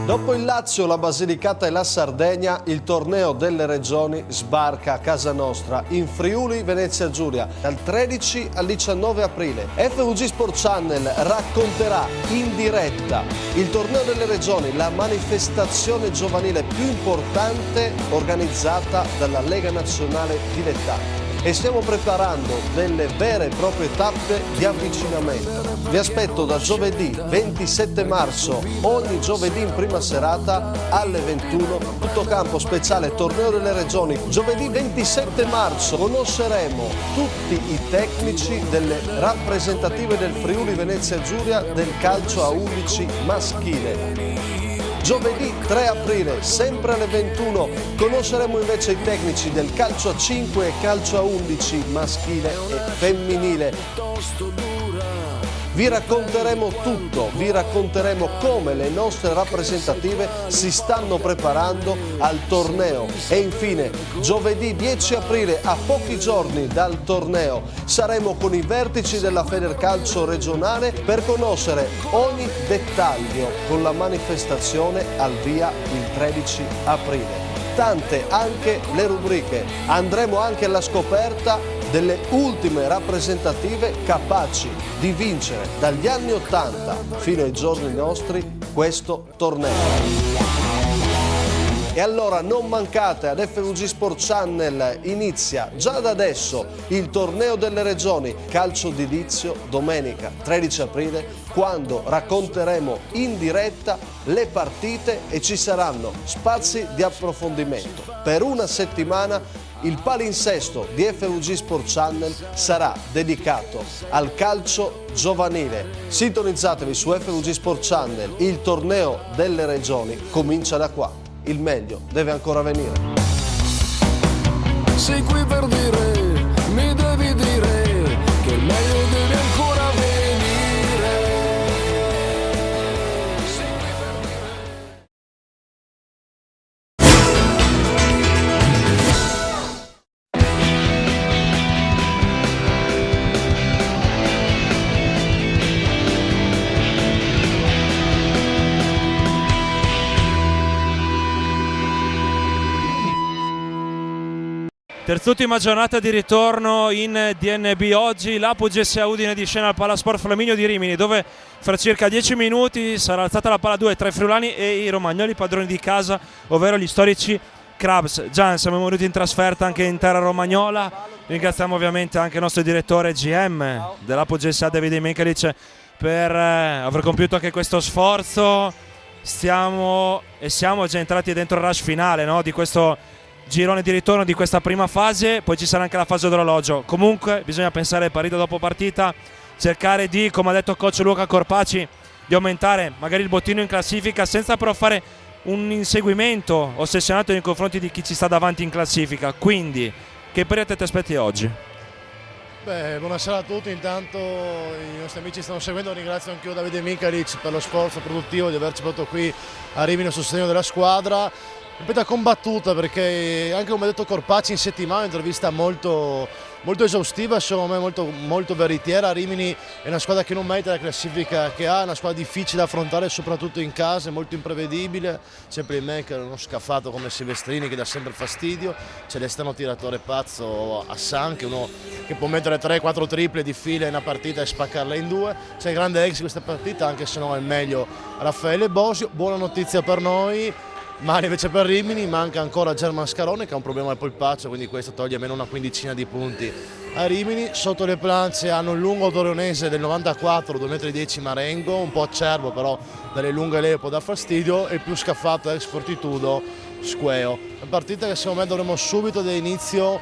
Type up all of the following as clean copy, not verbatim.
Dopo il Lazio, la Basilicata e la Sardegna, il torneo delle regioni sbarca a casa nostra in Friuli Venezia Giulia dal 13 al 19 aprile. FVG Sport Channel racconterà in diretta il torneo delle regioni, la manifestazione giovanile più importante organizzata dalla Lega Nazionale Dilettanti. E stiamo preparando delle vere e proprie tappe di avvicinamento. Vi aspetto da giovedì 27 marzo, ogni giovedì in prima serata alle 21, tutto campo speciale torneo delle regioni. Giovedì 27 marzo conosceremo tutti i tecnici delle rappresentative del Friuli Venezia Giulia del calcio a 11 maschile. Giovedì 3 aprile, sempre alle 21, conosceremo invece i tecnici del calcio a 5 e calcio a 11 maschile e femminile. Vi racconteremo tutto, vi racconteremo come le nostre rappresentative si stanno preparando al torneo. E infine, giovedì 10 aprile, a pochi giorni dal torneo, saremo con i vertici della Federcalcio regionale per conoscere ogni dettaglio con la manifestazione al via il 13 aprile. Tante anche le rubriche, andremo anche alla scoperta delle ultime rappresentative capaci di vincere dagli anni 80 fino ai giorni nostri questo torneo. E allora non mancate, ad FVG Sport Channel inizia già da adesso il torneo delle regioni, calcio di Lizio, domenica 13 aprile, quando racconteremo in diretta le partite e ci saranno spazi di approfondimento. Per una settimana il palinsesto di FVG Sport Channel sarà dedicato al calcio giovanile. Sintonizzatevi su FVG Sport Channel, il torneo delle regioni comincia da qua. Il meglio deve ancora venire. Sei qui per dire, mi devi dire che il meglio deve ancora venire. Sei qui per dire. Terz'ultima giornata di ritorno in DNB. Oggi l'Apu GSA Udine di scena al Palasport Flaminio di Rimini, dove fra circa 10 minuti sarà alzata la palla 2 tra i friulani e i romagnoli padroni di casa, ovvero gli storici Crabs. Già siamo venuti in trasferta anche in terra romagnola. Ringraziamo ovviamente anche il nostro direttore GM dell'Apu GSA, Davide Michelic, per aver compiuto anche questo sforzo. Siamo già entrati dentro il rush finale, no? Di questo girone di ritorno, di questa prima fase, poi ci sarà anche la fase d'orologio. Comunque bisogna pensare partita dopo partita, cercare di, come ha detto il coach Luca Corpaci, di aumentare magari il bottino in classifica senza però fare un inseguimento ossessionato nei confronti di chi ci sta davanti in classifica. Quindi che periodo ti aspetti oggi? Buonasera a tutti, intanto i nostri amici stanno seguendo, ringrazio anche io Davide Michelic per lo sforzo produttivo di averci portato qui a Rimini a sostegno della squadra. Ripeto, combattuta, perché anche come ha detto Corpaci in settimana, un'intervista molto esaustiva, secondo me molto veritiera. Rimini è una squadra che non merita la classifica che ha, è una squadra difficile da affrontare soprattutto in casa, molto imprevedibile. Sempre in me che è uno scafato come Silvestrini che dà sempre fastidio, c'è l'esterno tiratore pazzo Hassan, che è uno che può mettere 3-4 triple di fila in una partita e spaccarla in due. C'è il grande ex di questa partita, anche se non è il meglio, Raffaele Bosio. Buona notizia per noi, male invece per Rimini, manca ancora German Scarone che ha un problema al polpaccio, quindi questo toglie almeno una quindicina di punti a Rimini. Sotto le planze hanno il lungo torionese del 94, 2,10 m Marengo, un po' acerbo però dalle lunghe leve può dar fastidio, e il più scaffato ex Fortitudo Squeo. Una partita che secondo me dovremmo subito dall'inizio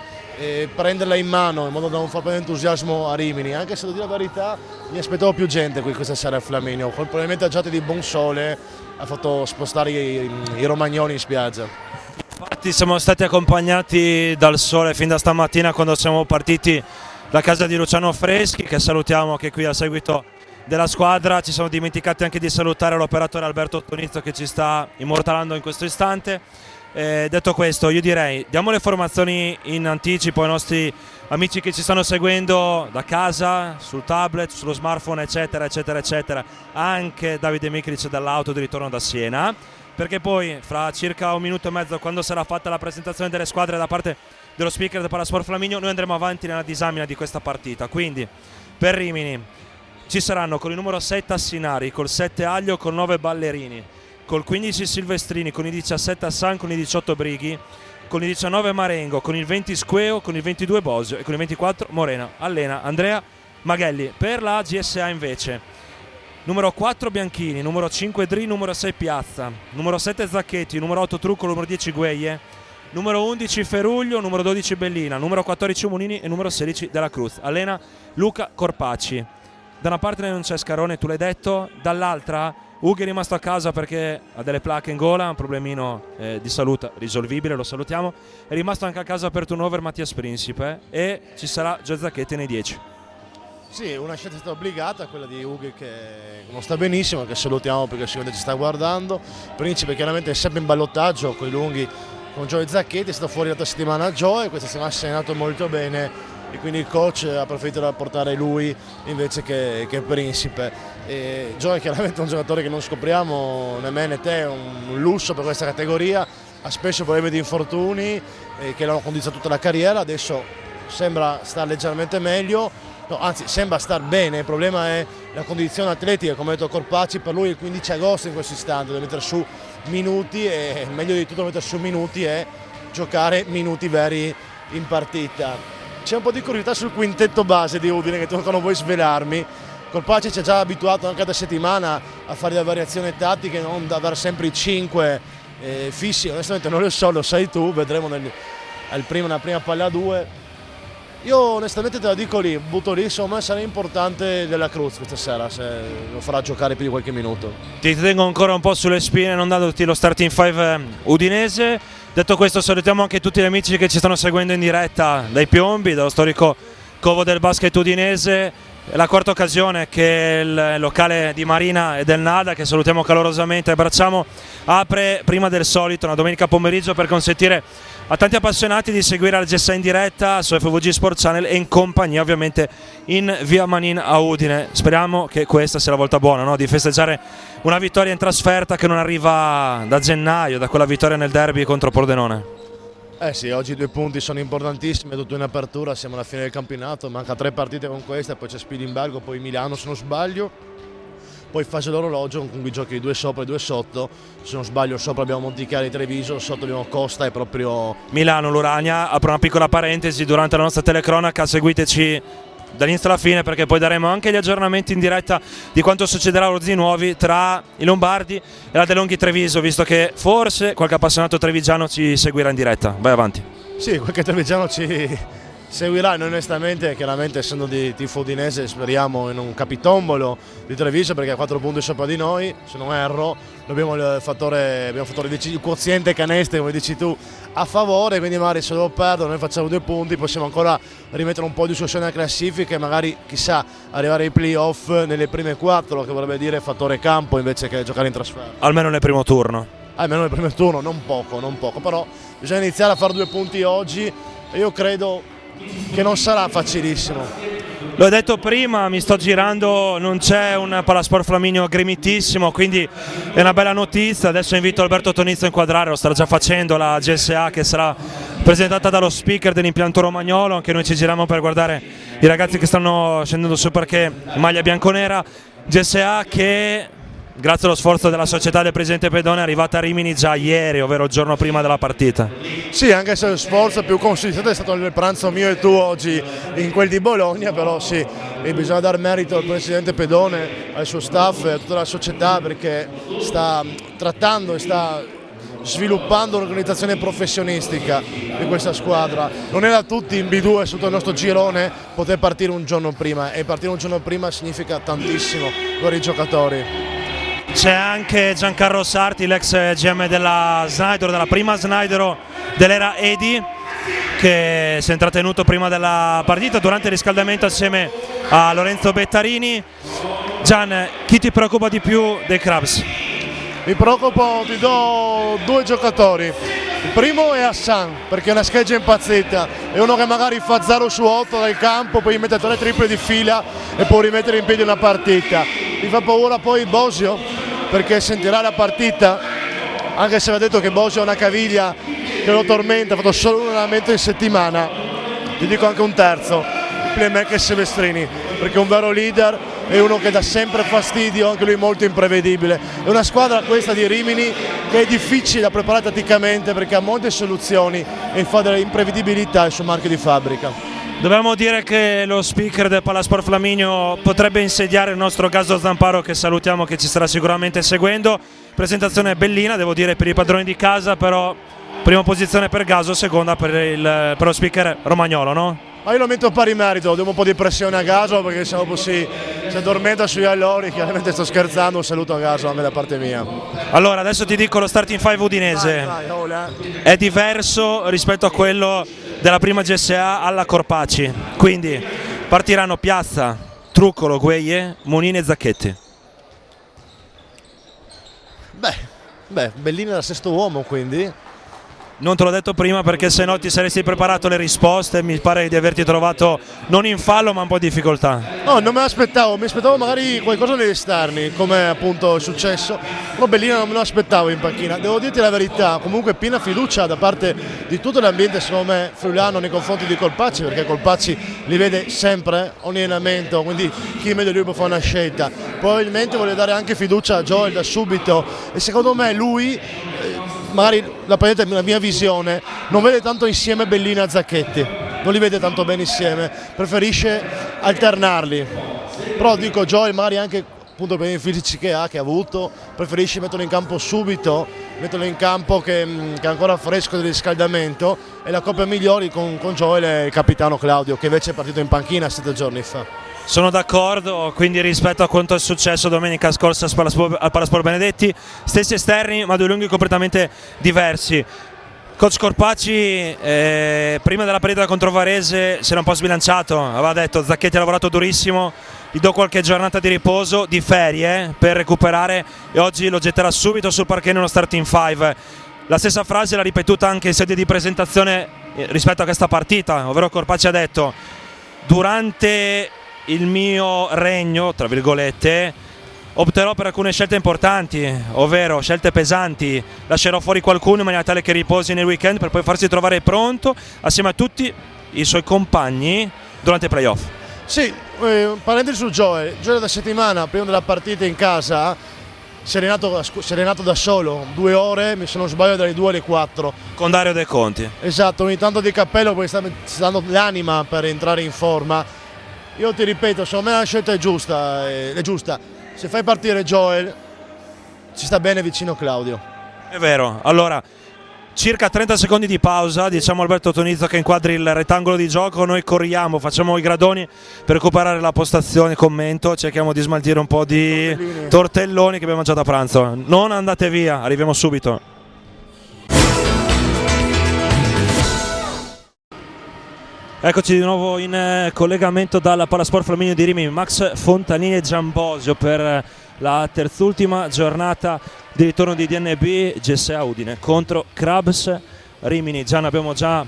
prenderla in mano in modo da non far prendere entusiasmo a Rimini, anche se devo dire la verità mi aspettavo più gente qui questa sera al Flaminio, probabilmente aggiate di buon sole ha fatto spostare i romagnoli in spiaggia. Infatti siamo stati accompagnati dal sole fin da stamattina quando siamo partiti da casa di Luciano Freschi, che salutiamo, che è qui a seguito della squadra. Ci siamo dimenticati anche di salutare l'operatore Alberto Tonizzo che ci sta immortalando in questo istante. Detto questo, io direi diamo le formazioni in anticipo ai nostri amici che ci stanno seguendo da casa, sul tablet, sullo smartphone, eccetera eccetera eccetera, anche Davide Michelic dall'auto di ritorno da Siena. perché poi fra circa un minuto e mezzo, quando sarà fatta la presentazione delle squadre da parte dello speaker del Palasport Flaminio, noi andremo avanti nella disamina di questa partita. Quindi per Rimini ci saranno con il numero 7 Tassinari, col 7 Aglio, col 9 Ballerini, col 15 Silvestrini, con i 17 Assan, con i 18 Brighi, con il 19 Marengo, con il 20 Squeo, con il 22 Bosio e con il 24 Morena. Allena Andrea Maghelli. Per la GSA invece numero 4 Bianchini, numero 5 Dri, numero 6 Piazza, numero 7 Zacchetti, numero 8 Trucco, numero 10 Gueie, numero 11 Feruglio, numero 12 Bellina, numero 14 Munini e numero 16 Della Cruz. Allena Luca Corpacci. Da una parte non c'è Scarone, tu l'hai detto, dall'altra Ughi è rimasto a casa perché ha delle placche in gola, un problemino di salute risolvibile, lo salutiamo. È rimasto anche a casa per turnover Mattias Principe e ci sarà Gio Zacchetti nei 10. Sì, una scelta è stata obbligata, quella di Ughi che non sta benissimo, che salutiamo perché sicuramente ci sta guardando. Principe chiaramente è sempre in ballottaggio con i lunghi, con Gio e Zacchetti, è stato fuori l'altra settimana Gio e questa settimana si è allenato molto bene e quindi il coach ha preferito portare lui invece che Principe. E Gio è chiaramente un giocatore che non scopriamo né me né te, è un lusso per questa categoria, ha spesso problemi di infortuni che l'hanno condizionato tutta la carriera, adesso sembra star leggermente meglio. No, anzi, sembra star bene, il problema è la condizione atletica, come ha detto Corpacci, per lui il 15 agosto in questo istante deve mettere su minuti e meglio di tutto mettere su minuti è giocare minuti veri in partita. C'è un po' di curiosità sul quintetto base di Udine che non vuoi svelarmi. Corpacci ci ha già abituato anche da settimana a fare delle variazioni tattiche, non ad avere sempre i 5 fissi, onestamente non lo so, lo sai tu, vedremo nella prima palla a 2. Io onestamente te la dico lì, butto lì, secondo me sarà importante Della Cruz questa sera, se lo farà giocare più di qualche minuto. Ti tengo ancora un po' sulle spine non dandoti lo starting 5 udinese. Detto questo salutiamo anche tutti gli amici che ci stanno seguendo in diretta dai Piombi, dallo storico covo del basket udinese. È la quarta occasione che il locale di Marina e del Nada, che salutiamo calorosamente e abbracciamo, apre prima del solito una domenica pomeriggio per consentire a tanti appassionati di seguire la GSA in diretta su FVG Sport Channel e in compagnia ovviamente in via Manin a Udine. Speriamo che questa sia la volta buona, no? Di festeggiare una vittoria in trasferta che non arriva da gennaio, da quella vittoria nel derby contro Pordenone. Sì, oggi 2 punti sono importantissimi, è tutto in apertura, siamo alla fine del campionato, manca 3 partite con questa, poi c'è Spilimbergo, poi Milano se non sbaglio, poi fase l'orologio con cui giochi 2 sopra e 2 sotto, se non sbaglio sopra abbiamo Montichiari e Treviso, sotto abbiamo Costa e proprio Milano, l'Urania. Apro una piccola parentesi, durante la nostra telecronaca seguiteci dall'inizio alla fine perché poi daremo anche gli aggiornamenti in diretta di quanto succederà a Orzi Nuovi tra i Lombardi e la De Longhi Treviso, visto che forse qualche appassionato trevigiano ci seguirà in diretta. Vai avanti. Sì, qualche trevigiano ci seguirà, noi onestamente, chiaramente essendo di tifo udinese, speriamo in un capitombolo di Treviso perché ha 4 punti sopra di noi, se non erro, abbiamo il quoziente canestri, come dici tu, a favore, quindi magari se lo perdono noi facciamo 2 punti, possiamo ancora rimettere un po' di discussione alla classifica e magari, chissà, arrivare ai playoff nelle prime 4, che vorrebbe dire fattore campo invece che giocare in trasferta. Almeno nel primo turno. Almeno nel primo turno, non poco, però bisogna iniziare a fare 2 punti oggi e io credo che non sarà facilissimo. L'ho detto prima, mi sto girando, non c'è un Palasport Flaminio gremitissimo, quindi è una bella notizia. Adesso invito Alberto Tonizzo a inquadrare, lo sta già facendo la GSA che sarà presentata dallo speaker dell'impianto romagnolo. Anche noi ci giriamo per guardare i ragazzi che stanno scendendo su perché maglia bianconera. GSA che grazie allo sforzo della società del presidente Pedone è arrivata a Rimini già ieri, ovvero il giorno prima della partita. Sì, anche se lo sforzo più consistente è stato il pranzo mio e tu oggi in quel di Bologna, però sì, e bisogna dar merito al presidente Pedone, al suo staff e a tutta la società perché sta trattando e sta sviluppando un'organizzazione professionistica di questa squadra. Non è da tutti in B2 sotto il nostro girone poter partire un giorno prima e partire un giorno prima significa tantissimo per i giocatori. C'è anche Giancarlo Sarti, l'ex GM della Snyder, della prima Snyder dell'era Edi, che si è intrattenuto prima della partita durante il riscaldamento assieme a Lorenzo Bettarini. Gian, chi ti preoccupa di più dei Crabs? Mi preoccupo, ti do 2 giocatori. Il primo è Assan, perché è una scheggia impazzita, è uno che magari fa 0 su 8 dal campo, poi mette 3 triple di fila e può rimettere in piedi una partita. Mi fa paura poi Bosio, perché sentirà la partita anche se aveva detto che Bosio ha una caviglia che lo tormenta, ha fatto solo un allenamento in settimana, gli dico anche un terzo, il playmaker Silvestrini, perché è un vero leader, è uno che dà sempre fastidio, anche lui molto imprevedibile. È una squadra questa di Rimini che è difficile da preparare tatticamente perché ha molte soluzioni e fa delle imprevedibilità il suo marchio di fabbrica. Dobbiamo dire che lo speaker del Palasport Flaminio potrebbe insediare il nostro Gaso Zamparo, che salutiamo, che ci starà sicuramente seguendo. Presentazione bellina, devo dire, per i padroni di casa, però prima posizione per Gaso, seconda per lo speaker romagnolo, no? Ma io lo metto a pari merito, devo un po' di pressione a Gaso perché se no si addormenta sugli allori, chiaramente sto scherzando, un saluto a Gaso anche da parte mia. Allora adesso ti dico lo starting five udinese, è diverso rispetto a quello della prima GSA alla Corpaci, quindi partiranno Piazza, Truccolo, Gueye, Monini e Zacchetti. Beh, Bellini da sesto uomo quindi. Non te l'ho detto prima perché se no ti saresti preparato le risposte, mi pare di averti trovato non in fallo ma un po' di difficoltà. No, non me l'aspettavo, mi aspettavo magari qualcosa negli esterni, come appunto è successo, però Bellini non me lo aspettavo in panchina. Devo dirti la verità, comunque piena fiducia da parte di tutto l'ambiente, secondo me, friulano nei confronti di Colpacci, perché Colpacci li vede sempre, ogni allenamento, quindi chi meglio di lui può fare una scelta. Probabilmente vuole dare anche fiducia a Joel da subito e secondo me lui, magari la mia visione, non vede tanto insieme Bellini e Zacchetti, non li vede tanto bene insieme, preferisce alternarli, però dico Joel magari anche appunto per i fisici che ha avuto, preferisce metterlo in campo subito, metterlo in campo che è ancora fresco del riscaldamento, e la coppia migliori con Joel e il capitano Claudio, che invece è partito in panchina 7 giorni fa. Sono d'accordo, quindi rispetto a quanto è successo domenica scorsa al Palasport Benedetti, stessi esterni ma due lunghi completamente diversi. Coach Corpacci prima della partita contro Varese si era un po' sbilanciato, aveva detto Zacchetti ha lavorato durissimo, gli do qualche giornata di riposo, di ferie per recuperare e oggi lo getterà subito sul parquet in uno starting five. La stessa frase l'ha ripetuta anche in sede di presentazione rispetto a questa partita, ovvero Corpacci ha detto durante il mio regno, tra virgolette, opterò per alcune scelte importanti, ovvero scelte pesanti, lascerò fuori qualcuno in maniera tale che riposi nel weekend per poi farsi trovare pronto assieme a tutti i suoi compagni durante i playoff. Sì, parentesi su Joel da settimana prima della partita in casa si è allenato da solo, 2 ore, se non sbaglio dalle 2 alle 4. Con Dario De Conti. Esatto, ogni tanto di cappello perché sta dando l'anima per entrare in forma. Io ti ripeto, secondo me la scelta è giusta, se fai partire Joel ci sta bene vicino Claudio. È vero, allora circa 30 secondi di pausa, diciamo Alberto Tonizzo che inquadri il rettangolo di gioco, noi corriamo, facciamo i gradoni per recuperare la postazione, commento, cerchiamo di smaltire un po' di tortelloni che abbiamo mangiato a pranzo. Non andate via, arriviamo subito. Eccoci di nuovo in collegamento dalla Palasport Flaminio di Rimini, Max Fontanini e Giambosio per la terzultima giornata di ritorno di DNB GSA Udine contro Crabs Rimini. Ne abbiamo già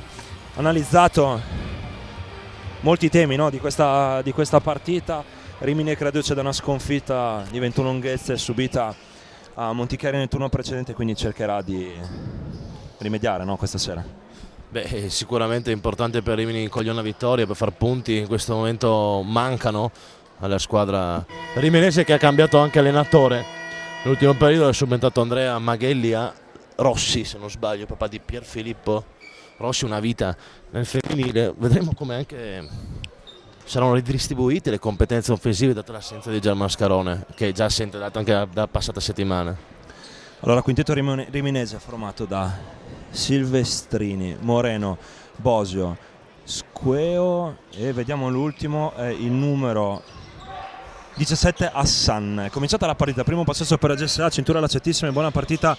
analizzato molti temi, no, di questa partita. Rimini è reduce da una sconfitta di 21 lunghezze subita a Montichiari nel turno precedente, quindi cercherà di rimediare, no, questa sera. Beh, sicuramente è importante per Rimini cogliere una vittoria, per far punti, in questo momento mancano alla squadra riminese che ha cambiato anche allenatore. Nell'ultimo periodo è subentrato Andrea Maghelli a Rossi, se non sbaglio, papà di Pierfilippo Rossi, una vita nel femminile. Vedremo come anche saranno ridistribuite le competenze offensive data l'assenza di Gian Mascarone, che è già assente anche da passata settimana. Allora, quintetto riminese formato da Silvestrini, Moreno, Bosio, Squeo e vediamo l'ultimo, il numero 17 Hassan. È cominciata la partita, primo possesso per la GSA, cintura lacetissima e buona partita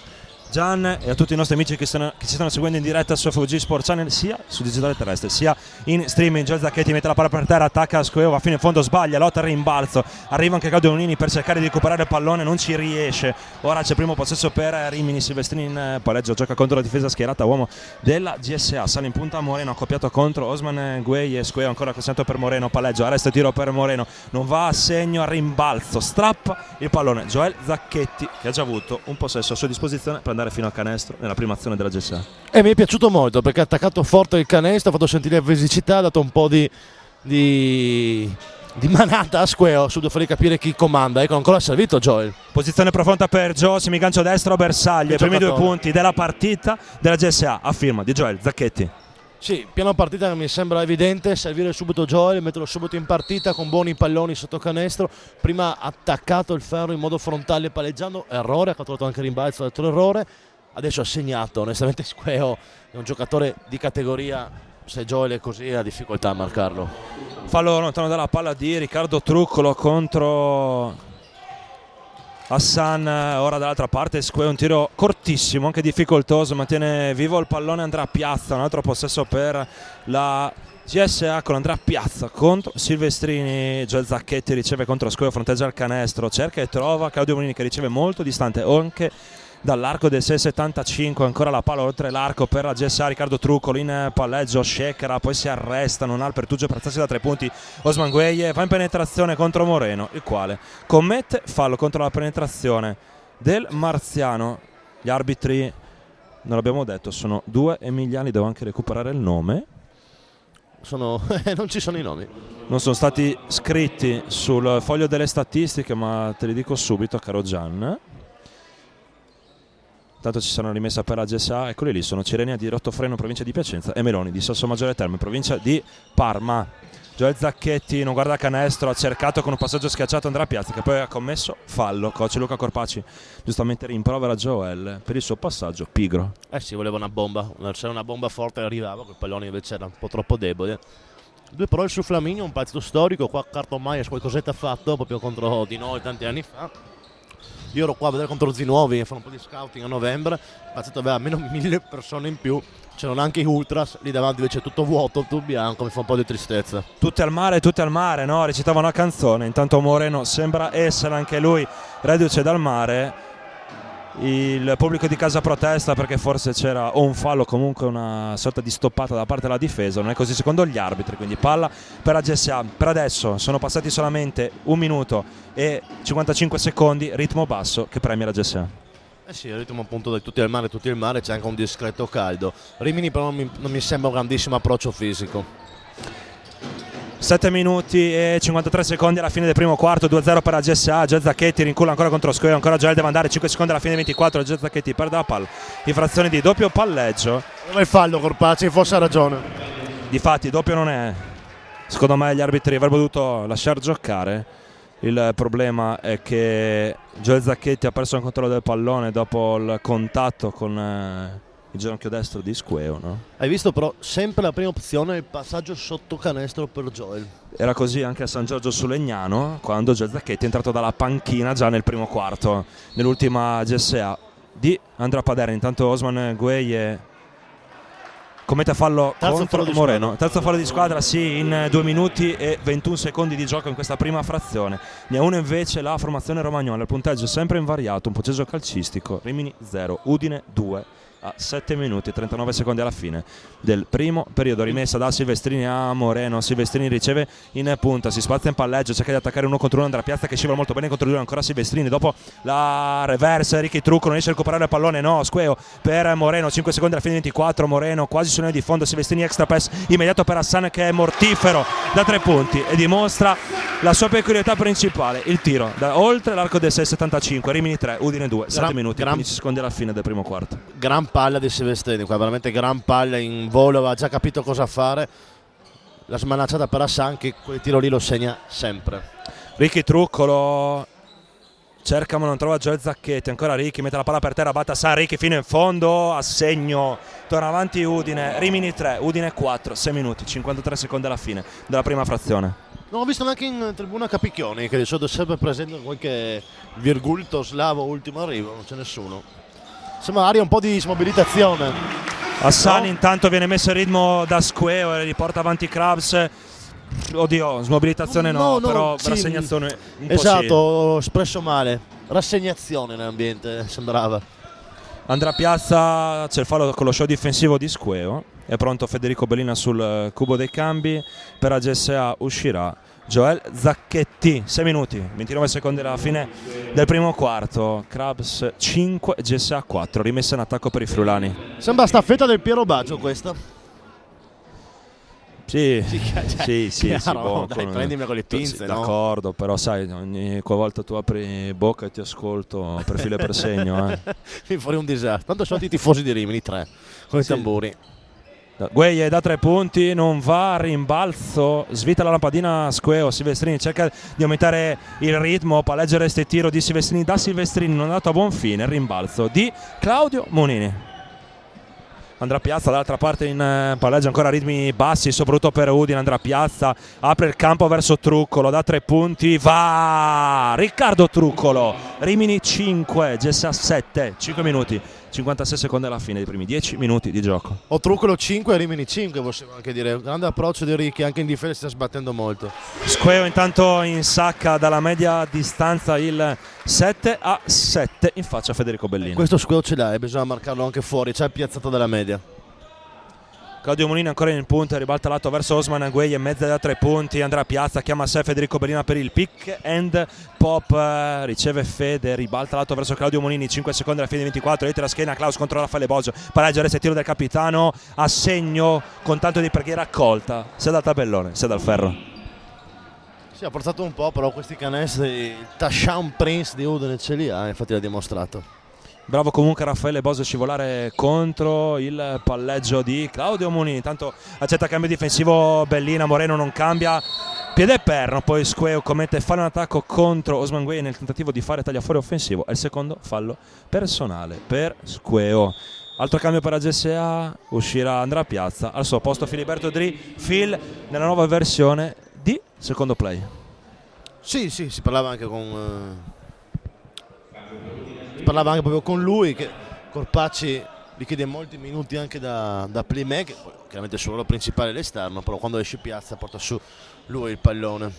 Gian, e a tutti i nostri amici che ci stanno seguendo in diretta su FVG Sport Channel, sia su digitale terrestre sia in streaming. Joel Zacchetti mette la palla per terra, attacca a Squeo, va fino in fondo, sbaglia, lotta al rimbalzo, arriva anche Claudio Nonini per cercare di recuperare il pallone, non ci riesce. Ora c'è il primo possesso per Rimini, Silvestrini in palleggio, gioca contro la difesa schierata, uomo della GSA, sale in punta Moreno, accoppiato contro Osman Gueye e Squeo, ancora consegnato per Moreno, palleggio, arresto e tiro per Moreno, non va a segno, a rimbalzo, strappa il pallone Joel Zacchetti che ha già avuto un possesso a sua disposizione per andare andare fino al canestro nella prima azione della GSA. E mi è piaciuto molto perché ha attaccato forte il canestro, ha fatto sentire fisicità, ha dato un po' di manata a Squeo, subito fargli capire chi comanda. Ecco, ancora servito Joel. Posizione profonda per Joe, semigancio destro, bersaglio, i primi 2 punti della partita della GSA a firma di Joel Zacchetti. Sì, piano partita che mi sembra evidente, servire subito Joel, metterlo subito in partita con buoni palloni sotto canestro. Prima ha attaccato il ferro in modo frontale palleggiando, errore, ha catturato anche rimbalzo, altro errore. Adesso ha segnato, onestamente Squeo è un giocatore di categoria, se Joel è così ha difficoltà a marcarlo. Fallo lontano dalla palla di Riccardo Truccolo contro Hassan, ora dall'altra parte Squeo, un tiro cortissimo, anche difficoltoso, mantiene vivo il pallone Andrea Piazza, un altro possesso per la GSA con Andrea Piazza contro Silvestrini. Joel Zacchetti riceve contro Squeo, fronteggia il canestro, cerca e trova Claudio Bonini che riceve molto distante anche dall'arco del 6,75, ancora la palla oltre l'arco per la GSA. Riccardo Truccolo in palleggio, Shekera, poi si arresta, non ha il pertugio per alzarsi da 3 punti. Osman Gueye va in penetrazione contro Moreno, il quale commette fallo contro la penetrazione del marziano. Gli arbitri, non l'abbiamo detto, sono 2 emiliani, devo anche recuperare il nome. Non ci sono i nomi. Non sono stati scritti sul foglio delle statistiche, ma te li dico subito, caro Gian. Tanto ci sarà rimessa per la GSA, eccoli lì, sono Cirenia di Rottofreno, provincia di Piacenza, e Meloni di Sassomagiore Terme, provincia di Parma. Joel Zacchetti non guarda canestro, ha cercato con un passaggio schiacciato Andrea Piazza che poi ha commesso fallo. Coach Luca Corpaci giustamente rimprovera Joel per il suo passaggio pigro. Sì, voleva una bomba, se una bomba forte arrivava, quel pallone invece era un po' troppo debole. 2 parole su Flaminio, un pezzo storico, qua Carton Myers qualcosetta ha fatto proprio contro di noi tanti anni fa. Io ero qua a vedere contro Zinuovi, a fare un po' di scouting a novembre, Pazzetto aveva almeno 1000 persone in più, c'erano anche i ultras, lì davanti invece è tutto vuoto, tutto bianco, mi fa un po' di tristezza. Tutti al mare, no? Recitava una canzone, intanto Moreno sembra essere anche lui reduce dal mare. Il pubblico di casa protesta perché forse c'era o un fallo o comunque una sorta di stoppata da parte della difesa, non è così secondo gli arbitri, quindi palla per la GSA. Per adesso sono passati solamente 1 minuto e 55 secondi, ritmo basso che premia la GSA. Sì, il ritmo appunto di tutti al mare, c'è anche un discreto caldo. Rimini però non mi sembra un grandissimo approccio fisico. 7 minuti e 53 secondi alla fine del primo quarto, 2-0 per la GSA. Joel Zacchetti rincula ancora contro Squeo, ancora Joel deve andare, 5 secondi alla fine dei 24, Joel Zacchetti perde la palla in frazione di doppio palleggio. Dove il fallo Corpaci, forse ha ragione. Difatti doppio non è, secondo me gli arbitri avrebbero dovuto lasciar giocare. Il problema è che Joel Zacchetti ha perso il controllo del pallone dopo il contatto con il ginocchio destro di Squeo, no? Hai visto però sempre la prima opzione, il passaggio sotto canestro per Joel. Era così anche a San Giorgio su Legnano, quando Joel Zacchetti è entrato dalla panchina già nel primo quarto, nell'ultima GSA di Andrea Padera. Intanto Osman Gueye commette fallo contro Moreno. Terzo fallo di squadra, sì, in 2 minuti e 21 secondi di gioco in questa prima frazione. Ne ha uno invece la formazione romagnola, il punteggio sempre invariato, un punteggio calcistico, Rimini 0, Udine 2. A 7 minuti e 39 secondi alla fine del primo periodo, rimessa da Silvestrini a Moreno. Silvestrini riceve in punta, si spazza in palleggio, cerca di attaccare 1 contro 1 Andrea Piazza che scivola molto bene contro 2, ancora Silvestrini, dopo la reverse Ricky Trucco non riesce a recuperare il pallone, no, Squeo per Moreno, 5 secondi alla fine 24, Moreno quasi sul linea di fondo, Silvestrini extra pass immediato per Hassan che è mortifero da 3 punti e dimostra la sua peculiarità principale, il tiro da oltre l'arco del 6,75. Rimini 3, Udine 2, 7 minuti e 15 secondi alla fine del primo quarto. Gran palla di Silvestrini, qua veramente gran palla in volo, aveva già capito cosa fare. La smanacciata per Hassan che quel tiro lì lo segna sempre. Ricky Truccolo cerca ma non trova Joel Zacchetti, ancora Ricky mette la palla per terra, batte Hassan, Ricky fino in fondo, a segno, torna avanti Udine. Rimini 3, Udine 4, 6 minuti, 53 secondi alla fine della prima frazione. Non ho visto neanche in tribuna Capicchioni, che di solito è sempre presente qualche virgulto slavo ultimo arrivo, non c'è nessuno. Sembra aria un po' di smobilitazione. Hassan no? Intanto viene messo in ritmo da Squeo e riporta avanti Krabs. Oddio, smobilitazione no, però sì, rassegnazione un po' esatto, ho espresso male. Rassegnazione nell'ambiente, sembrava. Andrea Piazza, c'è il fallo con lo show difensivo di Squeo. È pronto Federico Bellina sul cubo dei cambi. Per la GSA uscirà Joel Zacchetti. 6 minuti, 29 secondi alla fine del primo quarto. Crabs 5, GSA 4, rimessa in attacco per i friulani. Sembra staffetta del Piero Baggio questa. Sì, Chiaro, dai, prendimi con le pinze, no? D'accordo, però sai, ogni qualvolta tu apri bocca e ti ascolto per filo e per segno. Mi fuori un disastro. Tanto sono i tifosi di Rimini, 3 con i tamburi. Gueye da 3 punti, non va, rimbalzo, svita la lampadina Squeo, Silvestrini cerca di aumentare il ritmo, palleggio resta il tiro di Silvestrini, da Silvestrini non è andato a buon fine, il rimbalzo di Claudio Monini. Andrà Piazza dall'altra parte in palleggio, ancora ritmi bassi, soprattutto per Udine. Andrà Piazza, apre il campo verso Truccolo, da 3 punti, va Riccardo Truccolo. Rimini 5, GSA 7, 5 minuti, 56 secondi alla fine dei primi 10 minuti di gioco. O Truccolo 5 e Rimini 5, possiamo anche dire. Grande approccio di Ricchi, anche in difesa si sta sbattendo molto. Squeo intanto insacca dalla media distanza il 7-7 in faccia a Federico Bellini. Questo Squeo ce l'ha e bisogna marcarlo anche fuori, c'è piazzato dalla media. Claudio Monini ancora in punta, ribalta lato verso Osman Gueye, mezza da 3 punti, andrà a Piazza, chiama a sé Federico Bellina per il pick and pop, riceve Fede, ribalta lato verso Claudio Monini, 5 secondi alla fine dei 24, vedete la schiena, Klaus contro Raffaele Bosio, pareggio, resta il tiro del capitano, a segno con tanto di preghiera accolta, sia dal tabellone sia dal ferro. Si ha forzato un po', però questi canestri, il Tashan Prince di Udine ce li ha, infatti l'ha dimostrato. Bravo comunque Raffaele Bosio a scivolare contro il palleggio di Claudio Monini, tanto accetta cambio difensivo Bellina, Moreno non cambia, piede perno, poi Squeo commette fallo in attacco contro Osman Gueye nel tentativo di fare taglia fuori offensivo, è il secondo fallo personale per Squeo. Altro cambio per la GSA, uscirà Andrea Piazza, al suo posto Filiberto Dri, Phil nella nuova versione di secondo play. Sì, si parlava anche con... parlava anche proprio con lui che Corpacci gli chiede molti minuti anche da playmaker, chiaramente il suo ruolo principale è l'esterno, però quando esce Piazza porta su lui il pallone.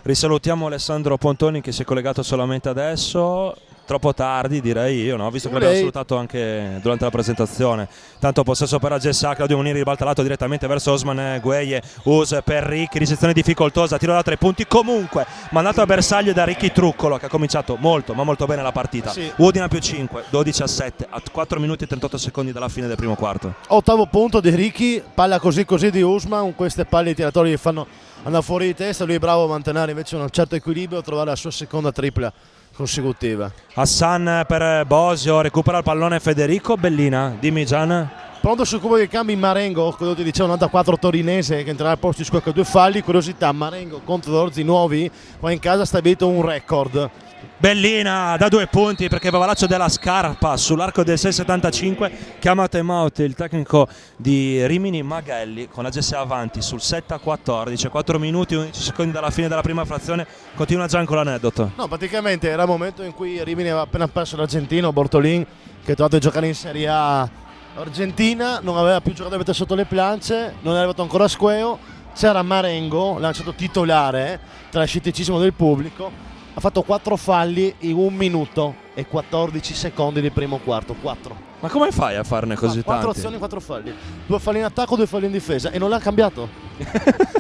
Risalutiamo Alessandro Pontoni che si è collegato solamente adesso, troppo tardi direi io, no? Visto che l'abbiamo salutato anche durante la presentazione. Tanto possesso per la GSA, Claudio Monini ribalta lato direttamente verso Osman Gueye, Us per Ricchi, ricezione difficoltosa, tiro da 3 punti comunque mandato a bersaglio da Ricchi Truccolo che ha cominciato molto ma molto bene la partita. Sì. Udine più 5, 12-7 a 4 minuti e 38 secondi dalla fine del primo quarto. Ottavo punto di Ricchi, palla così di Usman, queste palle i tiratori che fanno andare fuori di testa, lui è bravo a mantenere invece un certo equilibrio e trovare la sua seconda tripla consecutiva. Hassan per Bosio, recupera il pallone Federico Bellina, dimmi Gian. Pronto sul cubo dei cambi Marengo, quello ti dicevo 94 torinese che entrerà al posto di Squeo con 2 falli, curiosità Marengo contro Dorzi Nuovi, qua in casa ha stabilito un record. Bellina da 2 punti perché Bavalaccio della scarpa sull'arco del 6,75, chiama time out il tecnico di Rimini Maghelli con la GSA avanti sul 7-14, 4 minuti e 11 secondi dalla fine della prima frazione. Continua Gian con l'aneddoto. No, praticamente era il momento in cui Rimini aveva appena perso l'argentino Bortolin che è trovato a giocare in Serie A argentina, non aveva più giocato a mettere sotto le planche, non è arrivato ancora Squeo, c'era Marengo lanciato titolare tra il scetticismo del pubblico. Ha fatto 4 falli in 1 minuto e 14 secondi del primo quarto. 4. Ma come fai a farne così tanti? 4 azioni, 4 falli. 2 falli in attacco, 2 falli in difesa e non l'ha cambiato.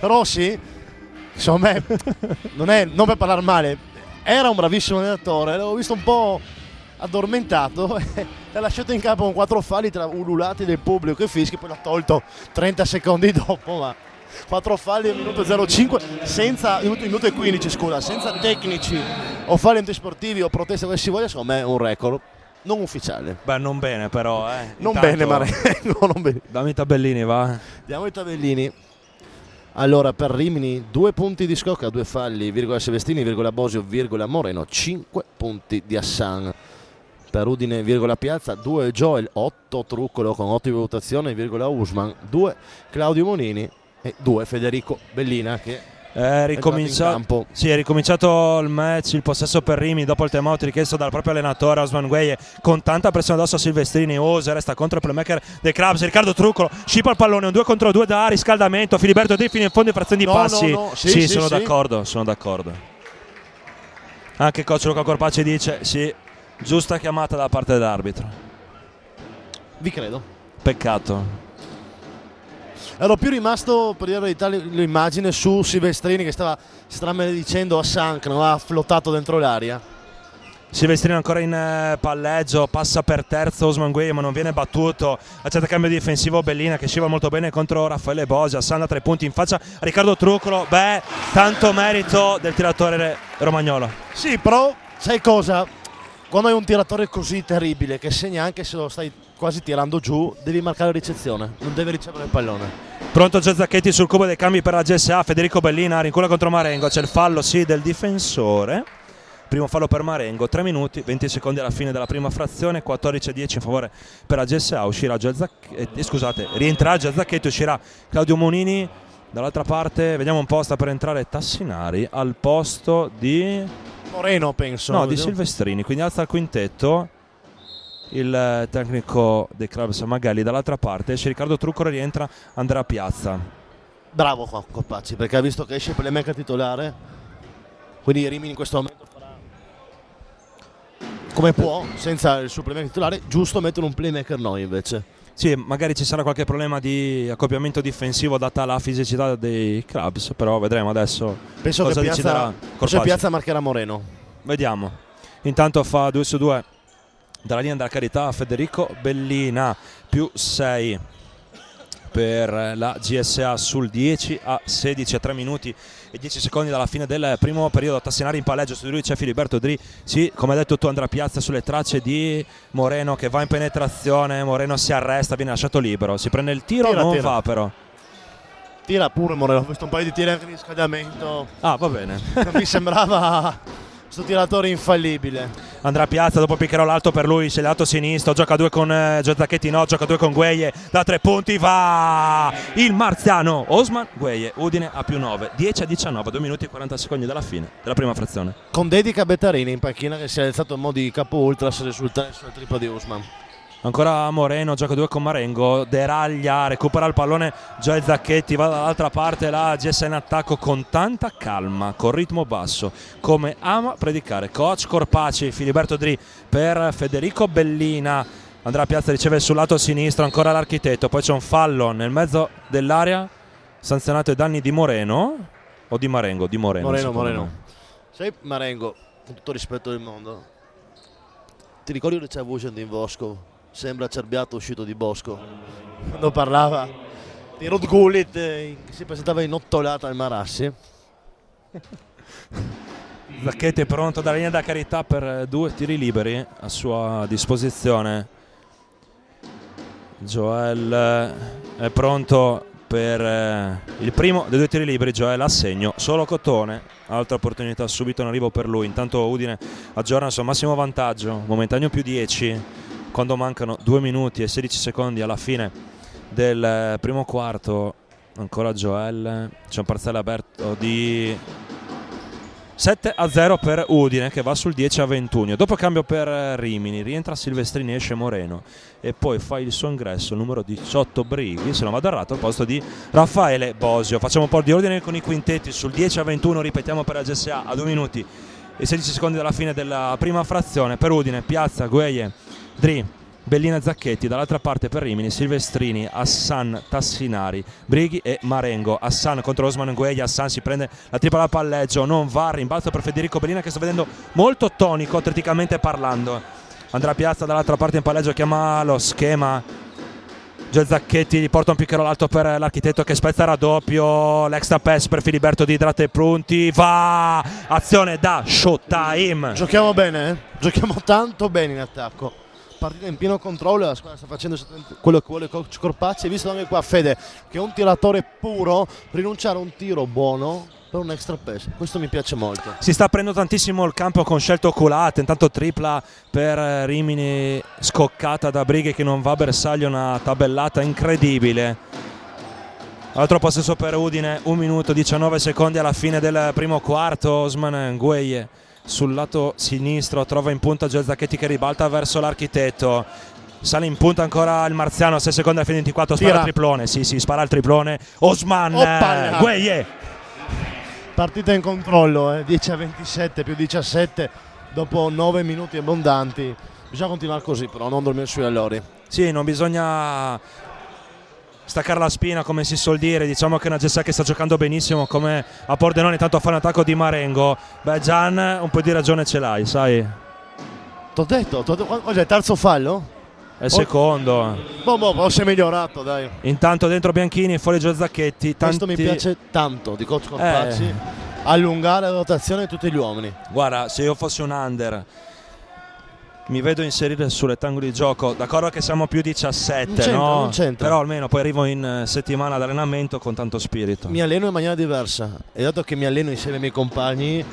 Rossi, insomma, non per parlare male, era un bravissimo allenatore, l'avevo visto un po' addormentato e l'ha lasciato in campo con 4 falli tra ululati del pubblico e fischi, poi l'ha tolto 30 secondi dopo, ma 4 falli al minuto 05 senza minuto e 15 scusa, senza tecnici o falli antisportivi o proteste come si voglia, secondo me è un record non ufficiale. Beh, non bene però, non bene Marengo, non bene. Dammi i tabellini, va. Diamo i tabellini. Allora per Rimini 2 punti di Scocca, 2 falli, virgola Silvestrini, virgola Bosio, virgola Moreno, 5 punti di Hassan. Per Udine, virgola Piazza, 2 Joel, 8 Truccolo con ottima valutazione, virgola Usman, 2 Claudio Monini e 2 Federico Bellina che è ricominciato il match, il possesso per Rimini dopo il time out richiesto dal proprio allenatore Osman Gueye con tanta pressione addosso a Silvestrini. Ose resta contro il playmaker dei Crabs, Riccardo Truccolo scipa il pallone, un 2 contro 2 da riscaldamento, Filiberto Dri fino in fondo in frazione di passi. Sì, sono d'accordo. Anche coach Luca Corpacci dice sì, giusta chiamata da parte dell'arbitro. Vi credo. Peccato. Ero più rimasto, per dire la verità, l'immagine su Silvestrini che stava stramaledicendo a Sancano, ha flottato dentro l'aria. Silvestrini ancora in palleggio, passa per terzo Osman Gueye ma non viene battuto, accetta cambio difensivo Bellina che scivola molto bene contro Raffaele Bosi, Hassan 3 punti in faccia a Riccardo Truccolo, tanto merito del tiratore romagnolo. Sì, però sai cosa? Quando hai un tiratore così terribile che segna anche se lo stai quasi tirando giù, devi marcare ricezione, non deve ricevere il pallone. Pronto Gio Zacchetti sul cubo dei cambi per la GSA, Federico Bellina rincula contro Marengo, c'è il fallo sì del difensore, primo fallo per Marengo, 3 minuti, 20 secondi alla fine della prima frazione, 14-10 in favore per la GSA, uscirà rientrerà Gio Zacchetti, uscirà Claudio Monini, dall'altra parte vediamo un po', sta per entrare Tassinari al posto di Moreno penso. No, di Silvestrini, quindi alza il quintetto il tecnico dei Clubs Magalli, dall'altra parte esce Riccardo Truccolo e rientra Andrea Piazza. Bravo qua Coppacci, perché ha visto che esce il playmaker titolare, quindi Rimini in questo momento farà come può, senza il suo playmaker titolare, giusto mettere un playmaker noi invece. Sì, magari ci sarà qualche problema di accoppiamento difensivo data la fisicità dei Clubs, però vedremo adesso penso cosa che deciderà Piazza marcherà Moreno. Vediamo. Intanto fa 2 su 2 dalla linea della carità Federico Bellina, più 6 per la GSA sul 10-16 a 3 minuti e 10 secondi dalla fine del primo periodo. Tassinari in palleggio, su di lui c'è Filiberto Dri, sì, come hai detto tu Andrea Piazza sulle tracce di Moreno che va in penetrazione, Moreno si arresta, viene lasciato libero, si prende il tiro, non va però. Tira pure Moreno, ho visto un paio di tiri anche di riscaldamento. Ah, va bene. Non mi sembrava questo tiratore infallibile. Andrea Piazza dopo piccherò l'alto per lui, c'è il lato sinistro, gioca 2 con Gio Zacchetti, no, gioca 2 con Gueye, da 3 punti va il marziano Osman Gueye, Udine a più 9, 10-19, 2 minuti e 40 secondi dalla fine della prima frazione. Con dedica Bettarini in panchina che si è alzato in modo di capo ultras sul triplo di Usman. Ancora Moreno, gioca 2 con Marengo, deraglia, recupera il pallone Gio Zacchetti, va dall'altra parte la GS in attacco con tanta calma, con ritmo basso, come ama predicare coach Corpaci. Filiberto Dri per Federico Bellina, Andrea Piazza riceve sul lato sinistro, ancora l'Architetto, poi c'è un fallo nel mezzo dell'area, sanzionato ai danni di Moreno o di Marengo? Di Moreno. Moreno. Sai Marengo, con tutto rispetto del mondo, ti ricordi che c'è Vucent in Bosco? Sembra cerbiato uscito di bosco quando parlava di Rod Gullit che si presentava inottolata al Marassi. Zacchetti è pronto dalla linea della carità per 2 tiri liberi a sua disposizione. Joel è pronto per il primo dei 2 tiri liberi. Joel a segno, solo Cotone, altra opportunità subito in arrivo per lui. Intanto Udine aggiorna il suo massimo vantaggio, momentaneo più 10 quando mancano 2 minuti e 16 secondi alla fine del primo quarto. Ancora Joel, c'è un parziale aperto di 7-0 per Udine che va sul 10-21. Dopo cambio per Rimini, rientra Silvestrini, esce Moreno e poi fa il suo ingresso il numero 18 Brighi, se non vado errato, al posto di Raffaele Bosio. Facciamo un po' di ordine con i quintetti sul 10-21, ripetiamo per la GSA a 2 minuti e 16 secondi dalla fine della prima frazione. Per Udine, Piazza, Gueye, Dri, Bellina, Zacchetti, dall'altra parte per Rimini Silvestrini, Hassan, Tassinari, Brighi e Marengo. Hassan contro Osman Gueye, Hassan si prende la tripla al palleggio, non va, rimbalzo per Federico Bellina che sto vedendo molto tonico atleticamente parlando. Andrea Piazza dall'altra parte in palleggio, chiama lo schema Gio Zacchetti, gli porta un picchiero alto per l'Architetto che spezza il raddoppio, l'extra pass per Filiberto di Drate pronti, va, azione da showtime. Giochiamo bene, Giochiamo tanto bene in attacco. Partita in pieno controllo, la squadra sta facendo quello che vuole coach Corpacci. Hai visto anche qua Fede che è un tiratore puro, rinunciare a un tiro buono per un extra pass, questo mi piace molto. Si sta prendendo tantissimo il campo con scelte oculate, intanto tripla per Rimini scoccata da Brighi che non va a bersaglio, una tabellata incredibile. Altro possesso per Udine, 1 minuto 19 secondi alla fine del primo quarto. Osman Gueye sul lato sinistro trova in punta Gio Zacchetti che ribalta verso l'Architetto, sale in punta ancora il marziano, 6 secondi alla fine 24, spara il triplone, sì, spara il triplone Osman Gueye. Partita in controllo, 10-27 più 17 dopo 9 minuti abbondanti. Bisogna continuare così però, non dormire sui allori. Sì, non bisogna staccare la spina, come si suol dire. Diciamo che è una GSA che sta giocando benissimo, come a Pordenone, intanto fa un attacco di Marengo. Beh, Gian, un po' di ragione ce l'hai, sai. T'ho detto, oggi è il terzo fallo? È il secondo. Boh, si è migliorato, dai. Intanto dentro Bianchini, fuori Gio Zacchetti. Questo mi piace tanto di coach Corpazzi, allungare la rotazione di tutti gli uomini. Guarda, se io fossi un under, mi vedo inserire sul rettangolo di gioco. D'accordo che siamo più 17, non c'entra. Però almeno poi arrivo in settimana d'allenamento con tanto spirito. Mi alleno in maniera diversa e dato che mi alleno insieme ai miei compagni,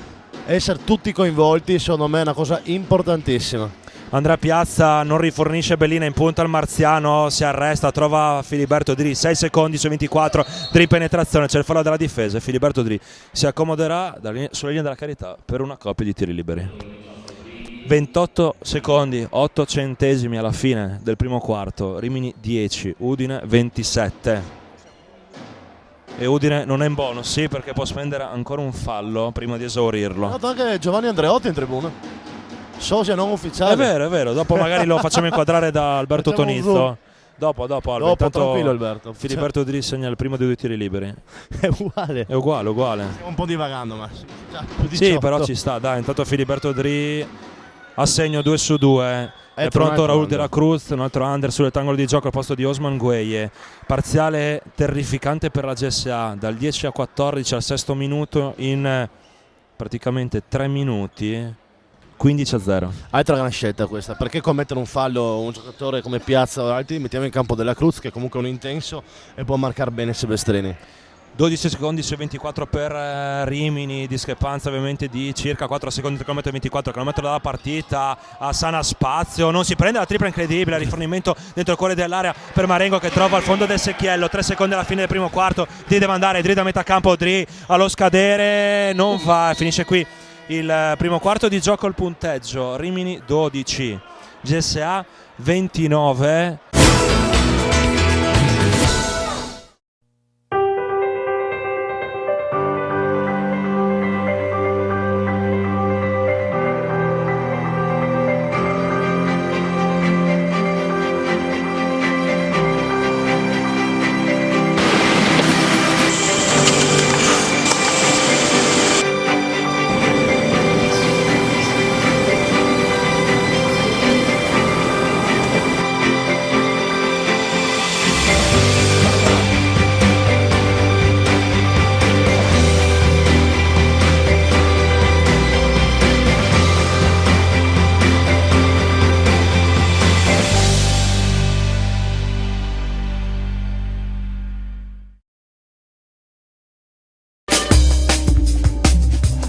essere tutti coinvolti secondo me è una cosa importantissima. Andrea Piazza non rifornisce Bellina in punta al Marziano, si arresta, trova Filiberto Dri, 6 secondi su 24, Dri penetrazione, c'è il fallo della difesa e Filiberto Dri si accomoderà sulla linea della carità per una coppia di tiri liberi. 28 secondi, 8 centesimi alla fine del primo quarto, Rimini 10, Udine 27. E Udine non è in bonus, sì, perché può spendere ancora un fallo prima di esaurirlo. Ho notato anche Giovanni Andreotti in tribuna. Sosia non ufficiale. È vero, dopo magari lo facciamo inquadrare da Alberto Facciamo un Tonizzo. Dopo Alberto. Dopo, tranquillo Alberto. Filiberto Dri segna il primo dei 2 tiri liberi. È uguale. È uguale. Stiamo un po' divagando, ma sì, però ci sta, dai. Intanto Filiberto Dri a segno 2 su 2. È pronto Raul de la Cruz, un altro under sul rettangolo di gioco al posto di Osman Gueye. Parziale terrificante per la GSA, dal 10 a 14 al sesto minuto in praticamente 3 minuti. 15-0. Altra gran scelta questa, perché commettere un fallo un giocatore come Piazza o altri, mettiamo in campo della Cruz che è comunque un intenso e può marcare bene Silvestrini. 12 secondi su 24 per Rimini, discrepanza ovviamente di circa 4 secondi tra km 24 km dalla partita. A sana spazio, non si prende la tripla incredibile, rifornimento dentro il cuore dell'area per Marengo che trova al fondo del secchiello. 3 secondi alla fine del primo quarto, Dri deve andare, Dri da metà campo, Dri allo scadere, non va, finisce qui il primo quarto di gioco. Il punteggio: Rimini 12, GSA 29.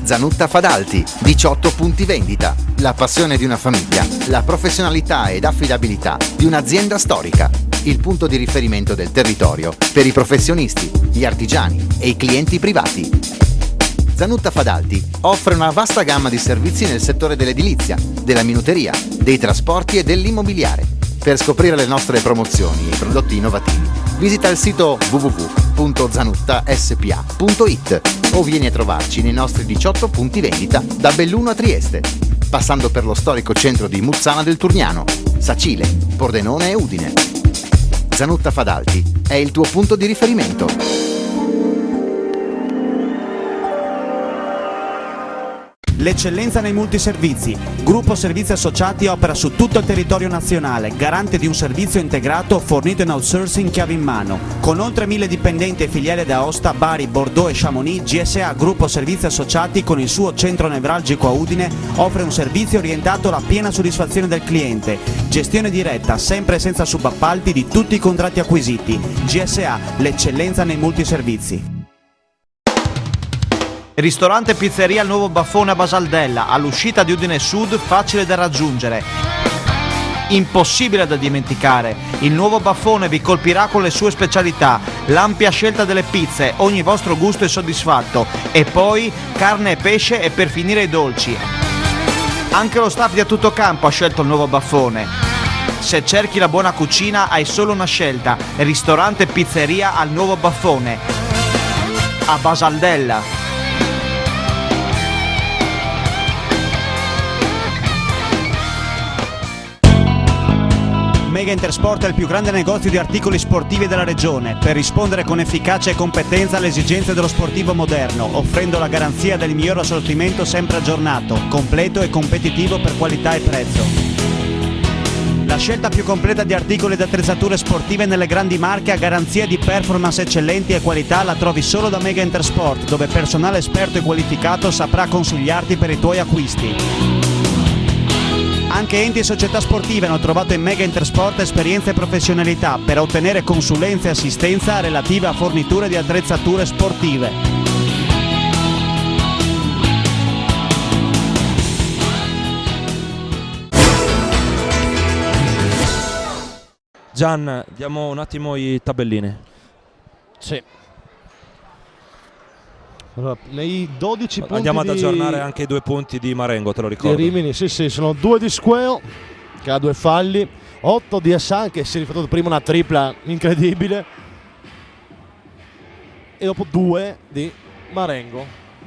Zanutta Fadalti, 18 punti vendita, la passione di una famiglia, la professionalità ed affidabilità di un'azienda storica, il punto di riferimento del territorio per i professionisti, gli artigiani e i clienti privati. Zanutta Fadalti offre una vasta gamma di servizi nel settore dell'edilizia, della minuteria, dei trasporti e dell'immobiliare. Per scoprire le nostre promozioni e prodotti innovativi, visita il sito www.zanuttaspa.it o vieni a trovarci nei nostri 18 punti vendita da Belluno a Trieste, passando per lo storico centro di Muzzana del Turniano, Sacile, Pordenone e Udine. Zanutta Fadalti è il tuo punto di riferimento. L'eccellenza nei multiservizi. Gruppo Servizi Associati opera su tutto il territorio nazionale, garante di un servizio integrato fornito in outsourcing chiave in mano. Con oltre 1000 dipendenti e filiali da Aosta, Bari, Bordeaux e Chamonix, GSA Gruppo Servizi Associati con il suo centro nevralgico a Udine offre un servizio orientato alla piena soddisfazione del cliente. Gestione diretta, sempre senza subappalti di tutti i contratti acquisiti. GSA, l'eccellenza nei multiservizi. Ristorante e pizzeria Il Nuovo Baffone a Basaldella, all'uscita di Udine Sud, facile da raggiungere. Impossibile da dimenticare, Il Nuovo Baffone vi colpirà con le sue specialità, l'ampia scelta delle pizze, ogni vostro gusto è soddisfatto, e poi carne e pesce e per finire i dolci. Anche lo staff di A Tutto Campo ha scelto Il Nuovo Baffone. Se cerchi la buona cucina hai solo una scelta, ristorante e pizzeria al Nuovo Baffone a Basaldella. Mega Intersport è il più grande negozio di articoli sportivi della regione per rispondere con efficacia e competenza alle esigenze dello sportivo moderno, offrendo la garanzia del miglior assortimento sempre aggiornato, completo e competitivo per qualità e prezzo. La scelta più completa di articoli ed attrezzature sportive nelle grandi marche a garanzia di performance eccellenti e qualità la trovi solo da Mega Intersport, dove personale esperto e qualificato saprà consigliarti per i tuoi acquisti. Anche enti e società sportive hanno trovato in Mega Intersport esperienza e professionalità per ottenere consulenze e assistenza relative a forniture di attrezzature sportive. Gian, diamo un attimo i tabellini. Sì. Allora, nei 12 punti andiamo ad aggiornare anche i 2 punti di Marengo, te lo ricordo. Di Rimini, sì, sono 2 di Squeo che ha 2 falli, 8 di Assan che si è rifatto prima una tripla incredibile e dopo 2 di Marengo.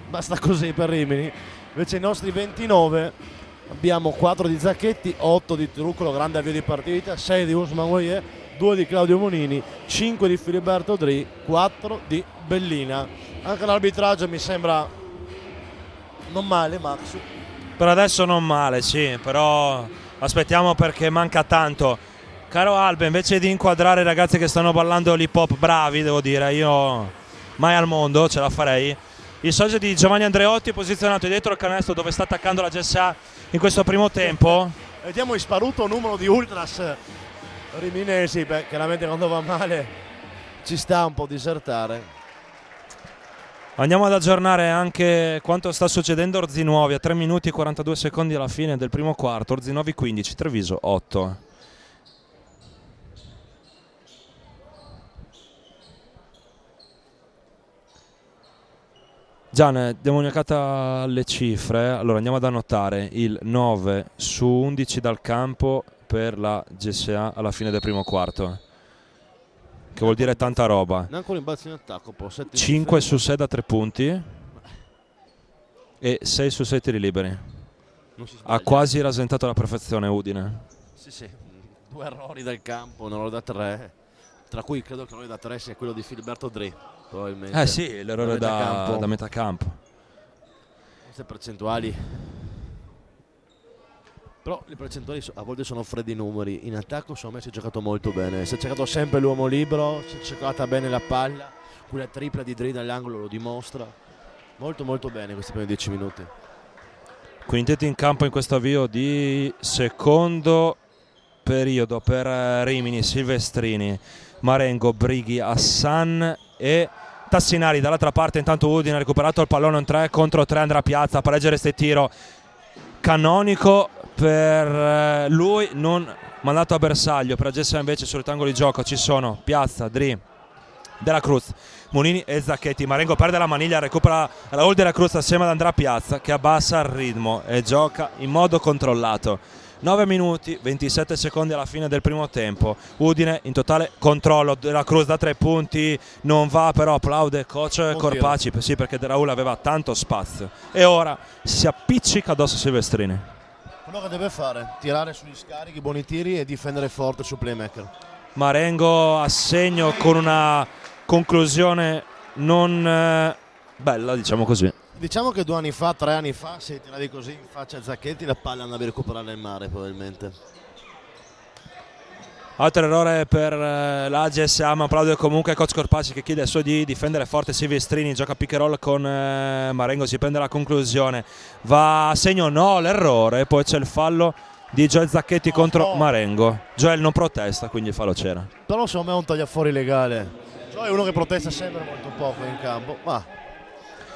Basta così per Rimini. Invece i nostri 29 abbiamo 4 di Zacchetti, 8 di Truccolo, grande avvio di partita, 6 di Usman Guayer, 2 di Claudio Monini, 5 di Filiberto Dri, 4 di Bellina. Anche l'arbitraggio mi sembra non male, Max. Per adesso non male, sì, però aspettiamo perché manca tanto. Caro Albe, invece di inquadrare i ragazzi che stanno ballando l'hip hop bravi, devo dire, io mai al mondo ce la farei. Il socio di Giovanni Andreotti è posizionato dietro al canestro dove sta attaccando la GSA in questo primo tempo. Vediamo il sparuto numero di ultras riminesi, chiaramente quando va male ci sta un po' disertare. Andiamo ad aggiornare anche quanto sta succedendo a Orzinuovi a 3 minuti e 42 secondi alla fine del primo quarto. Orzinuovi 15, Treviso 8. Gian, diamo un'occhiata alle cifre. Allora andiamo ad annotare il 9 su 11 dal campo per la GSA alla fine del primo quarto, che vuol dire tanta roba. Neanche un rimbalzo in attacco, 5 su 6 da 3 punti e 6 su 6 tiri liberi. Ha quasi rasentato la perfezione Udine. Sì, 2 errori dal campo, un errore da 3, tra cui credo che l'errore da 3 sia quello di Filiberto Dri, probabilmente. Sì, l'errore da metà campo. Queste percentuali, però le percentuali a volte sono freddi numeri. In attacco secondo me si è giocato molto bene, si è cercato sempre l'uomo libero, si è cercata bene la palla, quella tripla di Dri dall'angolo lo dimostra molto bene questi primi 10 minuti. Quintetti in campo in questo avvio di secondo periodo per Rimini, Silvestrini, Marengo, Brighi, Hassan e Tassinari. Dall'altra parte intanto Udine ha recuperato il pallone in 3 contro 3, andrà a Piazza, pareggiare este tiro canonico per lui, non mandato a bersaglio. Per Agessa invece sul rettangolo di gioco ci sono Piazza, Dri, Dela Cruz, Monini e Zacchetti. Marengo perde la maniglia, recupera Raul Dela Cruz assieme ad Andrea Piazza che abbassa il ritmo e gioca in modo controllato. 9 minuti 27 secondi alla fine del primo tempo. Udine in totale controllo, Dela Cruz da 3 punti non va, però applaude coach Corpaci, sì, perché De Raul aveva tanto spazio e ora si appiccica addosso a Silvestrini. Quello che deve fare, tirare sugli scarichi, buoni tiri e difendere forte sul playmaker. Marengo a segno con una conclusione non bella, diciamo così. Diciamo che 2 anni fa, 3 anni fa, se tiravi così in faccia a Zacchetti la palla andavi a recuperarla in mare probabilmente. Altro errore per la GSA, ma applaude comunque coach Corpaci che chiede al suo di difendere forte Silvestrini, gioca pick and roll con Marengo, si prende la conclusione, va a segno, no, l'errore, poi c'è il fallo di Joel Zacchetti contro Marengo. Joel non protesta, quindi il fallo c'era. Però secondo me è un tagliafuori legale. Joel è uno che protesta sempre molto poco in campo, ma...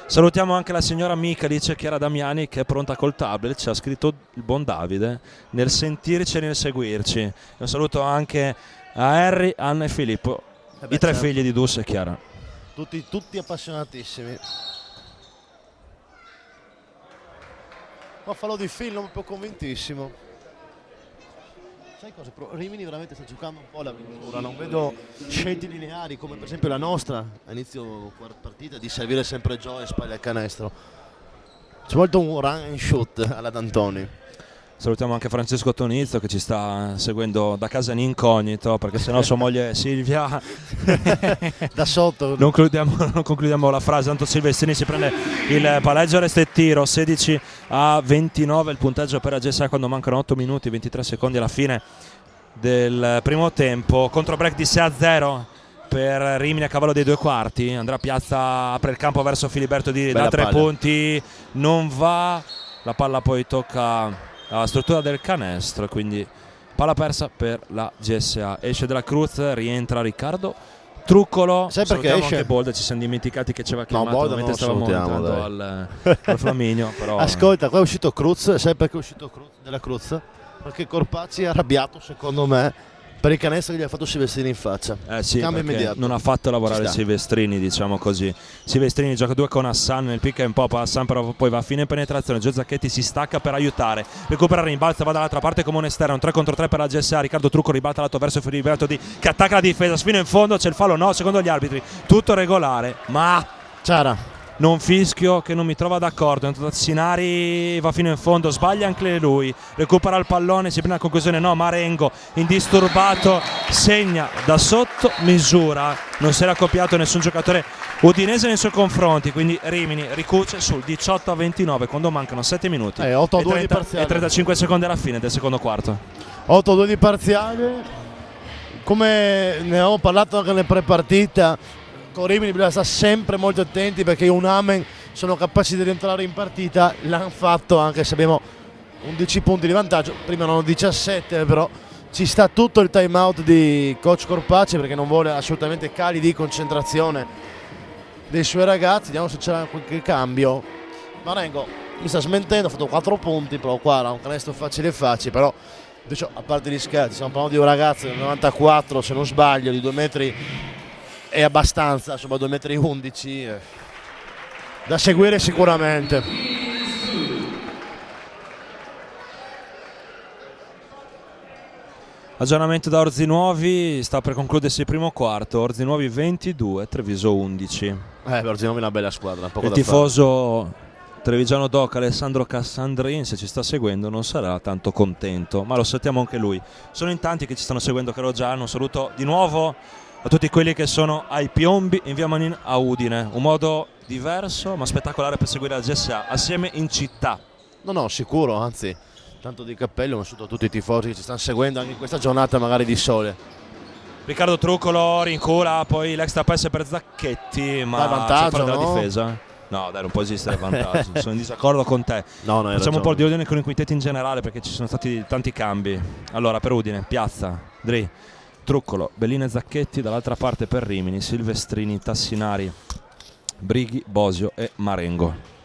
Salutiamo anche la signora Michalic, Chiara Damiani, che è pronta col tablet, ci ha scritto il buon Davide, nel sentirci e nel seguirci. Un saluto anche a Harry, Anna e Filippo, i 3 figli di Dus e Chiara. Tutti appassionatissimi. Ma fallo di Phil, non proprio convintissimo. Sai cosa? Rimini veramente sta giocando un po' la avventura, non vedo scelte lineari come per esempio la nostra a inizio partita di servire sempre Joe e spalle al canestro. C'è molto un run and shoot alla D'Antoni. Salutiamo anche Francesco Tonizzo che ci sta seguendo da casa in incognito, perché sennò sua moglie Silvia Da sotto. non concludiamo la frase. Tanto Silvestrini si prende il palleggio, resta il tiro. 16-29 il punteggio per la GSA quando mancano 8 minuti 23 secondi alla fine del primo tempo. Contro break di 6-0 per Rimini a cavallo dei 2 quarti. Andrea Piazza apre il campo verso Filiberto Di da 3 punti, non va, la palla poi tocca la struttura del canestro e quindi palla persa per la GSA. Esce della Cruz, rientra Riccardo Truccolo. Sai perché salutiamo esce? anche Bold, ci siamo dimenticati che ci aveva chiamato Bold mentre non lo stavamo salutiamo, entrando al Flaminio, però Ascolta, qua è uscito Cruz, sai perché è uscito della Cruz? Perché Corpacci è arrabbiato, secondo me, per il canestro che gli ha fatto Silvestrini in faccia. sì, Cambio perché immediato. non ha fatto lavorare Ci sta. Silvestrini, diciamo così. Silvestrini gioca 2 con Hassan nel pick and pop, Hassan però poi va a fine penetrazione, Gio Zacchetti si stacca per aiutare, recupera, rimbalza, va dall'altra parte come un esterno, un 3 contro 3 per la GSA. Riccardo Trucco ribalta lato verso Filiberto Di che attacca la difesa fino in fondo, c'è il fallo, no, secondo gli arbitri tutto regolare, ma Ciara. non fischio che non mi trova d'accordo. Tassinari va fino in fondo, sbaglia anche lui, recupera il pallone, si prende la conclusione, no, Marengo indisturbato segna da sotto misura, non si era accoppiato nessun giocatore udinese nei suoi confronti, quindi Rimini ricuce sul 18-29 quando mancano 7 minuti 8-2 di parziale. e 35 secondi alla fine del secondo quarto. 8-2 di parziale. Come ne avevamo parlato anche nel prepartita, con Rimini bisogna stare sempre molto attenti perché i Unamen sono capaci di rientrare in partita, l'hanno fatto anche se abbiamo 11 punti di vantaggio, prima erano 17, però ci sta tutto il time out di coach Corpacci perché non vuole assolutamente cali di concentrazione dei suoi ragazzi. Vediamo se c'era qualche cambio. Marengo mi sta smentendo, ha fatto 4 punti, però qua era un canestro facile, però a parte gli scherzi, stiamo parlando di un ragazzo del 94 se non sbaglio, di 2 metri è abbastanza, insomma 2,11 m da seguire sicuramente. Aggiornamento da Orzi Nuovi, sta per concludersi il primo quarto, Orzi Nuovi 22, Treviso 11. Orzi Nuovi è una bella squadra, poco Il da tifoso trevigiano doc Alessandro Cassandrin, se ci sta seguendo non sarà tanto contento, ma lo sappiamo anche lui. Sono in tanti che ci stanno seguendo, caro Gianni, un saluto di nuovo a tutti quelli che sono ai piombi in via Manin a Udine, un modo diverso ma spettacolare per seguire la GSA assieme in città. No, sicuro, anzi tanto di cappello, un saluto a tutti i tifosi che ci stanno seguendo anche in questa giornata magari di sole. Riccardo Truccolo rincula, poi l'extra pass per Zacchetti, ma Dai vantaggio, c'è fuori no? dalla difesa. No, dai, non può esistere vantaggio, sono in disaccordo con te. No, facciamo un po' di ordine con i quintetti in generale perché ci sono stati tanti cambi. Allora, per Udine, Piazza, Dri, Truccolo, Bellina e Zacchetti, dall'altra parte per Rimini, Silvestrini, Tassinari, Brighi, Bosio e Marengo.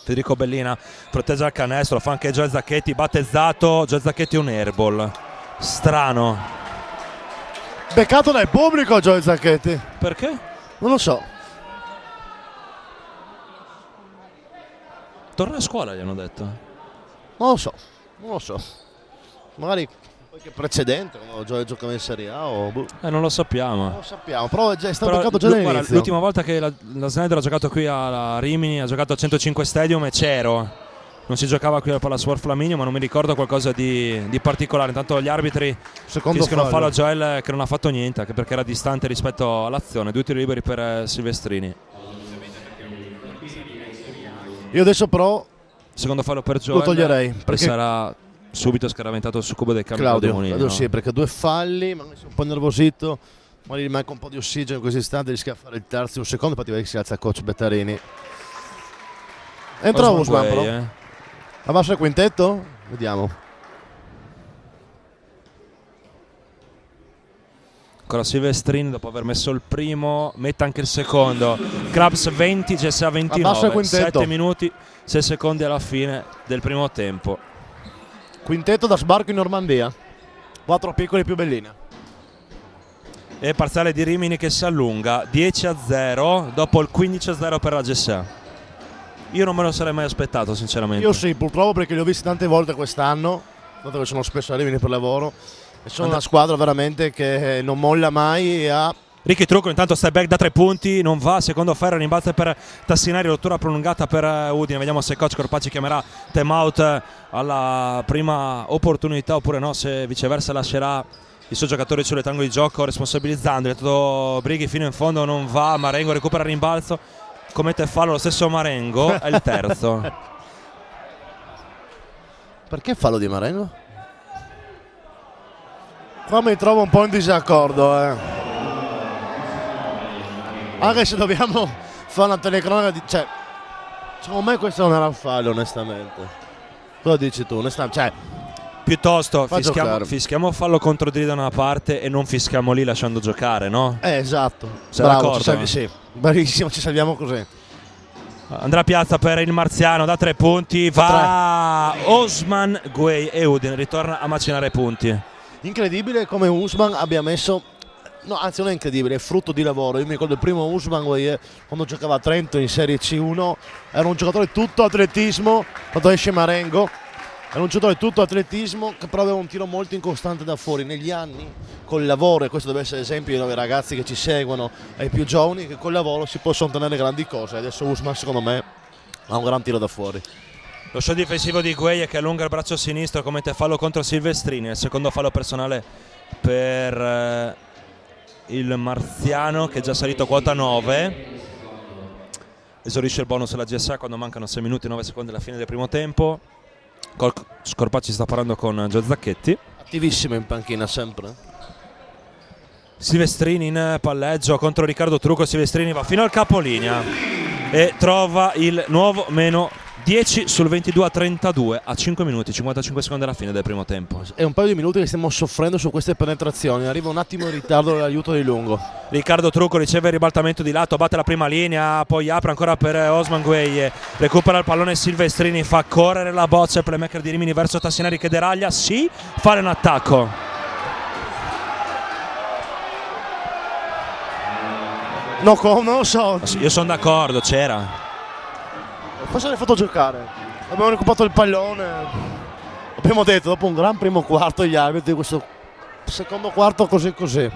Federico Bellina protegge il canestro, lo fa anche Gio Zacchetti, battezzato, Gio Zacchetti un airball. Strano. Beccato dal pubblico Gio Zacchetti. Perché? Non lo so. Torna a scuola, gli hanno detto. Non lo so. Magari qualche precedente, quando giocava in Serie A o Non lo sappiamo. non lo sappiamo, però è stato Però, beccato già guarda, dall'inizio. l'ultima volta che la Snyder ha giocato qui a Rimini, ha giocato al 105 Stadium e c'ero. Non si giocava qui al Palasport Flaminio, ma non mi ricordo qualcosa di particolare. Intanto gli arbitri Secondo fischiano fallo. fallo a Joel che non ha fatto niente, anche perché era distante rispetto all'azione. 2 tiri liberi per Silvestrini. Io adesso però Secondo fallo per Joel. lo toglierei E perché sarà subito scaraventato sul cubo del cambio Claudio, Monini, credo no? sì, perché 2 falli, magari sei un po' nervosito, magari gli manca un po' di ossigeno in questo istante, rischia di fare il terzo in un secondo, infatti vedi che si alza il coach Bettarini. Entra Usman però. Abbassa il quintetto? Vediamo. Ancora Silvestrini dopo aver messo il primo, mette anche il secondo. Crabs 20, GSA Abbassa il 29, quintetto. 7 minuti, 6 secondi alla fine del primo tempo. Quintetto da sbarco in Normandia. 4 piccoli più Bellina. E parziale di Rimini che si allunga 10-0 dopo il 15-0 per la GSA. Io non me lo sarei mai aspettato sinceramente. Io sì, purtroppo perché li ho visti tante volte quest'anno, dato che sono spesso a Rimini per lavoro, e sono una squadra veramente che non molla mai e ha Ricky Truccolo intanto step back da 3 punti, non va, secondo ferro, rimbalzo per Tassinari, rottura prolungata per Udine. Vediamo se coach Corpacci chiamerà time out alla prima opportunità oppure no, se viceversa lascerà i suoi giocatori sulle tangole di gioco responsabilizzando. Brighi fino in fondo, non va, Marengo recupera il rimbalzo, commette fallo lo stesso Marengo, è il terzo. Perché fallo di Marengo? Qua mi trovo un po' in disaccordo, Anche se dobbiamo fare una telecronaca cioè, secondo me questo non era un fallo, onestamente. Cosa dici tu? Onestamente, Piuttosto giocare. fischiamo fallo contro Dri da una parte e non fischiamo lì lasciando giocare, no? Esatto. Sei Bravo, d'accordo? sì, bravissimo, ci salviamo così. Andrà Piazza per il Marziano da 3 punti, va Osman Gueye e Udine ritorna a macinare punti. Incredibile come Usman abbia messo, no, anzi non è incredibile, è frutto di lavoro. Io mi ricordo il primo Usman quando giocava a Trento in Serie C1, era un giocatore tutto atletismo, quando esce Marengo, era un giocatore tutto atletismo che però aveva un tiro molto incostante da fuori. Negli anni col lavoro, e questo deve essere esempio ai ragazzi che ci seguono, ai più giovani, che col lavoro si possono ottenere grandi cose. Adesso Usman secondo me ha un gran tiro da fuori. Lo show difensivo di Gueye che allunga il braccio sinistro, commette fallo contro Silvestrini, il secondo fallo personale per il Marziano che è già salito a quota 9. Esaurisce il bonus alla GSA quando mancano 6 minuti e 9 secondi alla fine del primo tempo. Scorpacci sta parlando con Gio Zacchetti. Attivissimo in panchina sempre. Silvestrini in palleggio contro Riccardo Trucco. Silvestrini va fino al capolinea e trova il nuovo meno 10 sul 22-32 a 5 minuti 55 secondi alla fine del primo tempo. È un paio di minuti che stiamo soffrendo su queste penetrazioni, arriva un attimo in ritardo l'aiuto di Lungo. Riccardo Trucco riceve il ribaltamento di lato, batte la prima linea, poi apre ancora per Osman Gueye, recupera il pallone Silvestrini, fa correre la boccia, playmaker di Rimini verso Tassinari che deraglia, sì, fare un attacco. No, non lo so. Io sono d'accordo, c'era. Cosa l'hai fatto giocare? Abbiamo recuperato il pallone. Abbiamo detto, dopo un gran primo quarto, gli arbitri, questo secondo quarto così così.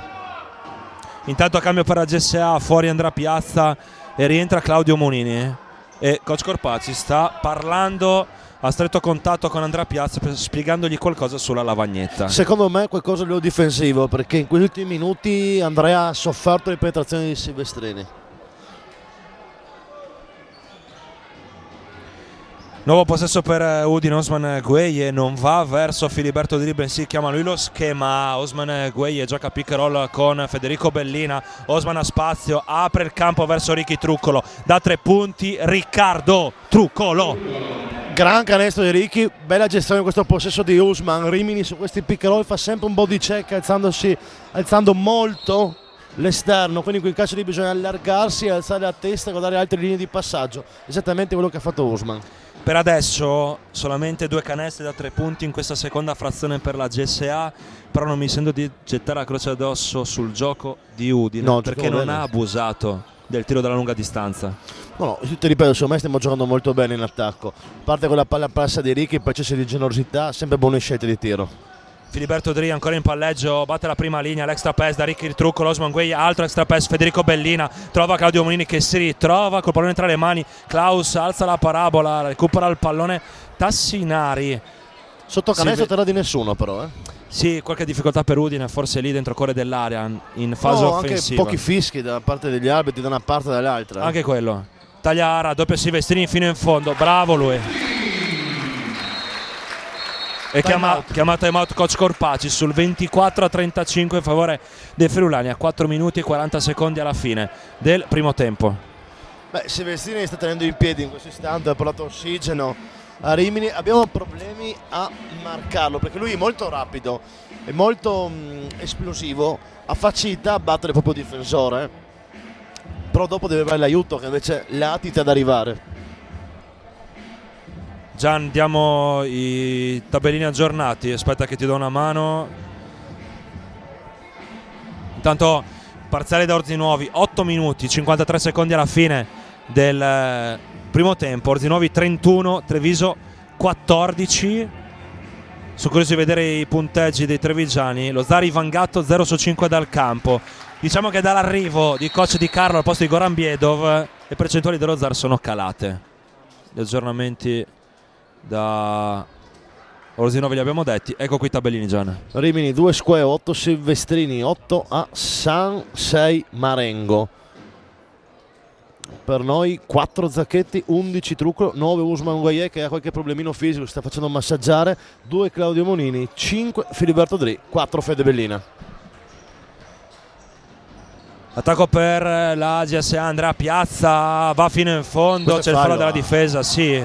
Intanto a cambio per la GSA, fuori andrà Piazza e rientra Claudio Monini. E coach Corpacci sta parlando a stretto contatto con Andrea Piazza, spiegandogli qualcosa sulla lavagnetta. Secondo me qualcosa a livello difensivo, perché in quegli ultimi minuti Andrea ha sofferto le penetrazioni di Silvestrini. Nuovo possesso per Udine, Osman Gueye non va verso Filiberto Di bensì chiama lui lo schema. Osman Gueye gioca pick and roll con Federico Bellina. Osman ha spazio, apre il campo verso Ricky Truccolo, da 3 punti Riccardo Truccolo. Gran canestro di Ricky, bella gestione di questo possesso di Usman. Rimini su questi pick and roll fa sempre un body check alzando molto l'esterno, quindi in quel caso lì bisogna allargarsi, alzare la testa e guardare altre linee di passaggio, esattamente quello che ha fatto Usman. Per adesso solamente 2 canestri da 3 punti in questa seconda frazione per la GSA, però non mi sento di gettare la croce addosso sul gioco di Udine, no, perché non ha abusato del tiro dalla lunga distanza. No, ti ripeto, secondo me stiamo giocando molto bene in attacco, parte con la palla passa di Ricky, poi c'è di generosità, sempre buone scelte di tiro. Filiberto Dri ancora in palleggio, batte la prima linea, l'extra pass da Ricky Truccolo, Osman Gueye, altro extra pass, Federico Bellina trova Claudio Monini che si ritrova col pallone tra le mani, Klaus alza la parabola, recupera il pallone Tassinari. Sotto canestro terra di nessuno però, Sì, qualche difficoltà per Udine, forse lì dentro cuore dell'area in fase offensiva. Anche pochi fischi da parte degli arbitri da una parte e dall'altra. Anche quello. Tagliara, doppio Silvestrini fino in fondo, bravo lui. E chiama time out coach Corpacci sul 24-35 in favore dei friulani a 4 minuti e 40 secondi alla fine del primo tempo. Beh, Silvestrini sta tenendo in piedi in questo istante, ha portato ossigeno a Rimini. Abbiamo problemi a marcarlo perché lui è molto rapido, è molto esplosivo, ha facilità a battere il proprio difensore, però dopo deve avere l'aiuto che invece latita ad arrivare. Gian, diamo i tabellini aggiornati, aspetta che ti do una mano. Intanto parziale da Orzinuovi, 8 minuti 53 secondi alla fine del primo tempo. Orzinuovi 31, Treviso 14. Sono curioso di vedere i punteggi dei trevigiani. Lo Zari Vangatto 0 su 5 dal campo, Diciamo che dall'arrivo di coach Di Carlo al posto di Goran Biedov le percentuali dello Zar sono calate. Gli aggiornamenti da Orsino ve li abbiamo detti. Ecco qui i tabellini, Gian. Rimini 2 Squeo, 8 Silvestrini, 8 a San, 6 Marengo. Per noi 4 Zacchetti, 11 Truccolo, 9 Usman Guaie che ha qualche problemino fisico, sta facendo massaggiare, 2 Claudio Monini, 5 Filiberto Dri, 4 Fede Bellina. Attacco per la GSA, Andrea Piazza va fino in fondo, c'è il fallo della difesa, sì.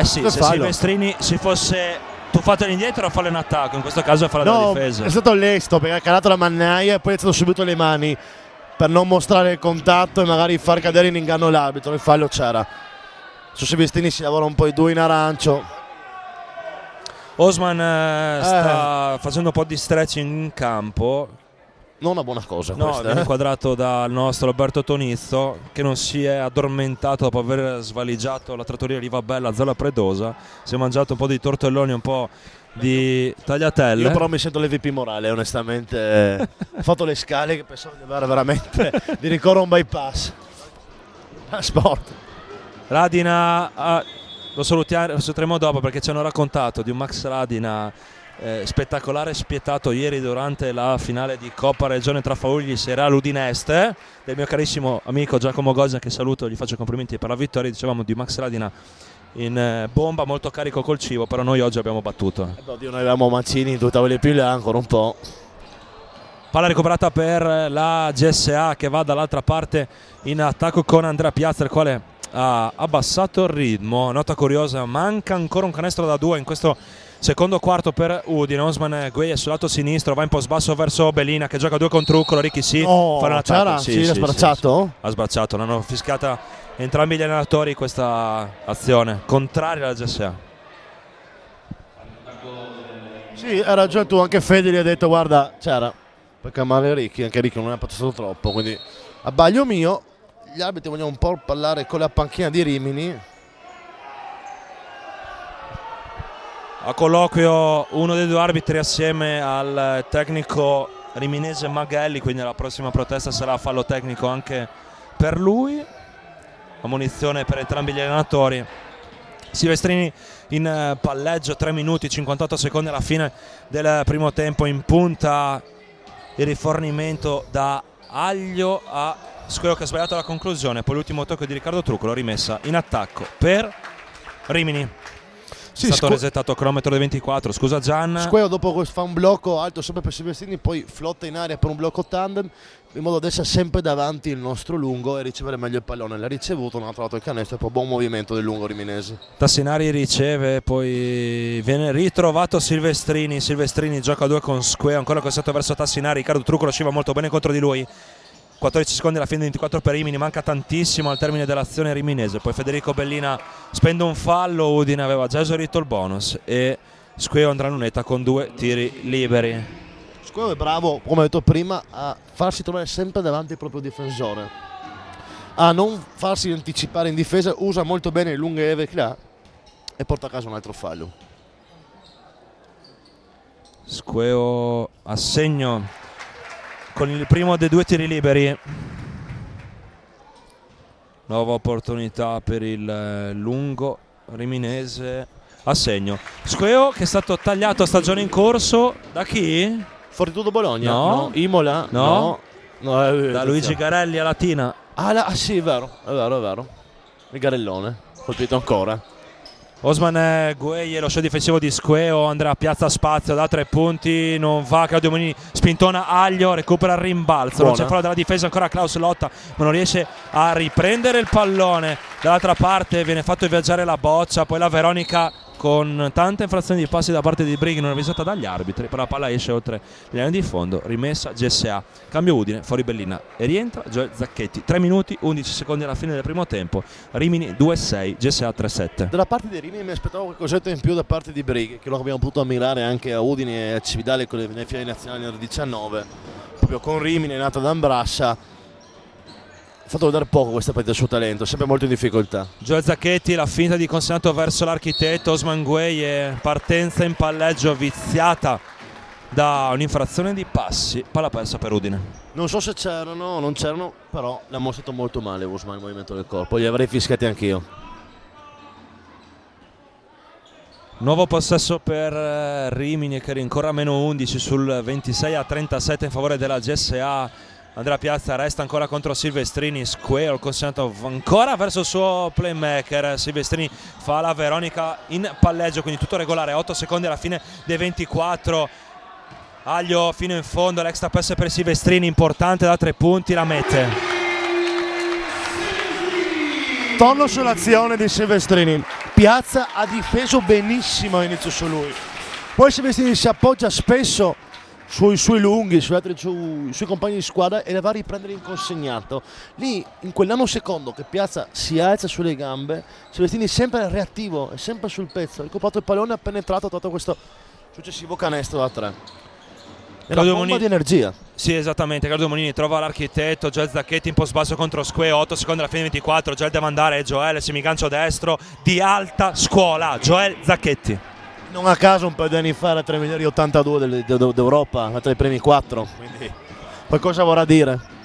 Sì, se Silvestrini si fosse tuffato all'indietro fallo in attacco, in questo caso è fallo della difesa. È stato lesto perché ha calato la mannaia e poi è stato subito le mani per non mostrare il contatto e magari far cadere in inganno l'arbitro. Il fallo c'era. Su Silvestrini si lavora un po' i due in arancio. Osman sta facendo un po' di stretching in campo. Non una buona cosa no, questa. Viene inquadrato dal nostro Alberto Tonizzo, che non si è addormentato dopo aver svaligiato la trattoria Riva Bella, Zola Predosa. Si è mangiato un po' di tortelloni, un po' di tagliatelle. Io però mi sento l'EVP morale, onestamente. Ho fatto le scale che pensavo di avere veramente di ricorrere un bypass. Sport. Radina, lo saluteremo dopo perché ci hanno raccontato di un Max Radina spettacolare, spietato ieri durante la finale di Coppa Regione tra Faugli Seral Udinese, del mio carissimo amico Giacomo Goggia, che saluto, gli faccio complimenti per la vittoria. Dicevamo di Max Radina in bomba, molto carico col cibo, però noi oggi abbiamo battuto. Oddio, noi avevamo Mancini, 2 tavole più là, ancora un po'. Palla recuperata per la GSA che va dall'altra parte in attacco con Andrea Piazza, il quale ha abbassato il ritmo. Nota curiosa, manca ancora un canestro da 2 in questo secondo quarto per Udine. Osman Gueye sul lato sinistro, va in post basso verso Bellina che gioca 2 con Truccolo. Ricchi fa un attacco. Sì, l'ha sbracciato? Sì. Ha sbracciato, l'hanno fischiata entrambi gli allenatori questa azione contraria alla GSA. Sì, hai ragione tu, anche Fede gli ha detto guarda c'era, perché male Ricchi, anche Ricchi non è passato troppo, quindi abbaglio mio. Gli arbitri vogliono un po' parlare con la panchina di Rimini. A colloquio uno dei 2 arbitri assieme al tecnico riminese Maghelli, quindi la prossima protesta sarà fallo tecnico anche per lui. Ammonizione per entrambi gli allenatori. Silvestrini in palleggio, 3 minuti 58 secondi alla fine del primo tempo. In punta il rifornimento da Aglio a Squeo che ha sbagliato la conclusione, poi l'ultimo tocco di Riccardo Truccolo, rimessa in attacco per Rimini. Sì, è stato resettato cronometro dei 24, scusa Gian. Squeo dopo fa un blocco alto sempre per Silvestrini, poi flotta in aria per un blocco tandem, in modo da essere sempre davanti il nostro lungo e ricevere meglio il pallone. L'ha ricevuto, non ha trovato il canestro, e poi buon movimento del lungo riminese. Tassinari riceve, poi viene ritrovato Silvestrini gioca 2 con Squeo, ancora costretto verso Tassinari. Riccardo Truccolo scivola molto bene contro di lui. 14 secondi alla fine, 24 per Rimini, manca tantissimo al termine dell'azione riminese. Poi Federico Bellina spende un fallo, Udine aveva già esaurito il bonus e Squeo andrà in lunetta con 2 tiri liberi. Squeo è bravo, come ho detto prima, a farsi trovare sempre davanti il proprio difensore, a non farsi anticipare in difesa, usa molto bene il lungo Eve che ha e porta a casa un altro fallo. Squeo a segno con il primo dei 2 tiri liberi. Nuova opportunità per il lungo riminese a segno. Squeo che è stato tagliato a stagione in corso da chi? Fortitudo Bologna? No. Imola? No. Da Luigi Garelli a Latina. Sì, è vero. Il Garellone, colpito ancora. Osman Gueye, lo show difensivo di Squeo, Andrea Piazza spazio da 3 punti, non va, Claudio Monini spintona Aglio, recupera il rimbalzo, non c'è fallo della difesa, ancora Klaus lotta ma non riesce a riprendere il pallone. Dall'altra parte viene fatto viaggiare la boccia, poi la Veronica con tante infrazioni di passi da parte di Brighi non avvisata dagli arbitri, però la palla esce oltre le linee di fondo, rimessa GSA, cambio Udine, fuori Bellina e rientra Joel Zacchetti. 3 minuti 11 secondi alla fine del primo tempo, Rimini 2-6, GSA 3-7. Dalla parte di Rimini mi aspettavo qualcosetta in più da parte di Brighi, che lo abbiamo potuto ammirare anche a Udine e a Cividale con le finali nazionali nel 19, proprio con Rimini, è nato da Ambrassa. Ha fatto vedere poco questa partita del suo talento, sempre molto in difficoltà. Joel Zacchetti, la finta di consegnato verso l'architetto Osman Gueye, partenza in palleggio viziata da un'infrazione di passi, palla persa per Udine. Non so se c'erano o non c'erano, però l'ha mostrato molto male Usman il movimento del corpo, li avrei fischiati anch'io. Nuovo possesso per Rimini che rincorre a meno 11 sul 26-37 in favore della GSA. Andrea Piazza resta ancora contro Silvestrini, Square consegnato ancora verso il suo playmaker. Silvestrini fa la Veronica in palleggio, quindi tutto regolare. 8 secondi alla fine dei 24. Aglio fino in fondo, l'extra pass per Silvestrini importante da 3 punti, la mette. Tonno sull'azione di Silvestrini. Piazza ha difeso benissimo all'inizio su lui. Poi Silvestrini si appoggia spesso sui suoi lunghi, sui suoi compagni di squadra e le va a riprendere in consegnato. Lì, in quel nanosecondo che Piazza si alza sulle gambe, Silvestrini sempre reattivo, è sempre sul pezzo. Ha recuperato il pallone, ha penetrato, ha tratto questo successivo canestro da 3. È una bomba di energia. Sì, esattamente. Claudio Monini trova l'architetto, Joel Zacchetti in post basso contro Sque, 8 secondi alla fine 24. Joel deve andare, Joel semigancio destro di alta scuola, Joel Zacchetti. Non a caso un paio di anni fa era tra i migliori 82 d'Europa, tra i primi 4, quindi qualcosa vorrà dire.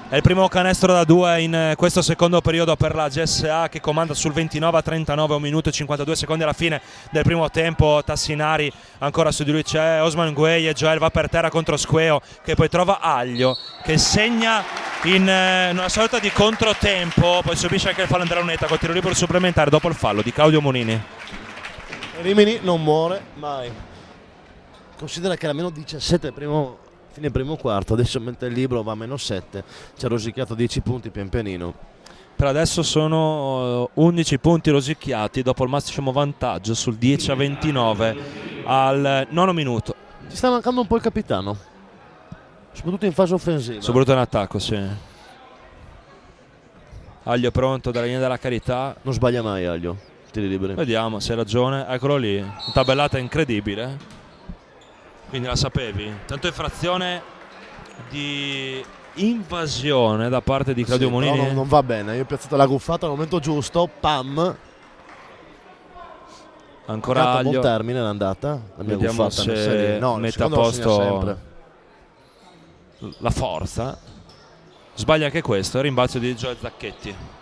È il primo canestro da 2 in questo secondo periodo per la GSA che comanda sul 29-39, 1 minuto e 52 secondi alla fine del primo tempo. Tassinari ancora su di lui, c'è Osman Gueye, Joel va per terra contro Squeo che poi trova Aglio che segna in una sorta di controtempo, poi subisce anche il fallo Andrea Lunetta con tiro libero supplementare dopo il fallo di Claudio Monini. Rimini non muore mai. Considera che era meno 17 fine primo quarto, adesso mentre il libro va a meno 7, ci ha rosicchiato 10 punti pian pianino. Per adesso sono 11 punti rosicchiati dopo il massimo vantaggio sul 10-29 al 9 minuto. Ci sta mancando un po' il capitano, soprattutto in fase offensiva. Soprattutto in attacco, sì. Aglio pronto dalla linea della carità. Non sbaglia mai Aglio, tiri liberi. Vediamo se hai ragione, eccolo lì, una tabellata incredibile. Quindi la sapevi? Tanto infrazione di invasione da parte di Claudio Monini. No, non va bene, io ho piazzato la guffata al momento giusto, pam. Ancora Aglio. Buon termine l'andata, la mia vediamo guffata se no, mette a posto la forza. Sbaglia anche questo, rimbalzo di Joel Zacchetti.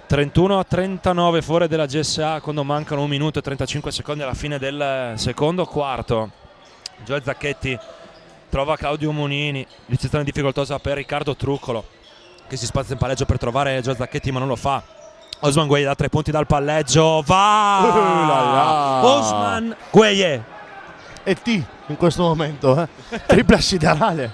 31-39 fuori della GSA quando mancano 1 minuto e 35 secondi alla fine del secondo quarto. Joel Zacchetti trova Claudio Monini, ricezione difficoltosa per Riccardo Truccolo che si spazza in palleggio per trovare Joel Zacchetti ma non lo fa. Osman Gueye da 3 punti dal palleggio, va! Osman Gueye e T in questo momento, tripla siderale,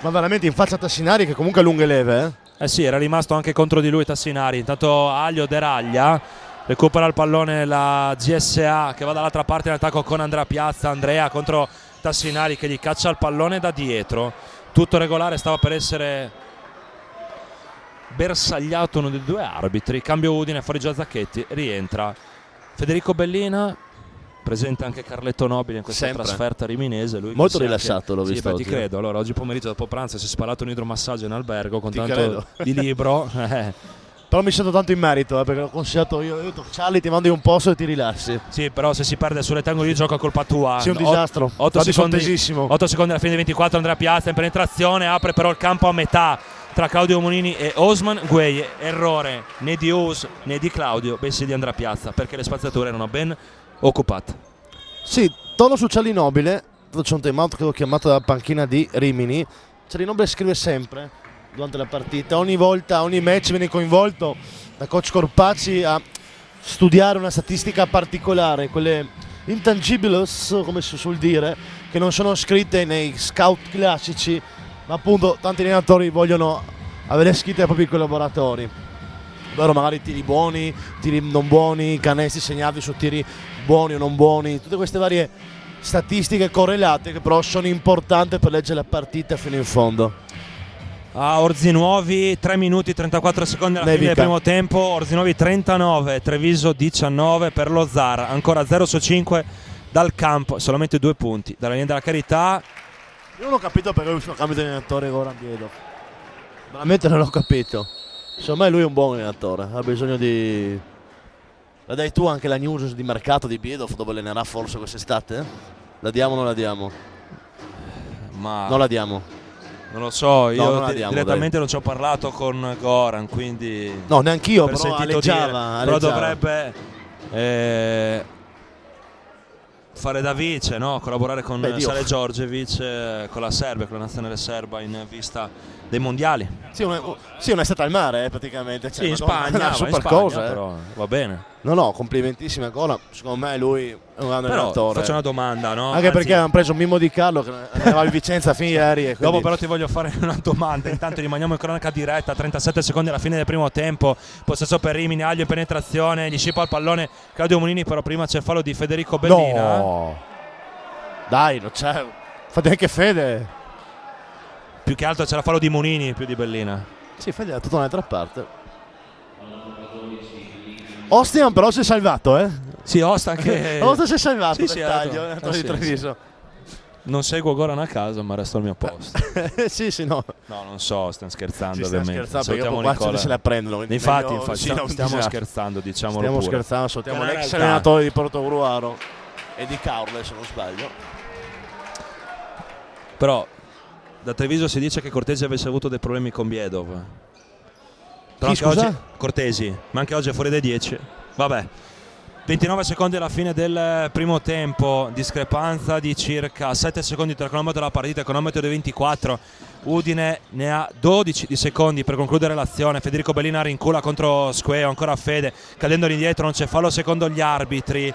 ma veramente in faccia a Tassinari che comunque ha lunghe leve. Eh sì, era rimasto anche contro di lui Tassinari. Intanto Aglio deraglia, recupera il pallone la GSA che va dall'altra parte in attacco con Andrea Piazza. Andrea contro Tassinari che gli caccia il pallone da dietro. Tutto regolare, stava per essere bersagliato uno dei 2 arbitri. Cambio Udine, fuori già Zacchetti, rientra Federico Bellina. Presente anche Carletto Nobile in questa trasferta riminese. Lui molto rilassato, l'ho sì, visto oggi. Ti credo. Allora, oggi pomeriggio dopo pranzo si è sparato un idromassaggio in albergo con tanto di libro. Però mi sento tanto in merito perché l'ho consigliato io. Ho detto Charlie ti mando in un posto e ti rilassi. Sì, però se si perde sulle tangoli di gioco è colpa tua. Sì, un disastro. 8 secondi alla fine dei 24. Andrea Piazza in penetrazione, apre però il campo a metà tra Claudio Monini e Osman Gueye. Errore né di Us né di Claudio, bensì di Andrea Piazza, perché le spaziature erano ben occupate. Sì, torno su Charlie Nobile. C'è un time out che ho chiamato dalla panchina di Rimini. Charlie Nobile scrive sempre durante la partita, ogni volta, ogni match viene coinvolto da coach Corpacci a studiare una statistica particolare, quelle intangibles, come si suol dire, che non sono scritte nei scout classici, ma appunto tanti allenatori vogliono avere scritte ai propri collaboratori. Ovvero magari tiri buoni, tiri non buoni, canestri segnati su tiri buoni o non buoni, tutte queste varie statistiche correlate che però sono importanti per leggere la partita fino in fondo. Orzinuovi 3 minuti 34 secondi alla fine del primo tempo. Orzinuovi 39, Treviso 19 per lo Zara, ancora 0 su 5 dal campo, solamente 2 punti dalla linea della carità. Io non ho capito perché lui cambio di allenatore con Rambiedo, veramente non l'ho capito. Secondo me lui è un buon allenatore, ha bisogno di La dai tu anche la news di mercato di Biedov, dove allenerà forse quest'estate? La diamo o non la diamo? Ma Non la diamo. non lo so, io non la diamo, direttamente non ci ho parlato con Goran, quindi No, neanch'io, per però sentito dire. alleggiava. Però dovrebbe fare da vice, no? Collaborare con Sale Djordjevic, con la Serbia, con la nazionale serba in vista dei mondiali. Sì, un'estate al mare praticamente. Cioè, Sì, in Madonna, Spagna, una va super in Spagna, cosa. però va bene. No, complimentissimi ancora. Secondo me lui è un grande Però allenatore. faccio una domanda, no? Anche perché hanno preso Mimmo Di Carlo che andava in Vicenza fin ieri. E quindi... Dopo però ti voglio fare una domanda. Intanto rimaniamo in cronaca diretta, 37 secondi alla fine del primo tempo. Possesso per Rimini, Aglio in penetrazione, gli scippa il pallone Claudio Munini, però prima c'è il fallo di Federico Bellina. No, dai, non c'è. Fate anche Fede. Più che altro c'è il fallo di Munini più di Bellina. Sì, Fede è tutta un'altra parte. Ostian però si è salvato, eh? Sì, Osta anche. Ostian si è salvato, Sì, sì, dettaglio, sì, di sì. Treviso. Non seguo Goran a caso, ma resto al mio posto. Sì, no. No, non so, stiamo scherzando Ci stiamo ovviamente. scherzando perché Salutiamo dopo qua Nicola. se la prendono. quindi Infatti, meglio- sì, no, stiamo esatto. scherzando, diciamolo Stiamo pure. scherzando, salutiamo Che nella l'ex realtà- allenatore di Portogruaro e di Caorle, se non sbaglio. Però da Treviso si dice che Cortesi avesse avuto dei problemi con Biedov. Però Chi, anche scusa? oggi Cortesi, ma anche oggi è fuori dai 10. Vabbè. 29 secondi alla fine del primo tempo, discrepanza di circa 7 secondi tra il cronometro della partita e il cronometro dei 24. Udine ne ha 12 di secondi per concludere l'azione. Federico Bellina rincula contro Squeo, ancora Fede, cadendo indietro, non c'è fallo secondo gli arbitri.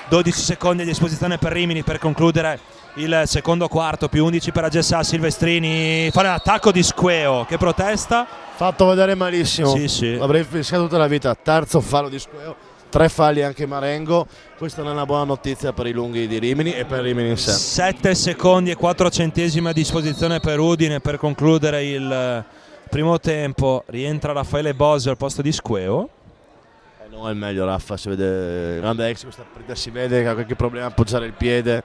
12 secondi a disposizione per Rimini per concludere il secondo quarto, più 11 per Agessa. Silvestrini fa l'attacco di Squeo che protesta. Fatto vedere malissimo. Sì. L'avrei fischiato tutta la vita. Terzo fallo di Squeo, 3 falli anche Marengo. Questa non è una buona notizia per i lunghi di Rimini e per Rimini in sé. 7 secondi e 4 centesimi a disposizione per Udine per concludere il primo tempo. Rientra Raffaele Bosio al posto di Squeo. No, è il meglio Raffa, si vede grande ex, questa partita si vede che ha qualche problema a appoggiare il piede.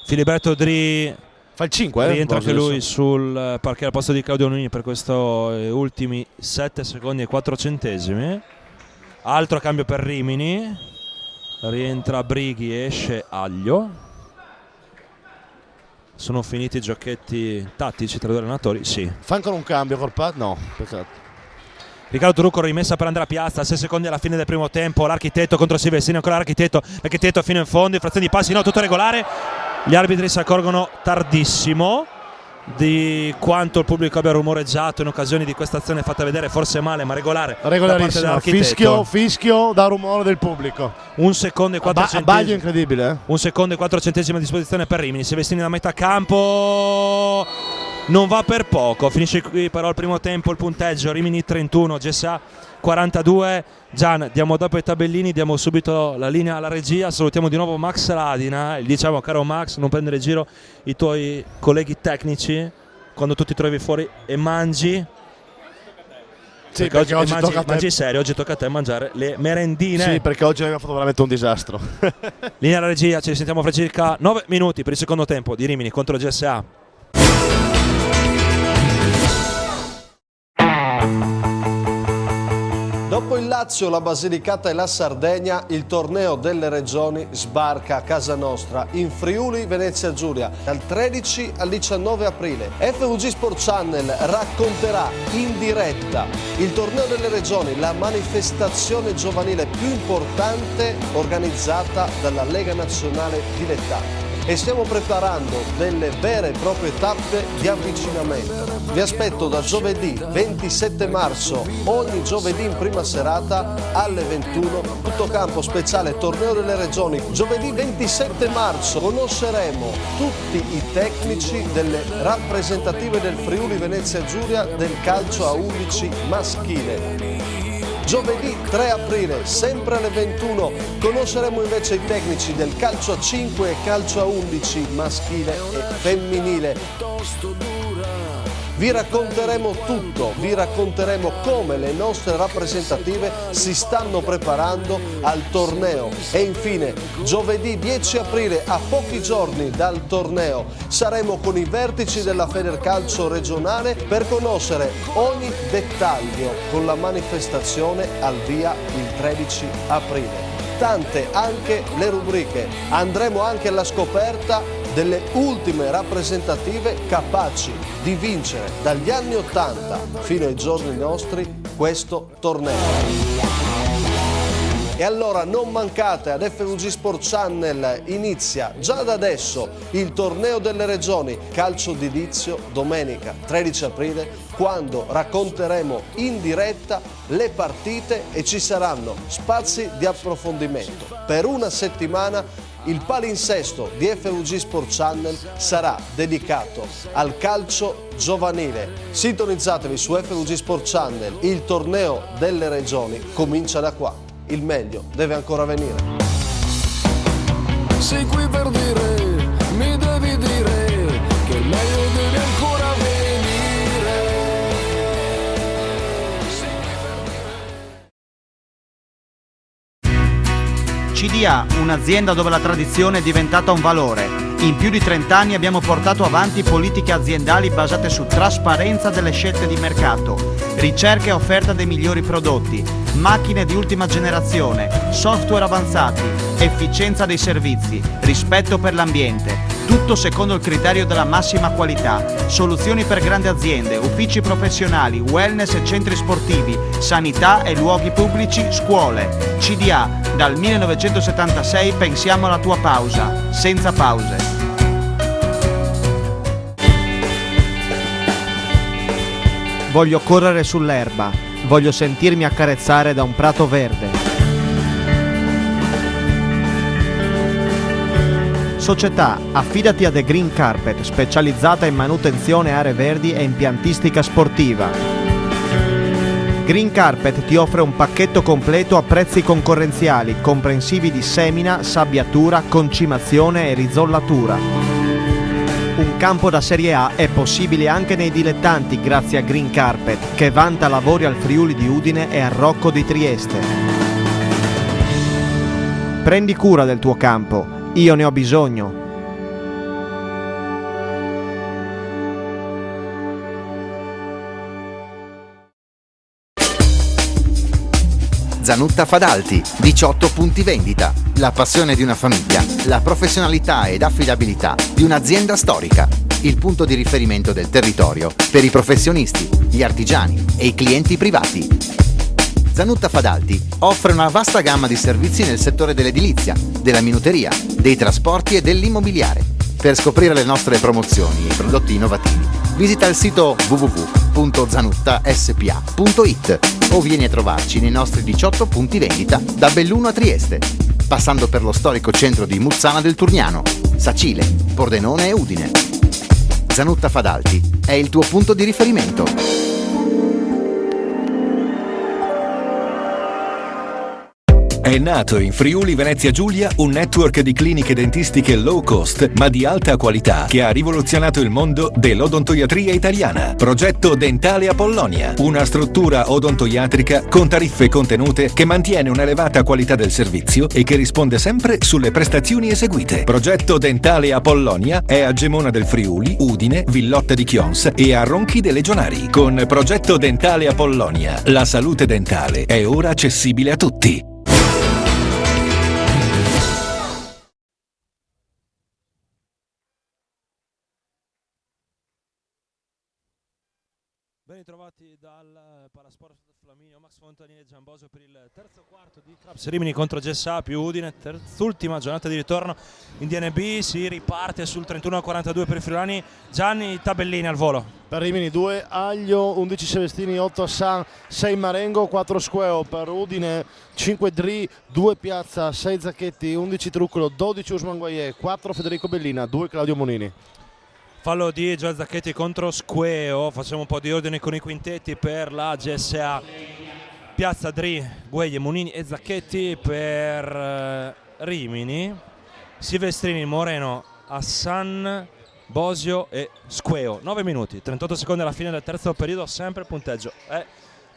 Filiberto Dri fa il 5, rientra anche lui adesso. sul parquet al posto di Claudio Nuni per questi ultimi 7 secondi e 4 centesimi. Altro cambio per Rimini, rientra Brighi e esce Aglio. Sono finiti i giochetti tattici tra i due allenatori? Sì. Fa ancora un cambio Corpat? No, peccato. Riccardo Trucco rimessa per Andrea Piazza, 6 secondi alla fine del primo tempo, l'architetto contro Silvestrini, ancora l'architetto fino in fondo, infrazione di passi, no, tutto regolare. Gli arbitri si accorgono tardissimo di quanto il pubblico abbia rumoreggiato in occasione di questa azione fatta vedere, forse male ma regolare da parte Regolarissimo, dell'architetto. fischio da rumore del pubblico. 1 secondo e 4 Abbaglio centesimi. incredibile, eh? 1 secondo e 4 centesimi a disposizione per Rimini. Silvestrini da metà campo, non va per poco. Finisce qui però il primo tempo il punteggio. Rimini 31, GSA 42. Gian, diamo dopo i tabellini, diamo subito la linea alla regia. Salutiamo di nuovo Max Ladina. Diciamo, caro Max, non prendere in giro i tuoi colleghi tecnici quando tu ti trovi fuori e mangi. Sì, perché oggi tocca a te. mangi serio, oggi tocca a te mangiare le merendine. Sì, perché oggi abbiamo fatto veramente un disastro. Linea alla regia, ci sentiamo fra circa 9 minuti per il secondo tempo di Rimini contro GSA. Dopo il Lazio, la Basilicata e la Sardegna, il torneo delle regioni sbarca a casa nostra in Friuli Venezia Giulia dal 13 al 19 aprile. FVG Sport Channel racconterà in diretta il torneo delle regioni, la manifestazione giovanile più importante organizzata dalla Lega Nazionale Dilettanti. E stiamo preparando delle vere e proprie tappe di avvicinamento. Vi aspetto da giovedì 27 marzo, ogni giovedì in prima serata alle 21, tutto campo speciale torneo delle regioni. Giovedì 27 marzo conosceremo tutti i tecnici delle rappresentative del Friuli Venezia Giulia del calcio a 11 maschile. Giovedì 3 aprile, sempre alle 21, conosceremo invece i tecnici del calcio a 5 e calcio a 11 maschile e femminile. Vi racconteremo tutto, vi racconteremo come le nostre rappresentative si stanno preparando al torneo. E infine, giovedì 10 aprile, a pochi giorni dal torneo, saremo con i vertici della Federcalcio regionale per conoscere ogni dettaglio con la manifestazione al via il 13 aprile. Tante anche le rubriche, andremo anche alla scoperta delle ultime rappresentative capaci di vincere dagli anni 80 fino ai giorni nostri questo torneo. E allora non mancate, ad FVG Sport Channel inizia già da adesso il torneo delle regioni, calcio d'inizio domenica 13 aprile, quando racconteremo in diretta le partite e ci saranno spazi di approfondimento. Per una settimana il palinsesto di FVG Sport Channel sarà dedicato al calcio giovanile. Sintonizzatevi su FVG Sport Channel, il torneo delle regioni comincia da qua. Il meglio deve ancora venire. Sei qui per dire, mi devi dire che il meglio deve ancora venire. CDA, un'azienda dove la tradizione è diventata un valore. In più di 30 anni abbiamo portato avanti politiche aziendali basate su trasparenza delle scelte di mercato, ricerca e offerta dei migliori prodotti, macchine di ultima generazione, software avanzati, efficienza dei servizi, rispetto per l'ambiente. Tutto secondo il criterio della massima qualità. Soluzioni per grandi aziende, uffici professionali, wellness e centri sportivi, sanità e luoghi pubblici, scuole. CDA, dal 1976 pensiamo alla tua pausa, senza pause. Voglio correre sull'erba, voglio sentirmi accarezzare da un prato verde. Società, affidati a The Green Carpet, specializzata in manutenzione aree verdi e impiantistica sportiva. Green Carpet ti offre un pacchetto completo a prezzi concorrenziali, comprensivi di semina, sabbiatura, concimazione e rizollatura. Un campo da Serie A è possibile anche nei dilettanti grazie a Green Carpet, che vanta lavori al Friuli di Udine e al Rocco di Trieste. Prendi cura del tuo campo. Io ne ho bisogno. Zanutta Fadalti, 18 punti vendita. La passione di una famiglia, la professionalità ed affidabilità di un'azienda storica. Il punto di riferimento del territorio per i professionisti, gli artigiani e i clienti privati. Zanutta Fadalti offre una vasta gamma di servizi nel settore dell'edilizia, della minuteria, dei trasporti e dell'immobiliare. Per scoprire le nostre promozioni e i prodotti innovativi, visita il sito www.zanuttaspa.it o vieni a trovarci nei nostri 18 punti vendita da Belluno a Trieste, passando per lo storico centro di Muzzana del Turniano, Sacile, Pordenone e Udine. Zanutta Fadalti è il tuo punto di riferimento. È nato in Friuli Venezia Giulia un network di cliniche dentistiche low cost ma di alta qualità che ha rivoluzionato il mondo dell'odontoiatria italiana. Progetto Dentale Apollonia, una struttura odontoiatrica con tariffe contenute che mantiene un'elevata qualità del servizio e che risponde sempre sulle prestazioni eseguite. Progetto Dentale Apollonia è a Gemona del Friuli, Udine, Villotta di Chions e a Ronchi dei Legionari. Con Progetto Dentale Apollonia, la salute dentale è ora accessibile a tutti. Ben ritrovati dal Palasport Flaminio, Max Fontanini e Giambosio per il terzo quarto di Craps Rimini contro GSA più Udine, terz'ultima giornata di ritorno in DNB, si riparte sul 31-42 per i friulani. Gianni, tabellini al volo. Per Rimini 2 Aglio, 11 Sevestini, 8 Assan, 6 Marengo, 4 Squeo. Per Udine 5 Dri, 2 Piazza, 6 Zacchetti, 11 Truccolo, 12 Usman Guaier, 4 Federico Bellina, 2 Claudio Monini. Fallo di Gio Zacchetti contro Squeo, facciamo un po' di ordine con i quintetti per la GSA. Piazza, Dri, Gueglie, Munini e Zacchetti. Per Rimini Silvestrini, Moreno, Hassan, Bosio e Squeo. 9 minuti, 38 secondi alla fine del terzo periodo, sempre il punteggio è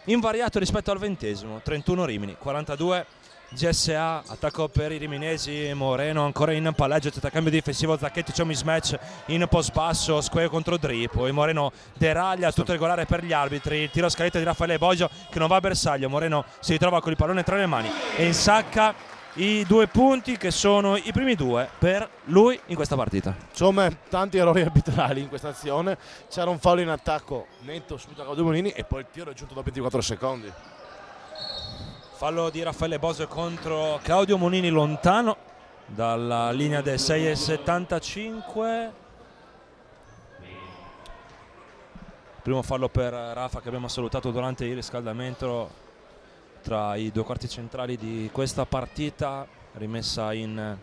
invariato rispetto al 20°, 31 Rimini, 42 GSA, attacco per i riminesi, Moreno ancora in palleggio, cambio difensivo Zacchetti, c'è un mismatch in post basso, Squeo contro Dri, poi Moreno deraglia, tutto regolare per gli arbitri, il tiro scaletta di Raffaele Bosio che non va a bersaglio, Moreno si ritrova con il pallone tra le mani e insacca i 2 punti che sono i primi 2 per lui in questa partita. Insomma, tanti errori arbitrali in questa azione, c'era un fallo in attacco netto subito a Claudio Monini e poi il tiro è giunto dopo 24 secondi. Fallo di Raffaele Bosio contro Claudio Monini lontano dalla linea del 6,75. Primo fallo per Rafa che abbiamo salutato durante il riscaldamento tra i 2 quarti centrali di questa partita, rimessa in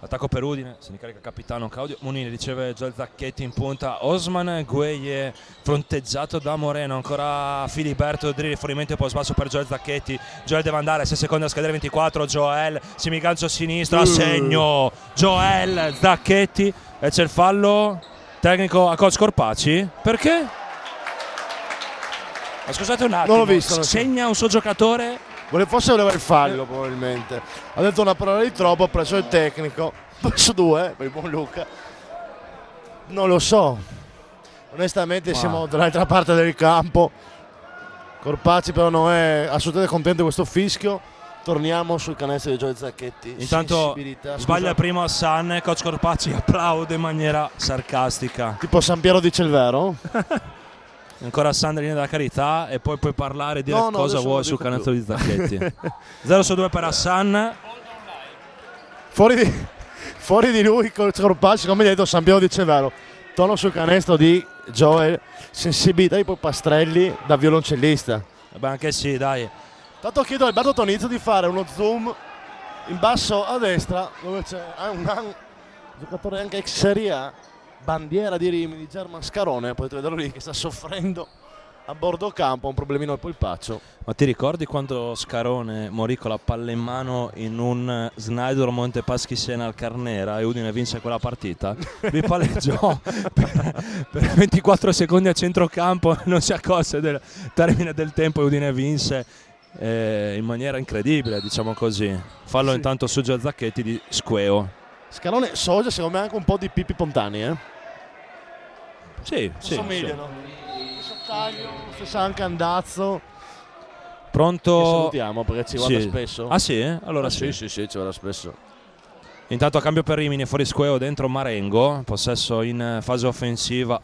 attacco per Udine, se ne carica il capitano Claudio Monini, riceve Joel Zacchetti in punta, Osman Gueye fronteggiato da Moreno, ancora Filiberto Dri, rifornimento post basso per Joel Zacchetti, Joel deve andare, 6 secondi a scadere, 24, Joel, semigancio a sinistra, a segno, Joel Zacchetti e c'è il fallo tecnico a coach Corpaci, perché? Ma scusate un attimo, non l'ho visto, segna un suo giocatore? Forse voleva il fallo probabilmente, ha detto una parola di troppo, ha preso il tecnico, ha preso 2 per il buon Luca, non lo so, onestamente siamo dall'altra parte del campo, Corpaci però non è assolutamente contento di questo fischio, torniamo sul canestro di Gioia Zacchetti. Intanto sbaglia primo Hassan, coach Corpaci applaude in maniera sarcastica. Tipo San Piero dice il vero? Ancora Hassan linea della carità e poi puoi parlare e dire cosa vuoi sul canestro di Zacchetti. 0-2 per Hassan. Fuori di lui coach Corpaci, come detto San Piero dice il vero. Tono sul canestro di Joel, sensibilità di Pastrelli da violoncellista. Beh, anche sì, dai. Tanto chiedo a Alberto Tonizio di fare uno zoom in basso a destra dove c'è un giocatore anche ex Serie A, bandiera di Rimini, German Scarone, potete vederlo lì che sta soffrendo a bordo campo, un problemino al polpaccio. Ma ti ricordi quando Scarone morì con la palla in mano in un Snyder Montepaschi Siena al Carnera e Udine vinse quella partita? Lui palleggiò per 24 secondi a centrocampo, non si accorse del termine del tempo e Udine vinse in maniera incredibile, diciamo così. Fallo intanto su Gio Zacchetti di Squeo. Scarone sogia secondo me anche un po' di Pippi Pontani, Sì, somigliano. Stesso taglio, stesso anche andazzo. Pronto? Che salutiamo perché ci guarda spesso. Ah sì? Allora sì, ci guarda spesso. Intanto cambio per Rimini, fuori Squeo, dentro Marengo, possesso in fase offensiva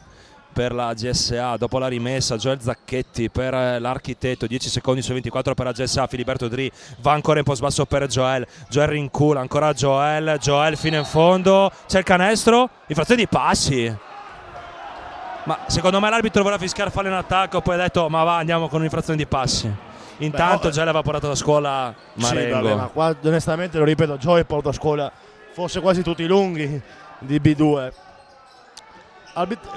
per la GSA, dopo la rimessa Joel Zacchetti per l'Architetto, 10 secondi su 24 per la GSA, Filiberto Dri va ancora in post basso per Joel rincula, ancora Joel fino in fondo, c'è il canestro, infrazione di passi. Ma secondo me l'arbitro voleva fischiare fallo in attacco, poi ha detto ma va, andiamo con un'infrazione di passi. Intanto già l'aveva portato da scuola Marengo. Sì, vabbè, ma qua onestamente lo ripeto, Joel porta a scuola forse quasi tutti i lunghi di B2.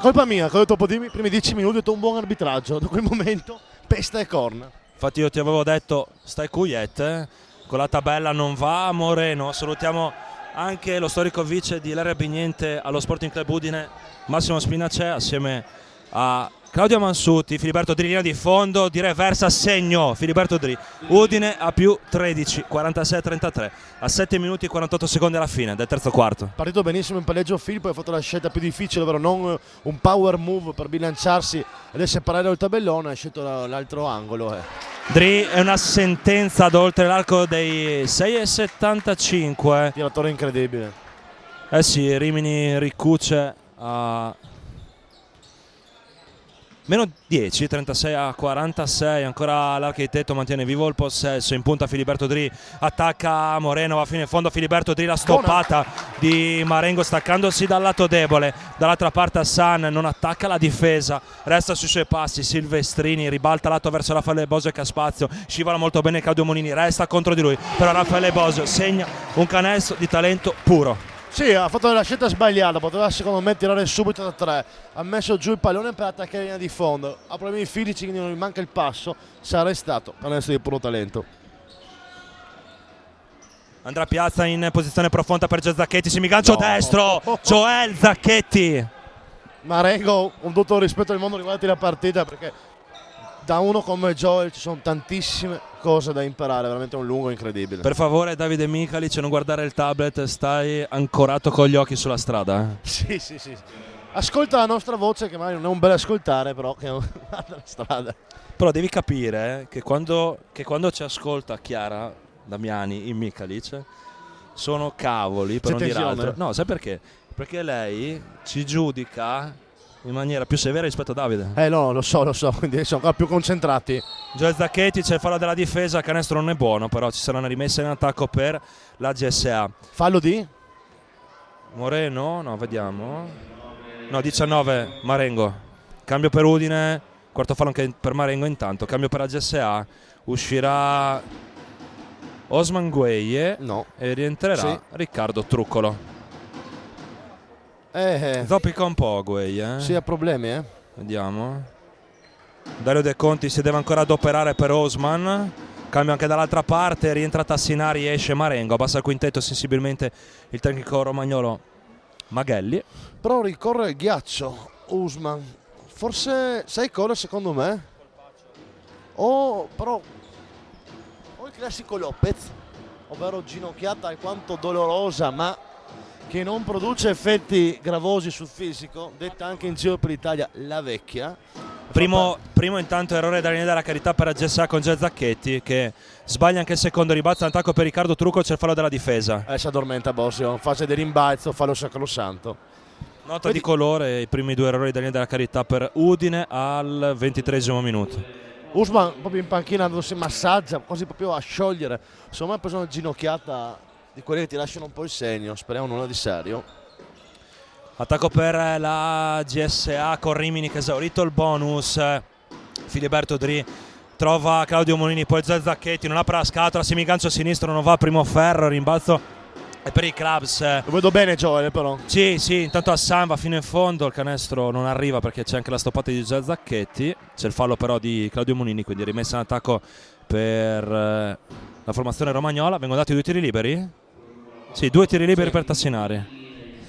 Colpa mia che ho detto dopo i primi 10 minuti ho detto un buon arbitraggio, da quel momento pesta e corna. Infatti io ti avevo detto stai quiet, con la tabella non va Moreno. Salutiamo anche lo storico vice di Leria Bignente allo Sporting Club Udine, Massimo Spinacè, assieme a Claudio Mansuti. Filiberto Dri linea di fondo, di reversa, segno Filiberto Dri, Udine a più 13, 46-33 a 7 minuti e 48 secondi alla fine del terzo quarto. Partito benissimo in palleggio Filippo, ha fatto la scelta più difficile, ovvero non un power move per bilanciarsi e separare il tabellone, ha scelto l'altro angolo. Dri è una sentenza ad oltre l'arco dei 6,75. Tiratore incredibile. Sì, Rimini ricuce a meno 10, 36-46, ancora l'Architetto mantiene vivo il possesso, in punta Filiberto Dri, attacca Moreno, va fino in fondo Filiberto Dri, la stoppata di Marengo staccandosi dal lato debole, dall'altra parte Hassan non attacca la difesa, resta sui suoi passi, Silvestrini ribalta lato verso Raffaele Bosio che ha spazio, scivola molto bene Claudio Monini, resta contro di lui, però Raffaele Bosio segna un canestro di talento puro. Sì, ha fatto la scelta sbagliata, poteva secondo me tirare subito da 3, ha messo giù il pallone per attaccare la linea di fondo, ha problemi fisici quindi non gli manca il passo, sarà restato canestro di puro talento. Andrà Piazza in posizione profonda per Gio Zacchetti, semigancio destro, Joel Zacchetti Marengo, con tutto il rispetto del mondo, riguardi la partita, perché da uno come Joel ci sono tantissime cose da imparare, veramente un lungo incredibile. Per favore Davide Micalic, non guardare il tablet, stai ancorato con gli occhi sulla strada. Sì. Ascolta la nostra voce, che magari non è un bel ascoltare, però che guarda la strada. Però devi capire che quando ci ascolta Chiara Damiani in Micalic sono cavoli, per C'è non dire tensione? altro. No, sai perché? Perché lei ci giudica in maniera più severa rispetto a Davide. No, lo so, quindi sono ancora più concentrati. Gioele Zacchetti, c'è il fallo della difesa, il canestro non è buono, però ci sarà una rimessa in attacco per la GSA. Fallo di? Moreno, no, vediamo. No, 19, Marengo. Cambio per Udine, quarto fallo anche per Marengo intanto. Cambio per la GSA, uscirà Osman Gueye e rientrerà Riccardo Truccolo. Zoppica un po' Gueye. Sì, ha problemi, Vediamo. Dario De Conti si deve ancora adoperare per Osman. Cambio anche dall'altra parte, rientra Tassinari, esce Marengo, abbassa il quintetto sensibilmente il tecnico romagnolo Maghelli. Però ricorre il ghiaccio Usman. Forse sai cosa secondo me? Però o il classico Lopez, ovvero ginocchiata alquanto dolorosa ma che non produce effetti gravosi sul fisico, detta anche in giro per l'Italia la vecchia. Primo intanto errore da linea della carità per la GSA con Gioele Zacchetti, che sbaglia anche il secondo, ribalza l'attacco per Riccardo Trucco, c'è il fallo della difesa. Si addormenta Bosio, fase di rimbalzo, fallo sacrosanto. Nota di colore, i primi due errori da linea della carità per Udine al 23esimo minuto. Usman proprio in panchina dove si massaggia, quasi proprio a sciogliere. Secondo me ha preso una ginocchiata di quelle che ti lasciano un po' il segno, speriamo nulla di serio. Attacco per la GSA con Rimini che ha esaurito il bonus. Filiberto Dri trova Claudio Molini, poi Zacchetti, non apre la scatola, semigancio a sinistro, non va, primo ferro, rimbalzo e per i Clubs. Lo vedo bene Joel però. Sì, intanto Hassan va fino in fondo, il canestro non arriva perché c'è anche la stoppata di Zacchetti, c'è il fallo però di Claudio Molini, quindi rimessa in attacco per la formazione romagnola. Vengono dati 2 tiri liberi? Sì, 2 tiri liberi per Tassinari.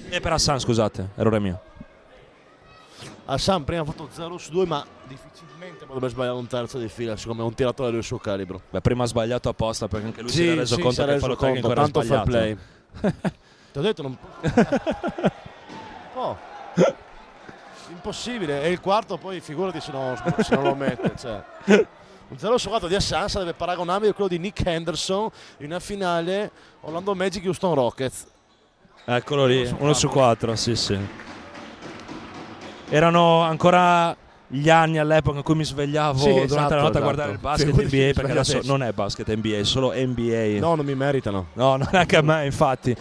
E per Hassan, scusate, errore mio. Hassan prima ha fatto 0 su 2, ma difficilmente potrebbe sbagliare un terzo di fila, secondo me è un tiratore del suo calibro. Beh, prima ha sbagliato apposta perché anche lui si era reso conto che il fallo tecnico era tanto sbagliato. fair play. Ti ho detto non impossibile, e il quarto poi figurati se non lo mette, cioè. Un 0 su 4 di Hassan sarebbe paragonabile a quello di Nick Henderson in una finale Orlando Magic Houston Rockets. Eccolo lì, 1 su 4, sì. Erano ancora gli anni all'epoca in cui mi svegliavo durante la notte a guardare il basket NBA, perché adesso non è basket NBA, è solo NBA. No, non mi meritano. No, non neanche a me, infatti.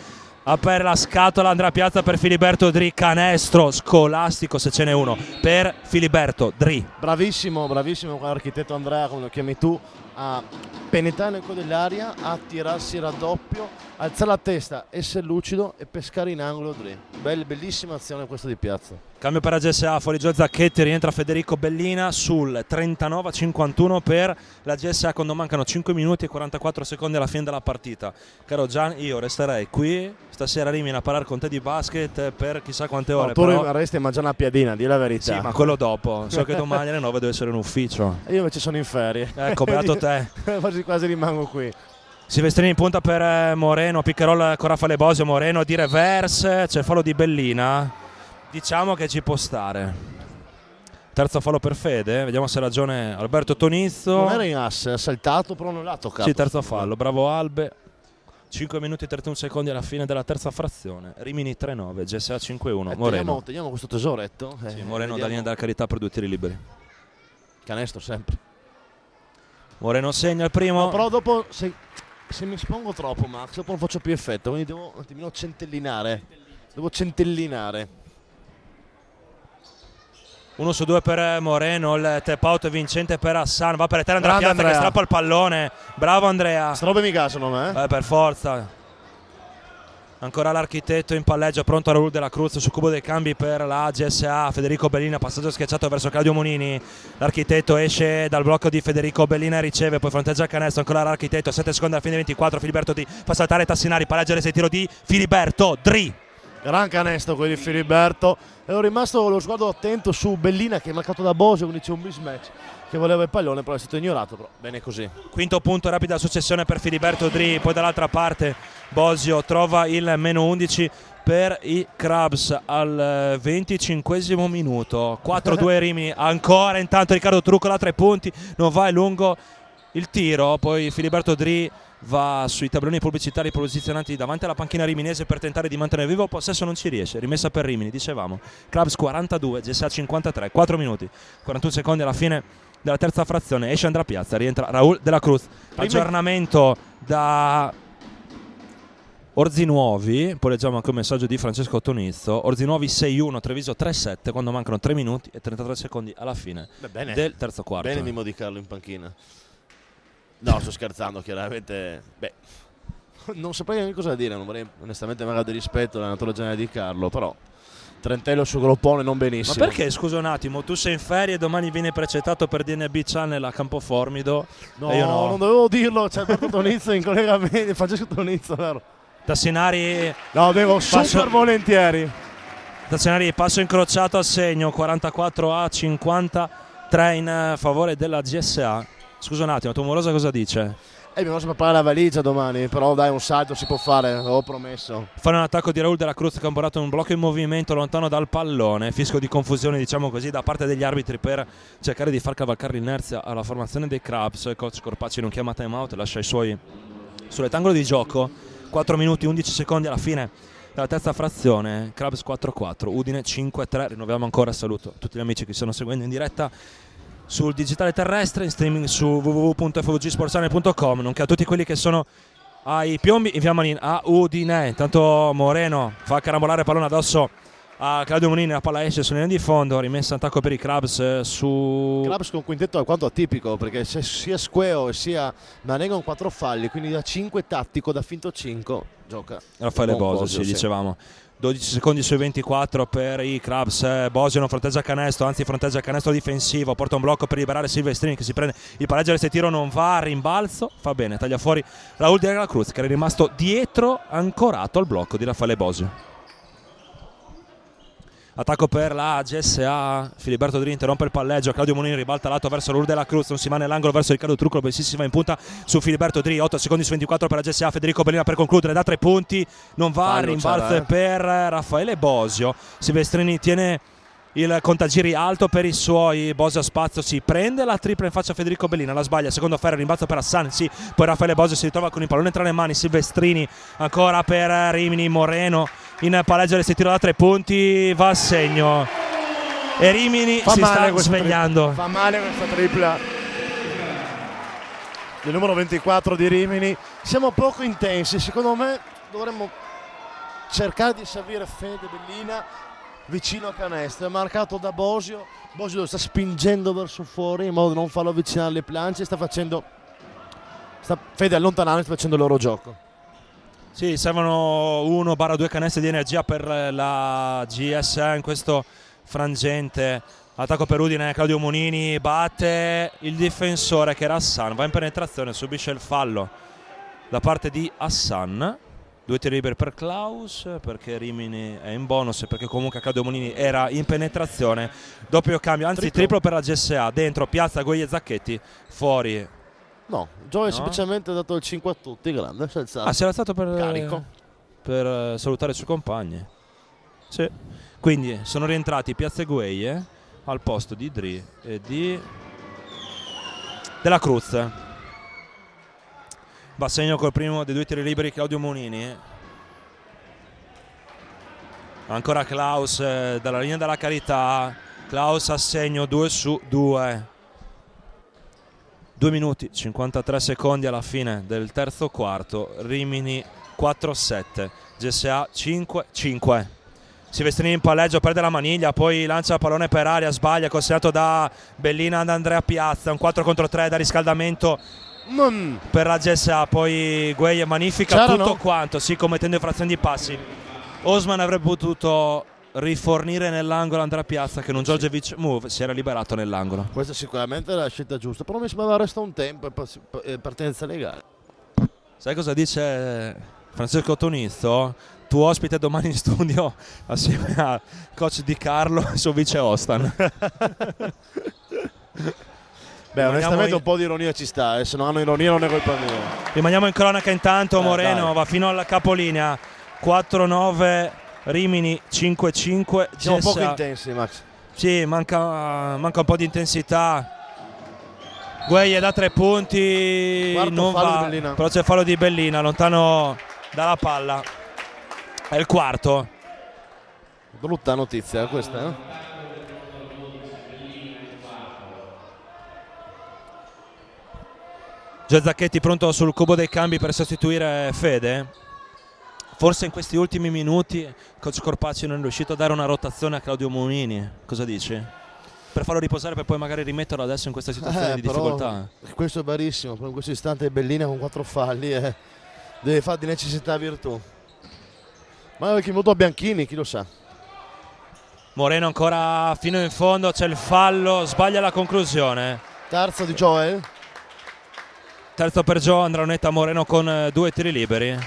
Apre la scatola Andrea Piazza per Filiberto Dri, canestro scolastico se ce n'è uno per Filiberto Dri. Bravissimo l'architetto Andrea, come lo chiami tu, a penetrare nel cuore dell'aria, a tirarsi il raddoppio, alzare la testa, essere lucido e pescare in angolo Dri. Bellissima azione questa di Piazza. Cambio per la GSA, fuori Gioele Zacchetti, rientra Federico Bellina sul 39-51 per la GSA quando mancano 5 minuti e 44 secondi alla fine della partita. Caro Gian, io resterei qui stasera a Rimini a parlare con te di basket per chissà quante ore. Tu però... rimarresti a mangiare una piadina, di la verità. Sì, ma quello dopo. So che domani alle 9 devo essere in ufficio. Io invece sono in ferie. Ecco, beato te. quasi rimango qui. Silvestrini in punta per Moreno, piccheroll con Raffaele Bosio, Moreno di reverse, c'è il fallo di Bellina. Diciamo che ci può stare. Terzo fallo per Fede, vediamo se ha ragione Alberto Tonizzo. Non era in asse, ha saltato però non l'ha toccato. Sì, terzo fallo, bravo Albe. 5 minuti e 31 secondi alla fine della terza frazione. Rimini 3-9, GSA 5-1. Moreno. Teniamo questo tesoretto. Sì, Moreno da linea della carità per 2 tiri liberi. Canestro sempre. Moreno segna il primo. No, però dopo se mi espongo troppo, Max, dopo non faccio più effetto, quindi devo un attimino centellinare. Devo centellinare. 1 su 2 per Moreno, il tap out vincente per Hassan, va per terra Andrea Piazza che strappa il pallone, bravo Andrea. Strobe mica secondo me. Per forza. Ancora l'architetto in palleggio, pronto a Raul della Cruz su cubo dei cambi per la GSA, Federico Bellina, passaggio schiacciato verso Claudio Monini, l'architetto esce dal blocco di Federico Bellina e riceve, poi fronteggia il canestro, ancora l'architetto, 7 secondi alla fine 24, Filiberto Dri fa saltare Tassinari, palleggio resa il tiro di Filiberto Dri. Gran canestro quello di Filiberto. Ero rimasto con lo sguardo attento su Bellina che è marcato da Bosio, quindi c'è un mismatch che voleva il pallone, però è stato ignorato. Però bene così. Quinto punto, rapida successione per Filiberto Dri, poi dall'altra parte Bosio trova il -11 per i Crabs al 25esimo minuto. 4-2 Rimini, ancora intanto Riccardo Truccola 3 punti, non va, è lungo il tiro, poi Filiberto Dri va sui tabelloni pubblicitari posizionati davanti alla panchina riminese per tentare di mantenere vivo il possesso, non ci riesce, rimessa per Rimini, dicevamo. Crabs 42, GSA 53, 4 minuti, 41 secondi alla fine della terza frazione, esce Andrea Piazza, rientra Raul Dela Cruz. Aggiornamento da Orzinuovi, poi leggiamo anche un messaggio di Francesco Tonizzo. Orzinuovi 6-1, Treviso 3-7 quando mancano 3 minuti e 33 secondi alla fine del terzo quarto. Bene Mimmo Di Carlo in panchina. No, sto scherzando, chiaramente. Beh, non saprei neanche cosa dire, non vorrei onestamente magari di rispetto all'allenatore generale Di Carlo, però Trentello su Groppone non benissimo. Ma perché, scusa un attimo, tu sei in ferie e domani vieni precettato per DNB Channel a Campoformido? No, e io no, non dovevo dirlo, c'è Alberto Tonizzo in collegamento, Francesco Tonizzo, vero? Tassinari, No, devo super volentieri. Tassinari passo incrociato a segno, 44-53 in favore della GSA. Scusa un attimo, tua morosa cosa dice? Dobbiamo preparare la valigia domani, però dai, un salto si può fare, ho promesso. Fanno un attacco di Raul Dela Cruz che ha borrato un blocco in movimento lontano dal pallone, fisco di confusione diciamo così da parte degli arbitri per cercare di far cavalcare l'inerzia alla formazione dei Crabs. Coach Corpacci non chiama time out, lascia i suoi sull'angolo di gioco. 4 minuti 11 secondi alla fine della terza frazione. Crabs 4-4, Udine 5-3. Rinnoviamo ancora, saluto a tutti gli amici che stanno seguendo in diretta sul digitale terrestre, in streaming su www.fvgsportchannel.com, nonché a tutti quelli che sono ai piombi in via Manin a Udine. Intanto Moreno fa carambolare pallone addosso a Claudio Monini, la palla esce sulla linea di fondo, rimessa attacco per i Crabs su Crabs con quintetto alquanto atipico, perché c'è sia Squeo e sia Manego con 4 falli, quindi da 5 tattico, da finto 5 gioca Raffaele Bosio, sì, dicevamo. 12 secondi sui 24 per i Crabs. Bosio non fronteggia canestro, anzi fronteggia canestro difensivo, porta un blocco per liberare Silvestrini che si prende il pareggio, resta tiro, non va, rimbalzo, fa bene, taglia fuori Raul Dela Cruz che era rimasto dietro ancorato al blocco di Raffaele Bosio. Attacco per la GSA, Filiberto Dri interrompe il palleggio, Claudio Monini ribalta lato verso Raul Dela Cruz, non si va nell'angolo verso Riccardo Trucco, bellissima in punta su Filiberto Dri, 8 secondi su 24 per la GSA, Federico Bellina per concludere da 3 punti, non va, rimbalzo per Raffaele Bosio, Silvestrini tiene il contagiri alto per i suoi, Bosio a spazio si prende la tripla in faccia a Federico Bellina, la sbaglia, secondo ferro, rimbalzo per Hassan, sì, poi Raffaele Bosio si ritrova con il pallone tra le mani, Silvestrini ancora per Rimini, Moreno in palleggio, si tira da 3 punti, va a segno e Rimini si sta svegliando. Fa male questa tripla del numero 24 di Rimini. Siamo poco intensi, secondo me dovremmo cercare di servire Fede Bellina vicino a canestro, è marcato da Bosio, Bosio lo sta spingendo verso fuori in modo da non farlo avvicinare alle planche, Fede allontanando, sta facendo il loro gioco. Sì, servono 1/2 canestri di energia per la GSA in questo frangente. Attacco per Udine, Claudio Monini batte il difensore che era Hassan, va in penetrazione, subisce il fallo da parte di Hassan. 2 tiri liberi per Klaus perché Rimini è in bonus e perché comunque Claudio Monini era in penetrazione. Doppio cambio, anzi triplo per la GSA, dentro Piazza, Guegli e Zacchetti, fuori. No, Gioia semplicemente ha dato il 5 a tutti, grande, si è alzato. Si è alzato per carico per salutare i suoi compagni. Sì. Quindi sono rientrati Piazza e Gueglie al posto di Dri e di Dela Cruz. Va a segno col primo dei 2 tiri liberi Claudio Monini. Ancora Klaus dalla linea della carità. Klaus a segno 2 su 2. 2 minuti 53 secondi alla fine del terzo quarto. Rimini 4-7, GSA 5-5. Silvestrini in palleggio, perde la maniglia, poi lancia il pallone per aria, sbaglia, consegnato da Bellina ad Andrea Piazza. Un 4 contro 3 da riscaldamento per la GSA, poi Gueglia magnifica tutto quanto, sì, commettendo infrazioni di passi. Osman avrebbe potuto rifornire nell'angolo Andrea Piazza che in un Djordjevic move si era liberato nell'angolo. Questa sicuramente è la scelta giusta, però mi sembrava resta un tempo e partenza legale. Sai cosa dice Francesco Tonizzo? tuo ospite domani in studio assieme al coach Di Carlo e suo vice Ostan. Beh, onestamente un po' di ironia ci sta, se non hanno ironia non è colpa mia. Rimaniamo in cronaca intanto, Moreno dai. va fino alla capolinea, 4-9, Rimini 5-5. Siamo Gessa. poco intensi, Max. Sì, manca un po' di intensità. Gueye da 3 punti, Quarto non fallo va, di Bellina. però c'è fallo di Bellina, lontano dalla palla. È il quarto. Brutta notizia questa, eh? Gio Zacchetti pronto sul cubo dei cambi per sostituire Fede. Forse in questi ultimi minuti coach Corpacci non è riuscito a dare una rotazione a Claudio Munini. Cosa dici? Per farlo riposare per poi magari rimetterlo adesso in questa situazione di però difficoltà. questo è barissimo, però in questo istante è Bellina con 4 falli e deve fare di necessità virtù. Ma perché venuto a Bianchini, chi lo sa. Moreno ancora fino in fondo, c'è il fallo, sbaglia la conclusione. Terzo di Joel. Terzo per Gio, Andronetta Moreno con 2 tiri liberi.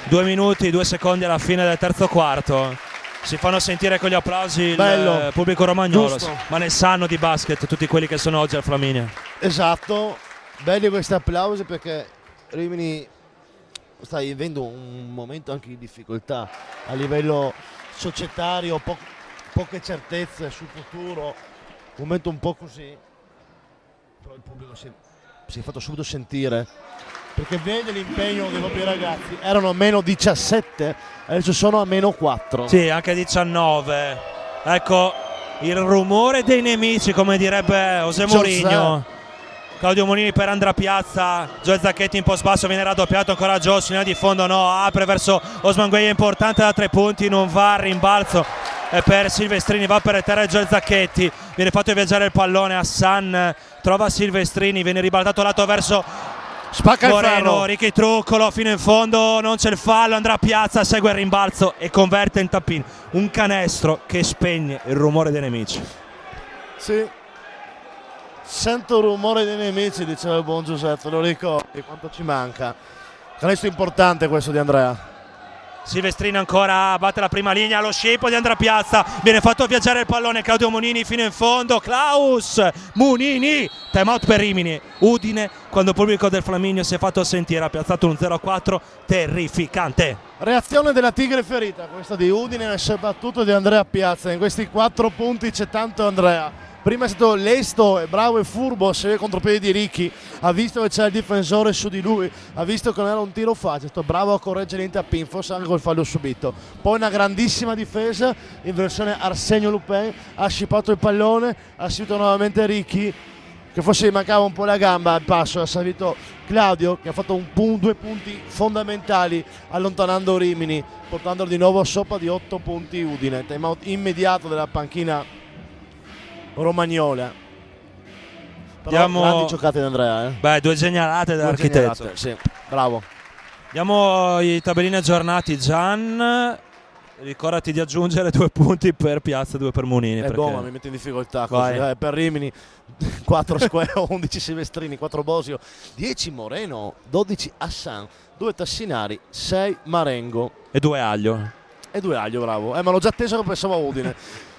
2 minuti, 2 secondi alla fine del terzo quarto. Si fanno sentire con gli applausi il Bello. pubblico romagnolo, Giusto. ma ne sanno di basket tutti quelli che sono oggi al Flaminio. Esatto, belli questi applausi perché Rimini sta vivendo un momento anche di difficoltà a livello societario, poche certezze sul futuro, un momento un po' così, però il pubblico si è fatto subito sentire perché vede l'impegno dei propri ragazzi. Erano a meno 17, adesso sono a meno 4. Sì, anche 19. Ecco il rumore dei nemici, come direbbe José Mourinho. Claudio Munini per Andra Piazza, Gio Zacchetti in post basso, viene raddoppiato ancora Gio, su linea di fondo no, apre verso Osman Gueye, importante da 3 punti, non va, rimbalzo per Silvestrini, va per terra Gio Zacchetti, viene fatto viaggiare il pallone, Hassan trova Silvestrini, viene ribaltato lato verso Spacca il Moreno, ferro. Ricky Truccolo fino in fondo, non c'è il fallo, Andra Piazza segue il rimbalzo e converte in tappino, un canestro che spegne il rumore dei nemici. Sì. Sento il rumore dei nemici, diceva il buon Giuseppe, lo ricordi quanto ci manca. Canestro importante questo di Andrea. Silvestrini ancora batte la prima linea, lo scippo di Andra Piazza, viene fatto viaggiare il pallone, Claudio Munini fino in fondo, Klaus Munini, time out per Rimini. Udine, quando il pubblico del Flaminio si è fatto sentire, ha piazzato un 0-4 terrificante. Reazione della Tigre ferita, questa di Udine e soprattutto di Andrea Piazza. In questi 4 punti c'è tanto Andrea. Prima è stato lesto e bravo e furbo, se contropiede di Ricchi, ha visto che c'era il difensore su di lui, ha visto che non era un tiro facile, è stato bravo a correggere in tap-in, forse anche col fallo subito. Poi una grandissima difesa in versione Arsenio Lupin, ha scippato il pallone, ha seguito nuovamente Ricchi, che forse gli mancava un po' la gamba al passo, ha servito Claudio che ha fatto 2 punti fondamentali allontanando Rimini, portandolo di nuovo sopra di 8 punti Udine. Time out immediato della panchina romagnola. Però grandi giocate di Andrea, Beh, 2 genialate dell'architetto. Sì, bravo. Diamo i tabellini aggiornati. Gian, ricordati di aggiungere 2 punti per Piazza e 2 per Munini. È perché... buono, mi mette in difficoltà così. Per Rimini 4 Square, 11 Silvestrini, 4 Bosio, 10 Moreno, 12 Hassan, 2 Tassinari, 6 Marengo e 2 Aglio. E 2 Aglio, bravo. Ma l'ho già atteso che pensavo a Udine.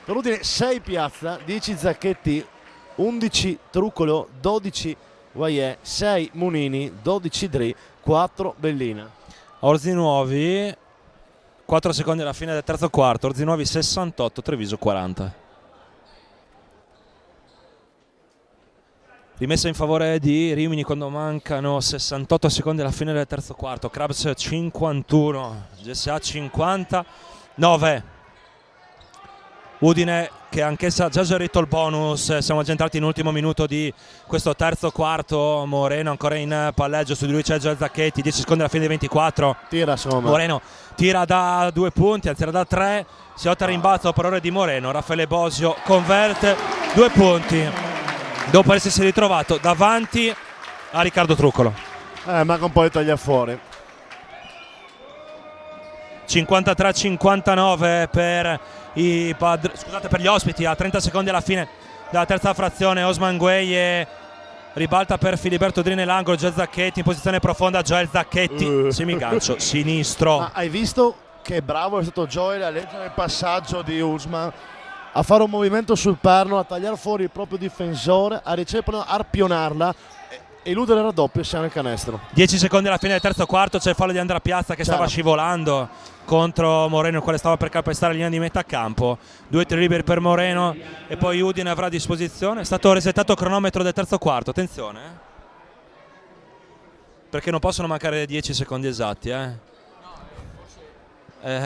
Per Udine 6 Piazza, 10 Zacchetti, 11 Truccolo, 12 Guaie, 6 Munini, 12 Dri, 4 Bellina. Orzi Nuovi, 4 secondi alla fine del terzo quarto, Orzi Nuovi 68, Treviso 40. Rimessa in favore di Rimini quando mancano 68 secondi alla fine del terzo quarto, Crabs 51, GSA 59. Udine che anch'essa ha già esaurito il bonus, siamo già entrati in ultimo minuto di questo terzo quarto. Moreno ancora in palleggio, su di lui c'è Gio Zacchetti, 10 secondi alla fine dei 24. Tira secondo me. Moreno tira da 2 punti, anzi era da 3, si otta rimbalzo per ore di Moreno, Raffaele Bosio converte 2 punti dopo essersi ritrovato davanti a Riccardo Truccolo. Manca un po' di tagliafuori. 53-59 per per gli ospiti, a 30 secondi alla fine della terza frazione. Osman Gueye ribalta per Filiberto Dri nell'angolo, Joel Zacchetti in posizione profonda, Joel Zacchetti, semigancio sinistro. Ma hai visto che bravo è stato Joel a leggere il passaggio di Usman, a fare un movimento sul perno, a tagliare fuori il proprio difensore, a ricevere, a arpionarla, eludere il raddoppio e siamo nel canestro. 10 secondi alla fine del terzo quarto, c'è il fallo di Andrea Piazza che stava scivolando contro Moreno, il quale stava per calpestare la linea di metà campo. 2 tiri liberi per Moreno e poi Udine avrà a disposizione. È stato resettato il cronometro del terzo quarto, attenzione, perché non possono mancare 10 secondi esatti,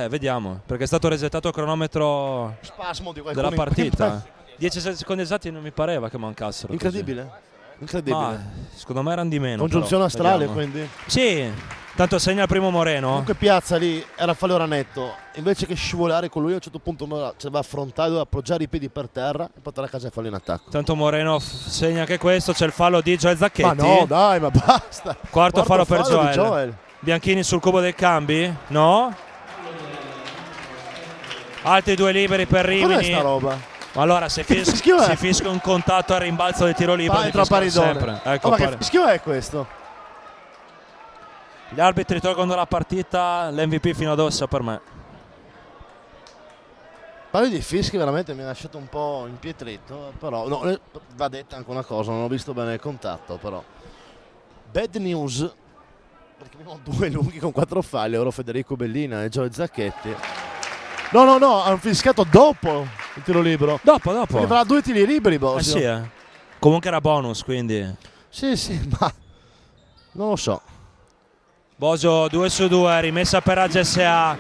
vediamo, perché è stato resettato il cronometro Spasmo di della partita. 10 secondi esatti non mi pareva che mancassero. Incredibile. Incredibile. Ma, secondo me erano di meno. Congiunzione però, astrale, vediamo. quindi. Sì, tanto segna il primo Moreno. Comunque Piazza lì era fallo era netto, invece che scivolare con lui a un certo punto ci doveva affrontare, doveva appoggiare i piedi per terra e portare a casa il fallo in attacco. Tanto Moreno segna anche questo, c'è il fallo di Joel Zacchetti. Ma no, dai, ma basta. Quarto fallo per di Joel. Bianchini sul cubo dei cambi? No. Altri 2 liberi per Rimini. Com'è sta roba? Allora, se fischia un contatto al rimbalzo del tiro libero, entra Paridone. sempre. Ecco, che fischio è questo? Gli arbitri tolgono la partita, l'MVP fino ad ora per me. Parli di fischi, veramente mi ha lasciato un po' impietrito, però no, va detta anche una cosa, non ho visto bene il contatto, però. Bad news, perché abbiamo 2 lunghi con 4 falli, ora Federico Bellina e Joe Zacchetti. No, hanno fischiato dopo il tiro libero. Dopo. Perché avrà 2 tiri liberi, Bosio. Sì, Comunque era bonus, quindi. Sì, ma non lo so. Bosio 2 su 2, rimessa per AGSA.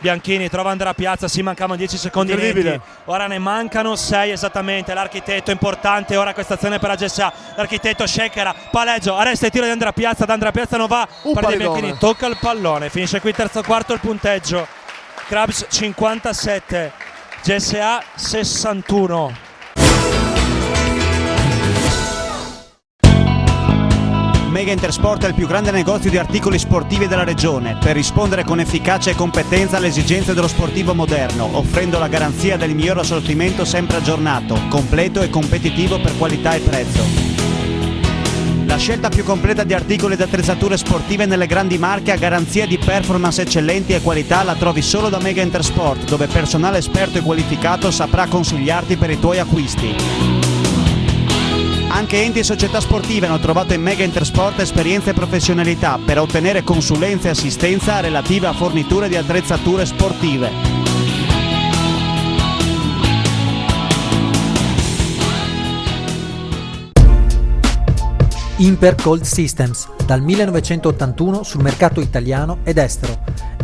Bianchini trova Andrea Piazza, si mancavano 10 secondi netti. Ora ne mancano 6 esattamente. L'architetto importante ora questa azione per AGSA. L'architetto Shekera, palleggio, arresta il tiro di Andrea Piazza. Da Andrea Piazza non va, per Bianchini tocca il pallone. Finisce qui il terzo quarto, il punteggio. Crabs 57, GSA 61. Mega Intersport è il più grande negozio di articoli sportivi della regione per rispondere con efficacia e competenza alle esigenze dello sportivo moderno, offrendo la garanzia del miglior assortimento sempre aggiornato, completo e competitivo per qualità e prezzo. La scelta più completa di articoli ed attrezzature sportive nelle grandi marche a garanzia di performance eccellenti e qualità la trovi solo da Mega Intersport, dove personale esperto e qualificato saprà consigliarti per i tuoi acquisti. Anche enti e società sportive hanno trovato in Mega Intersport esperienza e professionalità per ottenere consulenze e assistenza relative a forniture di attrezzature sportive. Imper Cold Systems, dal 1981 sul mercato italiano ed estero.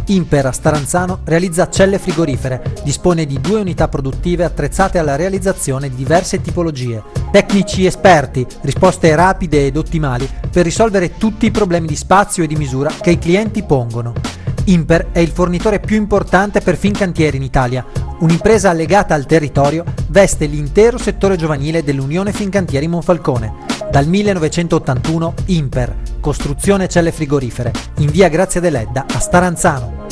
Imper a Staranzano realizza celle frigorifere, dispone di 2 unità produttive attrezzate alla realizzazione di diverse tipologie. Tecnici esperti, risposte rapide ed ottimali per risolvere tutti i problemi di spazio e di misura che i clienti pongono. Imper è il fornitore più importante per Fincantieri in Italia. Un'impresa legata al territorio, veste l'intero settore giovanile dell'Unione Fincantieri Monfalcone. Dal 1981 Imper, costruzione celle frigorifere, in via Grazia Deledda a Staranzano.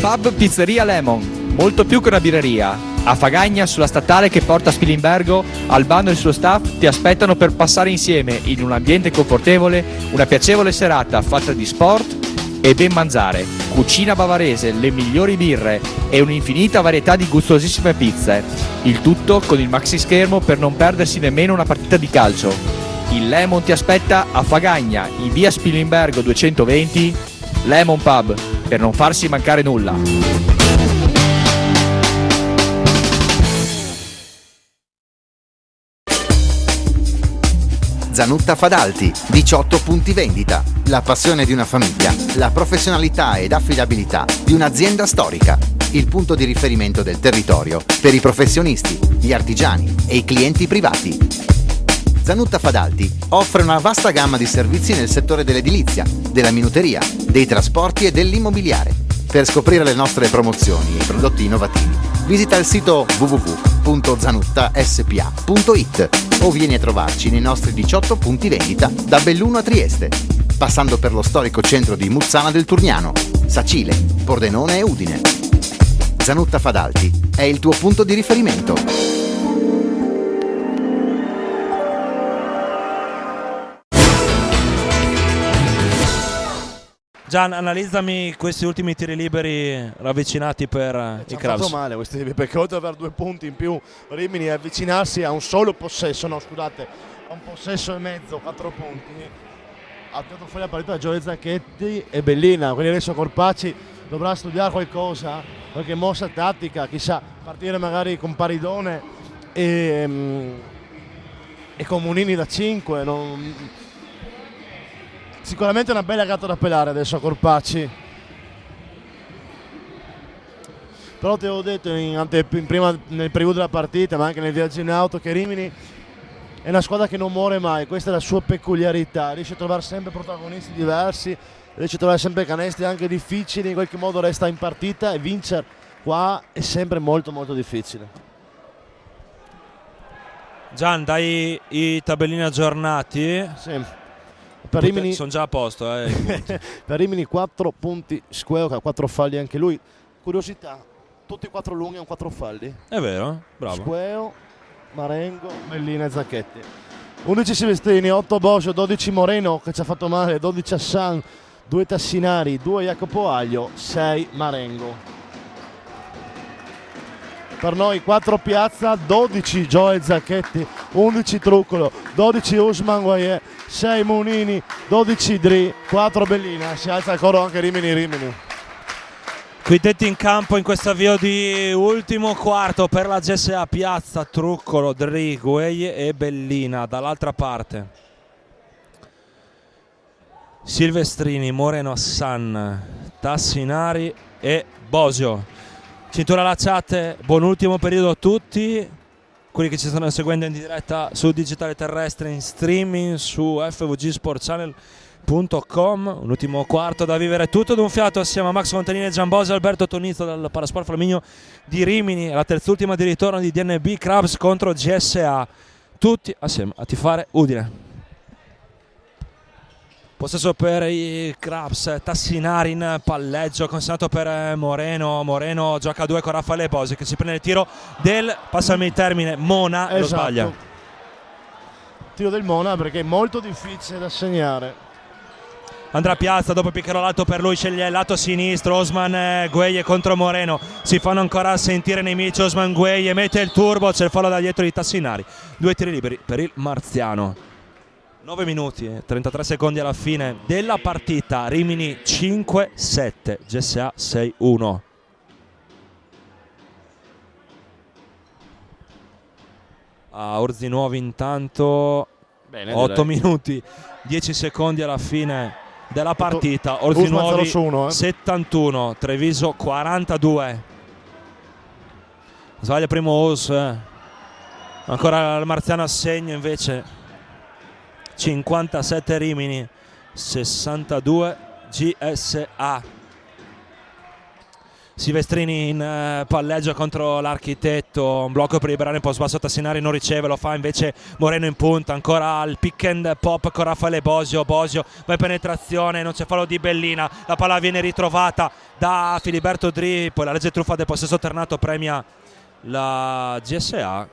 Pub Pizzeria Lemon, molto più che una birreria. A Fagagna, sulla statale che porta a Spilimbergo, Albano e il suo staff ti aspettano per passare insieme, in un ambiente confortevole, una piacevole serata fatta di sport e ben mangiare, cucina bavarese, le migliori birre e un'infinita varietà di gustosissime pizze. Il tutto con il maxi schermo per non perdersi nemmeno una partita di calcio. Il Lemon ti aspetta a Fagagna, in via Spilimbergo 220, Lemon Pub, per non farsi mancare nulla. Zanutta Fadalti, 18 punti vendita, la passione di una famiglia, la professionalità ed affidabilità di un'azienda storica, il punto di riferimento del territorio per i professionisti, gli artigiani e i clienti privati. Zanutta Fadalti offre una vasta gamma di servizi nel settore dell'edilizia, della minuteria, dei trasporti e dell'immobiliare. Per scoprire le nostre promozioni e i prodotti innovativi, visita il sito www.zanuttaspa.it o vieni a trovarci nei nostri 18 punti vendita da Belluno a Trieste, passando per lo storico centro di Muzzana del Turniano, Sacile, Pordenone e Udine. Zanutta Fadalti è il tuo punto di riferimento. Gian, analizzami questi ultimi tiri liberi ravvicinati per i Ci ha Crabs. fatto male questi, perché oltre ad avere 2 punti in più Rimini, avvicinarsi a un solo possesso, no scusate, a un possesso e mezzo, 4 punti, ha tirato fuori la partita Gioele Zacchetti e Bellina, quindi adesso Corpacci dovrà studiare qualcosa, qualche mossa tattica, chissà, partire magari con Paridone e con Munini da 5, sicuramente una bella gatta da pelare adesso a Corpacci. Però ti avevo detto prima nel preview della partita, ma anche nel viaggio in auto, che Rimini è una squadra che non muore mai, questa è la sua peculiarità, riesce a trovare sempre protagonisti diversi, riesce a trovare sempre canestri anche difficili, in qualche modo resta in partita e vincere qua è sempre molto molto difficile. Gian, dai i tabellini aggiornati. Sì. Per Rimini sono già a posto. Per Rimini 4 punti Squeo, che ha 4 falli anche lui. Curiosità, tutti e 4 lunghi hanno 4 falli. È vero, bravo. Squeo, Marengo, Bellina e Zacchetti. 11 Silvestrini, 8 Bosio, 12 Moreno che ci ha fatto male, 12 Assan, 2 Tassinari, 2 Jacopo Aglio, 6 Marengo. Per noi 4 Piazza, 12 Gioele Zacchetti, 11 Truccolo, 12 Usman Guaie, 6 Munini, 12 Dri, 4 Bellina. Si alza il coro anche Rimini. Quintetti in campo in questo avvio di ultimo quarto per la GSA: Piazza, Truccolo, Dri, Guaie e Bellina. Dall'altra parte Silvestrini, Moreno, Assan, Tassinari e Bosio. Cintura allacciate, buon ultimo periodo a tutti quelli che ci stanno seguendo in diretta su Digitale Terrestre, in streaming su fvgsportchannel.com. Un ultimo quarto da vivere tutto d'un fiato assieme a Max Montanini e Giambosi e Alberto Tonizzo dal Palasport Flaminio di Rimini, la terz'ultima di ritorno di DNB Crabs contro GSA, tutti assieme a tifare Udine. Possesso per i Crabs, Tassinari in palleggio, consegnato per Moreno gioca a 2 con Raffaele Bosi che si prende il tiro del, passami il termine, Mona, esatto. Lo sbaglia. Tiro del Mona perché è molto difficile da segnare. Andrà Piazza, dopo piccherò alto per lui, sceglie il lato sinistro, Osman Gueye contro Moreno, si fanno ancora sentire nemici, Osman Gueye mette il turbo, c'è il fallo da dietro di Tassinari, 2 tiri liberi per il Marziano. 9 minuti e 33 secondi alla fine della partita. Rimini 5-7, GSA 6-1. A Orzi Nuovi intanto. Bene, 8 minuti 10 secondi alla fine della partita. Orzi Nuovi 71, Treviso 42. Sbaglia primo Os, ancora il Marziano a segno invece. 57 Rimini, 62 GSA. Silvestrini in palleggio contro l'Architetto, un blocco per liberare un po' sbasso, Tassinari non riceve, lo fa invece Moreno in punta, ancora il pick and pop con Raffaele Bosio, va in penetrazione, non c'è fallo di Bellina, la palla viene ritrovata da Filiberto Dri, poi la legge truffa del possesso alternato premia la GSA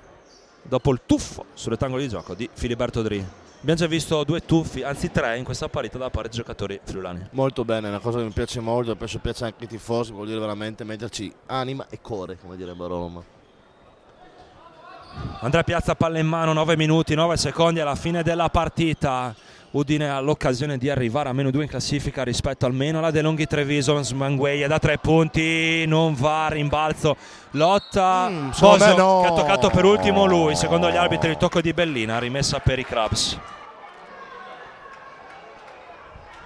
dopo il tuffo sul rettangolo di gioco di Filiberto Dri. Abbiamo già visto 2 tuffi, anzi 3 in questa partita da parte dei giocatori friulani. Molto bene, una cosa che mi piace molto, penso piace anche ai tifosi, vuol dire veramente metterci anima e cuore, come direbbe Roma. Andrea Piazza, palla in mano, 9 minuti, 9 secondi alla fine della partita. Udine ha l'occasione di arrivare a -2 in classifica rispetto almeno alla De Longhi Treviso. Smangueia da 3 punti, non va, rimbalzo, lotta, Bosio che ha toccato per ultimo lui, secondo gli arbitri il tocco di Bellina, rimessa per i Crabs.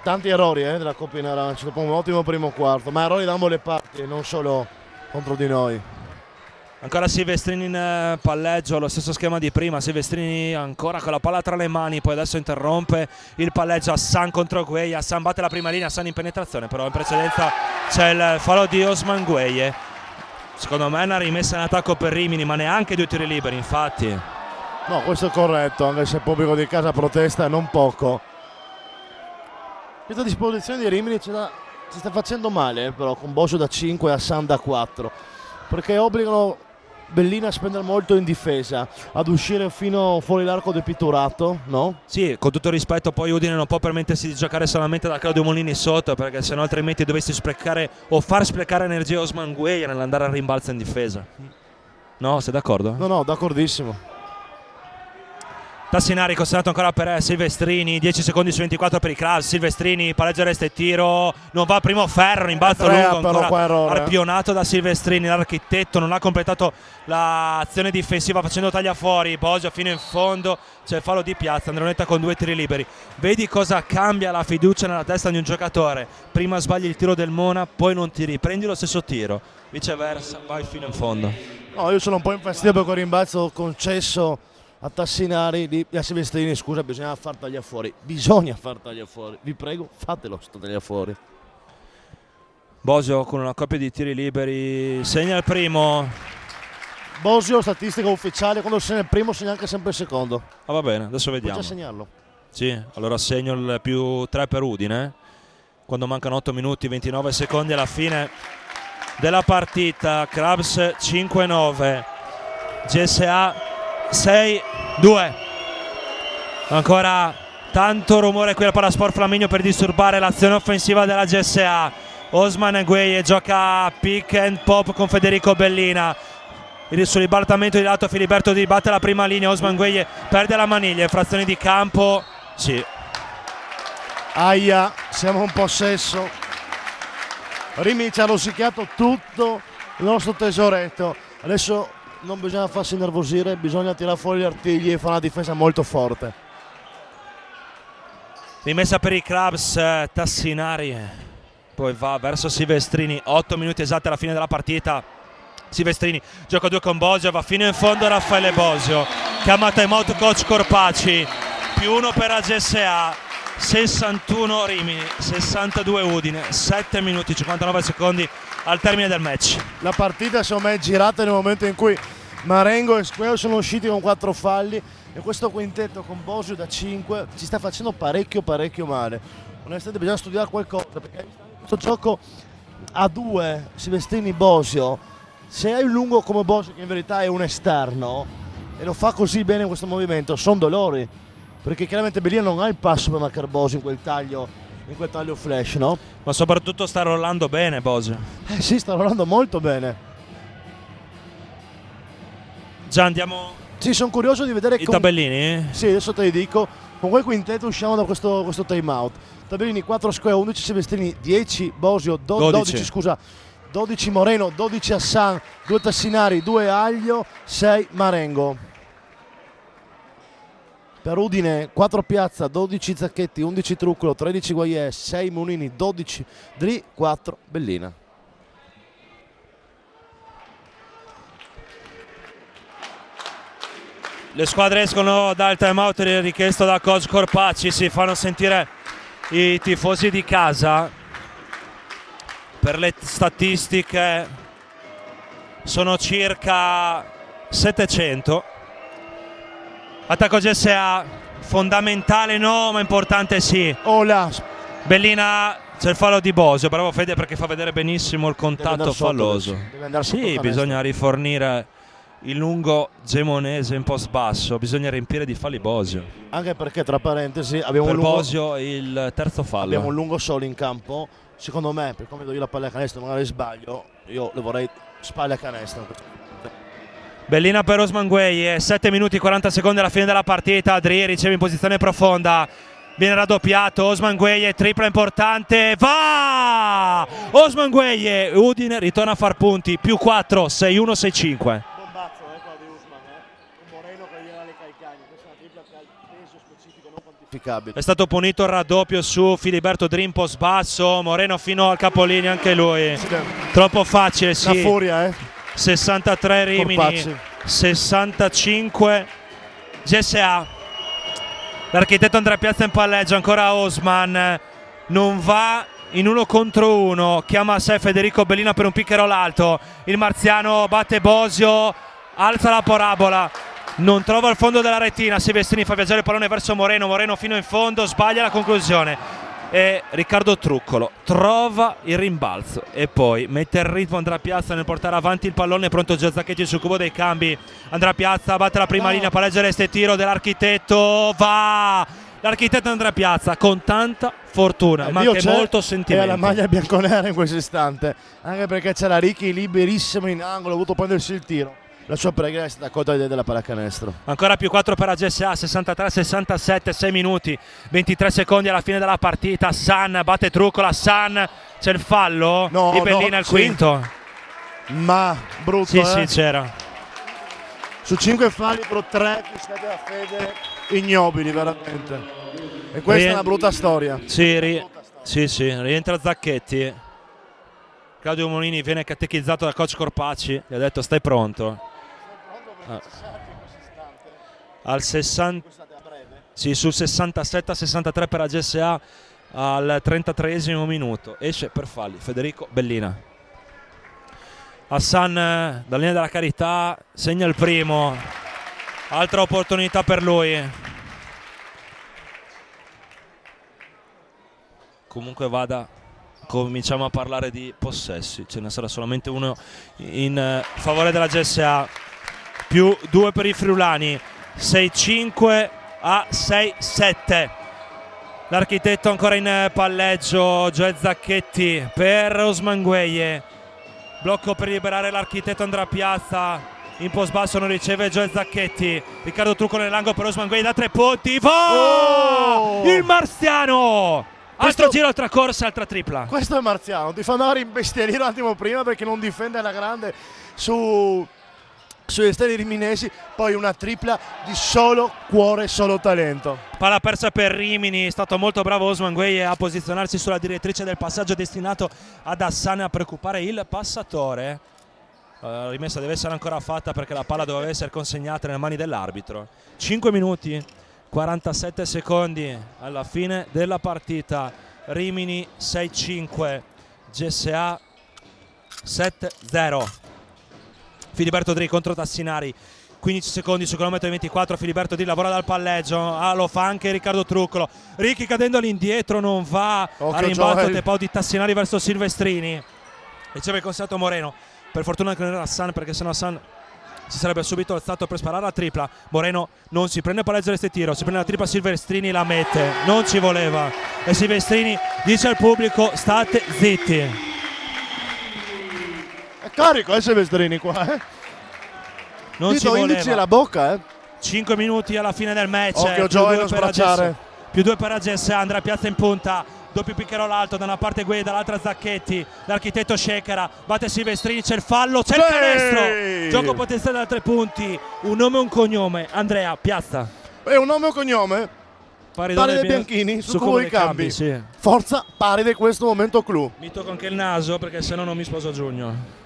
Tanti errori della Coppa in Arancio dopo un ottimo primo quarto, ma errori da ambo le parti, non solo contro di noi. Ancora Silvestrini in palleggio, lo stesso schema di prima, Silvestrini ancora con la palla tra le mani, poi adesso interrompe il palleggio, Assan contro Gueye, Assan batte la prima linea, Assan in penetrazione, però in precedenza c'è il fallo di Osman Gueye. Secondo me è una rimessa in attacco per Rimini, ma neanche 2 tiri liberi, infatti. No, questo è corretto, anche se il pubblico di casa protesta non poco. Questa disposizione di Rimini si sta facendo male, però con Bosio da 5 e Assan da 4, perché obbligano Bellina a spendere molto in difesa, ad uscire fino fuori l'arco del pitturato, no? Sì, con tutto il rispetto, poi Udine non può permettersi di giocare solamente da Claudio Molini sotto, perché sennò altrimenti dovessi sprecare o far sprecare energia a Osman Gueye nell'andare a rimbalzo in difesa. No, sei d'accordo? No, d'accordissimo. Tassinari consegnato ancora per Silvestrini, 10 secondi su 24 per i Cravs. Silvestrini, palleggia, resta e tiro, non va primo ferro, rimbalzo lungo, ancora arpionato da Silvestrini. L'architetto non ha completato l'azione difensiva facendo taglia fuori. Bosio fino in fondo, c'è il fallo di Piazza, Andronetta con 2 tiri liberi. Vedi cosa cambia la fiducia nella testa di un giocatore: prima sbagli il tiro del Mona, poi non ti riprendi lo stesso tiro, viceversa vai fino in fondo. No, io sono un po' infastidito per quel rimbalzo concesso a Tassinari, a Silvestrini, scusa, bisogna far taglia fuori, vi prego, fatelo sto taglia fuori. Bosio con una coppia di tiri liberi segna il primo. Bosio, statistica ufficiale, quando segna il primo segna anche sempre il secondo. Ah, va bene, adesso vediamo. Puoi già segnarlo. Sì, allora segno il più 3 per Udine, quando mancano 8 minuti 29 secondi alla fine della partita. Cravs 5-9, GSA 6-2. Ancora tanto rumore qui al Palasport Flaminio per disturbare l'azione offensiva della GSA. Osman Gueye gioca pick and pop con Federico Bellina. Il ribaltamento di lato, Filiberto Di batte la prima linea. Osman Gueye perde la maniglia, infrazione di campo. Sì. Aia, siamo un possesso. Rimini ci ha rosicchiato tutto il nostro tesoretto. Adesso non bisogna farsi nervosire, bisogna tirare fuori gli artigli e fare una difesa molto forte. Rimessa per i Cravs, Tassinari, poi va verso Silvestrini. 8 minuti esatti alla fine della partita. Silvestrini gioca 2 con Bosio, va fino in fondo Raffaele Bosio. Chiama timeout coach Corpaci, +1 per la GSA. 61 Rimini, 62 Udine, 7 minuti 59 secondi al termine del match. La partita secondo me è girata nel momento in cui Marengo e Squeo sono usciti con 4 falli e questo quintetto con Bosio da 5 ci sta facendo parecchio male. Onestamente bisogna studiare qualcosa, perché questo gioco a 2 Silvestrini Bosio, se hai un lungo come Bosio che in verità è un esterno e lo fa così bene in questo movimento, sono dolori, perché chiaramente Bellina non ha il passo per marcare Bosio in quel taglio flash, no? Ma soprattutto sta rollando bene Bosio. Sì, sta rollando molto bene. Già andiamo. Sì, sono curioso di vedere i tabellini. Sì, adesso te li dico. Con quel quintetto usciamo da questo time out. Tabellini 4 Square, 11 Silvestrini, 10 Bosio, 12 Moreno, 12 Hassan, 2 Tassinari, 2 Aglio, 6 Marengo. Per Udine 4 Piazza, 12 Zacchetti, 11 Truccolo, 13 Guaiè, 6 Munini, 12 Dri, 4 Bellina. Le squadre escono dal timeout richiesto da coach Corpaci, si fanno sentire i tifosi di casa. Per le statistiche sono circa 700. Attacco GSA, fondamentale no, ma importante sì. Bellina, c'è il fallo di Bosio, bravo Fede perché fa vedere benissimo il contatto falloso. Sì, bisogna rifornire il lungo gemonese in post basso, bisogna riempire di falli Bosio. Anche perché tra parentesi abbiamo per Bosio il terzo fallo. Abbiamo un lungo solo in campo, secondo me, per come do io la palla a canestro magari sbaglio, io le vorrei spalle a canestro. Bellina per Osman Gueye, 7 minuti 40 secondi alla fine della partita. Adri riceve in posizione profonda, viene raddoppiato. Osman Gueye, tripla importante, va! Osman Gueye, Udine ritorna a far punti, +4, 6-1, 6-5. Bombazzo quello di Usman, con Moreno che gli dà le calcagni, questa è una tripla peso specifico non quantificabile. È stato punito il raddoppio su Filiberto Dri in post basso, Moreno fino al capolinea anche lui. Troppo facile, sì. Una furia, 63 Rimini, Corpaci. 65 GSA. L'architetto Andrea Piazza in palleggio, ancora Osman, non va in 1 contro 1, chiama a sé Federico Bellina per un pick and roll alto. Il marziano batte Bosio, alza la parabola, non trova il fondo della retina. Silvestrini fa viaggiare il pallone verso Moreno, Moreno fino in fondo, sbaglia la conclusione. e Riccardo Truccolo trova il rimbalzo e poi mette il ritmo Andrea Piazza nel portare avanti il pallone, pronto Gio Zacchetti sul cubo dei cambi. Andrea Piazza batte la prima linea, palleggia resta tiro dell'Architetto, va l'Architetto Andrea Piazza con tanta fortuna ma anche molto sentimento. E la maglia bianconera in questo istante, anche perché c'era Ricky liberissimo in angolo, ha voluto prendersi il tiro. La sua preghiera è stata accolta della pallacanestro. Ancora più 4 per AGSA, 63-67, 6 minuti, 23 secondi alla fine della partita. San batte Truccola, San, c'è il fallo di Bellina al quinto. Ma brutto, sì, c'era. Su 5 falli però 3 fischiati da Fede, ignobili veramente. E questa è una brutta storia. Sì, rientra Zacchetti. Claudio Molini viene catechizzato dal coach Corpacci, gli ha detto stai pronto. Al 60, sì, sul 67-63 per AGSA al 33esimo minuto. Esce per falli Federico Bellina. Hassan dalla linea della carità segna il primo. Altra opportunità per lui. Comunque vada, cominciamo a parlare di possessi. Ce ne sarà solamente uno in favore della GSA, più 2 per i friulani, 6-5 a 6-7. L'Architetto ancora in palleggio, Gioè Zacchetti per Osman Gueye, blocco per liberare l'Architetto Andrea Piazza, in post basso non riceve Gioè Zacchetti, Riccardo Trucco nell'angolo per Osman Gueye da 3 punti, va! Il marziano! Altro giro, altra corsa, altra tripla. Questo è Marziano, ti fa andare in bestierire un attimo prima perché non difende alla grande sugli esterni riminesi, poi una tripla di solo cuore, solo talento. Palla persa per Rimini, è stato molto bravo Osman Gueye a posizionarsi sulla direttrice del passaggio destinato ad Hassan a preoccupare il passatore. La rimessa deve essere ancora fatta perché la palla doveva essere consegnata nelle mani dell'arbitro. 5 minuti 47 secondi alla fine della partita. Rimini 6-5, GSA 7-0. Filiberto Dri contro Tassinari, 15 secondi su chilometro 24. Filiberto Dri lavora dal palleggio, lo fa anche Riccardo Truccolo. Ricchi cadendo all'indietro, non va a rimbalzo, tepao di Tassinari verso Silvestrini, riceve il consigliato Moreno. Per fortuna che non era Hassan, perché sennò Hassan si sarebbe subito alzato per sparare la tripla. Moreno non si prende palleggio reste tiro, si prende la tripla, Silvestrini la mette, non ci voleva e Silvestrini dice al pubblico state zitti. È carico Silvestrini qua, non ci voleva. Indici la bocca, 5 minuti alla fine del match. Occhio Gioia, non sbracciare. Più 2 per AGSA, Andrea Piazza in punta, doppio piccherò l'alto, da una parte Gueye, dall'altra Zacchetti, l'Architetto Shekara, batte Silvestrini, c'è il fallo, c'è il canestro, gioco potenziale da 3 punti, un nome e un cognome, Andrea Piazza. E un nome e un cognome? Paride Bianchini su cubo dei cambi. Sì. Forza Paride in questo momento clou. Mi tocco anche il naso perché se no non mi sposo a giugno.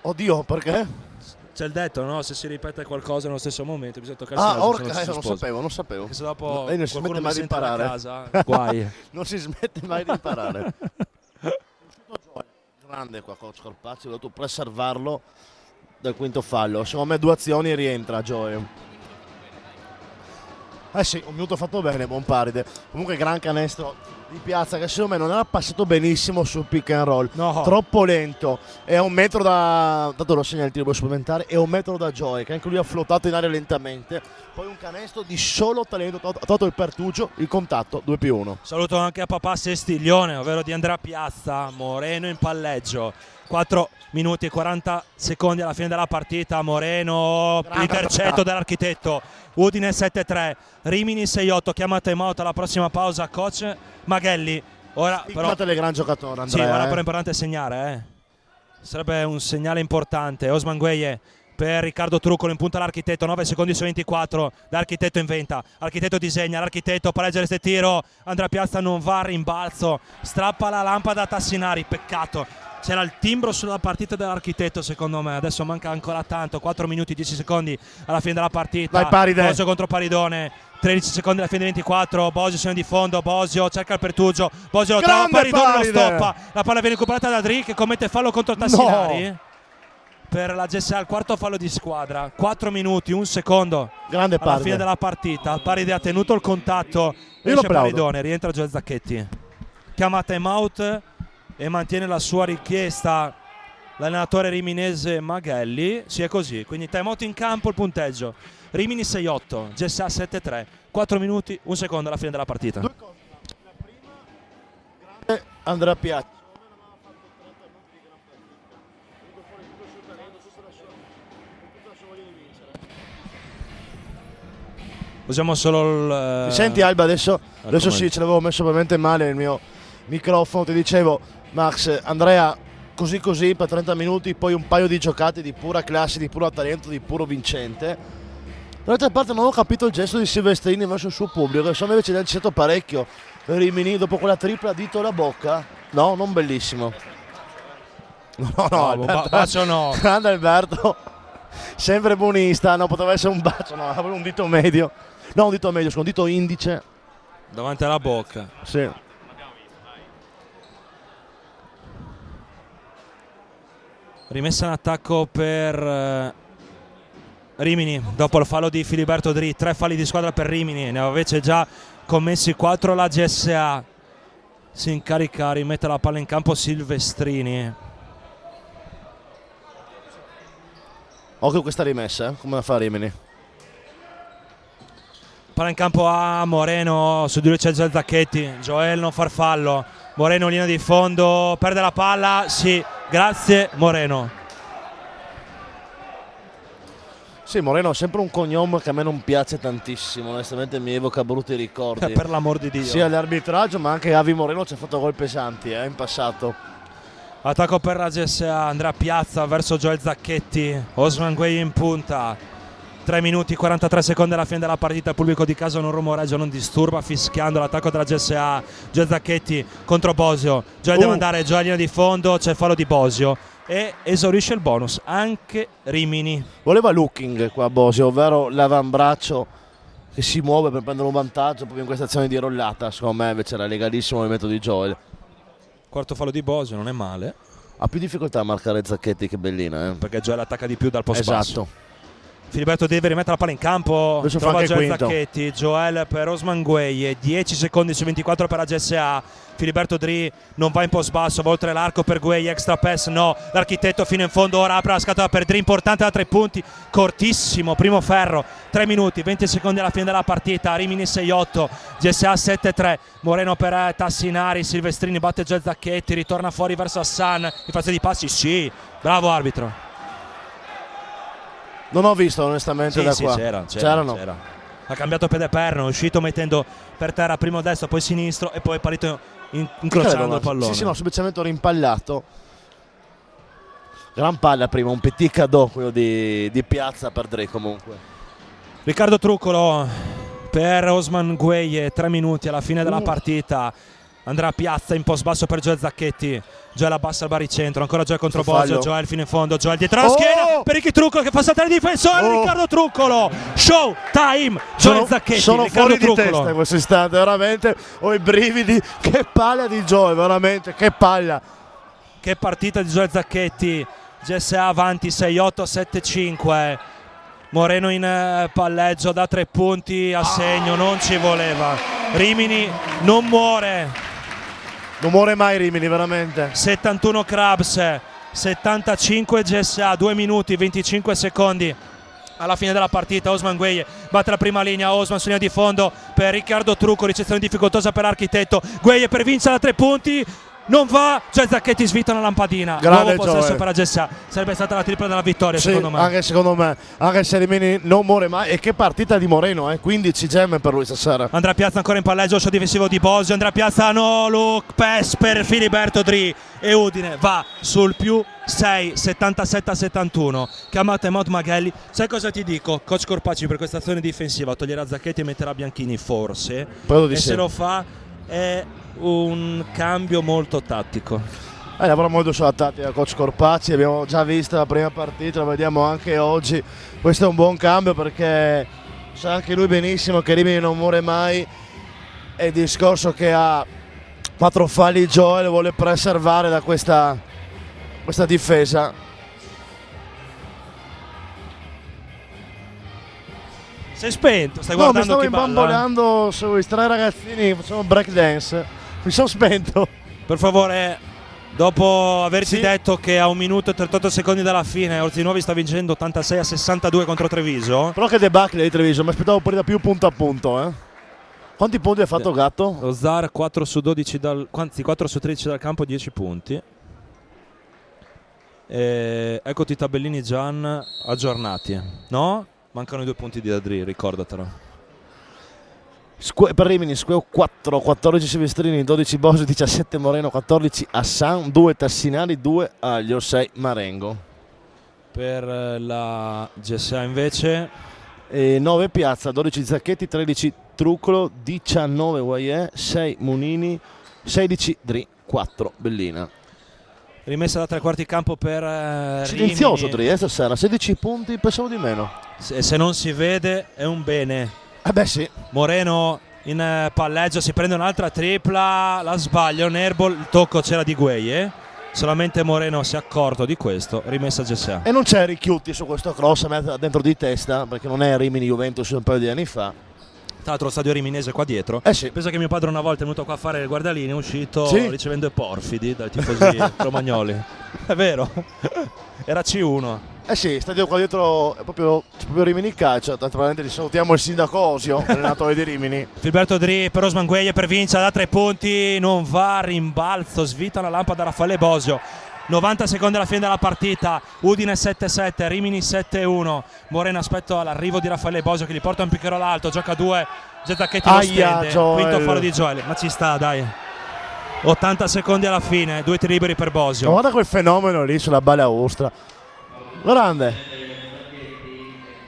Oddio, perché? C'è il detto, no? Se si ripete qualcosa nello stesso momento bisogna toccarsi il naso. Orca, non sapevo. Perché se dopo lei non si smette mai di imparare. Casa, guai. Non si smette mai di imparare. Grande qua coach Corpacci, ho dovuto preservarlo dal quinto fallo. Secondo me 2 azioni e rientra Gioia. Sì, un minuto fatto bene, buon Paride. Comunque gran canestro di Piazza che secondo me non era passato benissimo sul pick and roll, troppo lento, è a 1 metro da, tanto lo segna il tiro supplementare, è a 1 metro da Joy che anche lui ha flottato in aria lentamente, poi un canestro di solo talento, ha trovato il pertugio, il contatto 2+1. Saluto anche a papà Sestiglione, ovvero di Andrea Piazza. Moreno in palleggio, 4 minuti e 40 secondi alla fine della partita. Moreno, intercetto dell'Architetto. Udine 7-3, Rimini 6-8, chiama timeout alla prossima pausa coach Maghelli. Ora però gran giocatore Andrea. Sì, ora però è importante segnare, sarebbe un segnale importante. Osman Gueye per Riccardo Truccolo, in punta l'Architetto, 9 secondi su 24, l'Architetto inventa, l'Architetto disegna, l'Architetto pareggia reste tiro, Andrea Piazza non va a rimbalzo, strappa la lampada a Tassinari, peccato. C'era il timbro sulla partita dell'Architetto secondo me, adesso manca ancora tanto, 4 minuti 10 secondi alla fine della partita. Vai Paride. Bosio contro Paridone, 13 secondi alla fine dei 24, Bosio segna di fondo, Bosio cerca il pertugio, Bosio lo trova, Paridone lo stoppa, la palla viene recuperata da Dri che commette fallo contro Tassinari. per la GSA, il quarto fallo di squadra, 4 minuti, 1 secondo Grande alla Paride. fine della partita. Paride ha tenuto il contatto, Io esce l'applaudo. Paridone, rientra Joel Zacchetti, chiama time out e mantiene la sua richiesta l'allenatore riminese Maghelli. Sì, è così, quindi time out in campo, il punteggio Rimini 6-8, GSA 7-3, 4 minuti, 1 secondo alla fine della partita. Andrea Piatti. Usiamo solo il... Mi senti Alba adesso? Adesso commento. sì, ce l'avevo messo veramente male il mio microfono. Ti dicevo, Max, Andrea così per 30 minuti, poi un paio di giocate di pura classe, di puro talento, di puro vincente. Dall'altra parte non ho capito il gesto di Silvestrini verso il suo pubblico, che secondo me invece è stato parecchio per Rimini dopo quella tripla dito alla bocca. No, non bellissimo. No, Alberto. bacio no. Grande Alberto, sempre buonista, no, poteva essere un bacio, no, avevo un dito medio. No, un dito medio, un dito indice. Davanti alla bocca. Sì. Rimessa in attacco per Rimini dopo il fallo di Filiberto Dri. 3 falli di squadra per Rimini, ne aveva invece già commessi 4 la GSA. Si incarica, rimette la palla in campo Silvestrini. Occhio questa rimessa, come la fa Rimini? Palla in campo a Moreno, su di lui c'è Joel Zacchetti. Joel non far fallo. Moreno linea di fondo, perde la palla. Sì, grazie Moreno. Sì, Moreno ha sempre un cognome che a me non piace tantissimo, onestamente mi evoca brutti ricordi. Per l'amor di Dio. Sia all'arbitraggio, ma anche Avi Moreno ci ha fatto gol pesanti in passato. Attacco per la GSA, Andrea Piazza verso Joel Zacchetti. Osman Gueye in punta. 3 minuti 43 secondi alla fine della partita. Il pubblico di casa non rumoreggia, non disturba, fischiando l'attacco della GSA. Joel Zacchetti contro Bosio. Joel deve andare, Joel linea di fondo, c'è il fallo di Bosio e esaurisce il bonus anche Rimini. Voleva looking qua Bosio, ovvero l'avambraccio che si muove per prendere un vantaggio proprio in questa azione di rollata. Secondo me invece era legalissimo il metodo di Joel. Quarto fallo di Bosio, non è male. Ha più difficoltà a marcare Zacchetti che Bellina, perché Joel attacca di più dal post esatto. basso. Filiberto deve rimettere la palla in campo, adesso trova fa anche Joel quinto. Zacchetti, Joel per Osman Gueye, 10 secondi su 24 per la GSA. Filiberto Dri non va in post basso, va oltre l'arco per Gueye, extra pass no, l'architetto fino in fondo, ora apre la scatola per Dri, importante da 3 punti, cortissimo, primo ferro, 3 minuti, 20 secondi alla fine della partita, Rimini 6-8, GSA 7-3, Moreno per Tassinari, Silvestrini batte Joel Zacchetti, ritorna fuori verso Hassan, in fase di passi, sì, bravo arbitro. Non ho visto onestamente Sì, da sì, qua. c'erano. Ha cambiato piede perno, è uscito mettendo per terra primo destro, poi sinistro e poi è partito incrociando il pallone. Sì, no, semplicemente rimpallato. Gran palla prima, un petit cadeau quello di Piazza per Dre comunque. Riccardo Truccolo per Osman Gueye, 3 minuti alla fine della partita. Andrà Piazza in post basso per Joel Zacchetti. Joel abbassa il baricentro, ancora Joel contro Bosio, Joel fino in fondo, Joel dietro la schiena per Ricky Truccolo che fa saltare il difensore, Riccardo Truccolo, show time, Joel Zacchetti, sono Riccardo fuori di testa in questo istante, veramente ho i brividi, che palla di Joel, veramente, che palla. Che partita di Joel Zacchetti, GSA avanti 6-8, 7-5, Moreno in palleggio da 3 punti a segno, non ci voleva, Rimini non muore. Non muore mai Rimini, veramente. 71 Crabs, 75 GSA, 2 minuti 25 secondi alla fine della partita. Osman Gueye batte la prima linea, Osman su linea di fondo per Riccardo Trucco, ricezione difficoltosa per Architetto, Gueye per vincere da 3 punti, non va, Joel Zacchetti svita una lampadina. Grande nuovo possesso Joel. per la GSA, sarebbe stata la tripla della vittoria, Sì, secondo me. anche secondo me, anche se Rimini non muore mai. E che partita di Moreno, 15 gemme per lui stasera. Andrea Piazza ancora in palleggio, show difensivo di Bosio, Andrea Piazza no, look pass per Filiberto Dri e Udine va sul più 6, 77-71. Chiamata Mod Maghelli. Sai cosa ti dico? Coach Corpacci per questa azione difensiva toglierà Zacchetti e metterà Bianchini forse, Di e sì. se lo fa è un cambio molto tattico. Lavora molto sulla tattica coach Corpacci, abbiamo già visto la prima partita, lo vediamo anche oggi. Questo è un buon cambio perché sa anche lui benissimo che Rimini non muore mai, e il discorso che ha 4 falli Joel vuole preservare da questa difesa. Sei spento, stai No, mi guardando stavo chi balla? imbambolando sui 3 ragazzini, facciamo break dance. Mi sono spento. Per favore, dopo averti detto che a 1 minuto e 38 secondi dalla fine Orzinuovi sta vincendo 86-62 contro Treviso. Però che debacle di Treviso, mi aspettavo pure da più punto a punto, Quanti punti ha fatto Gatto? Lo Zar 4 su 12 anzi 4 su 13 dal campo, 10 punti. Eccoti i tabellini Gian aggiornati. No? Mancano i 2 punti di Adri, ricordatelo. Per Rimini, Squeo 4, 14 Silvestrini, 12 Bosio, 17 Moreno, 14 Assan, 2 Tassinari, 2 Aglio, 6 Marengo. Per la GSA invece 9 Piazza, 12 Zacchetti, 13 Truccolo, 19 Guaiè, 6 Munini, 16 Dri, 4 Bellina. rimessa da 3 quarti campo per Silenzioso Rimini. Dri, stasera, 16 punti, pensavo di meno. Se non si vede è un bene. Beh sì. Moreno in palleggio, si prende un'altra tripla, la sbaglia, un airball, il tocco c'era di Gueye, solamente Moreno si è accorto di questo, rimessa GSA. E non c'è Ricchiuti su questo cross dentro di testa, perché non è Rimini Juventus un paio di anni fa. Tra l'altro lo stadio riminese qua dietro. Sì. Penso che mio padre una volta è venuto qua a fare il guardalini, è uscito ricevendo i porfidi dai tifosi romagnoli. È vero, era C1. Sì, stadio qua dietro è proprio Rimini Calcio. Naturalmente salutiamo il sindaco Osio, allenatore di Rimini. Filberto Dri per Osman Gueye per vincere da 3 punti, non va, rimbalzo, svita la lampada Raffaele Bosio. 90 secondi alla fine della partita, Udine 7-7, Rimini 7-1. Moreno aspetta all'arrivo di Raffaele Bosio che gli porta un picchiero all'alto, gioca 2, Zacchetti lo stende, quinto foro di Joel, ma ci sta dai. 80 secondi alla fine, 2 tiri liberi per Bosio. Ma guarda quel fenomeno lì sulla balaustra, grande.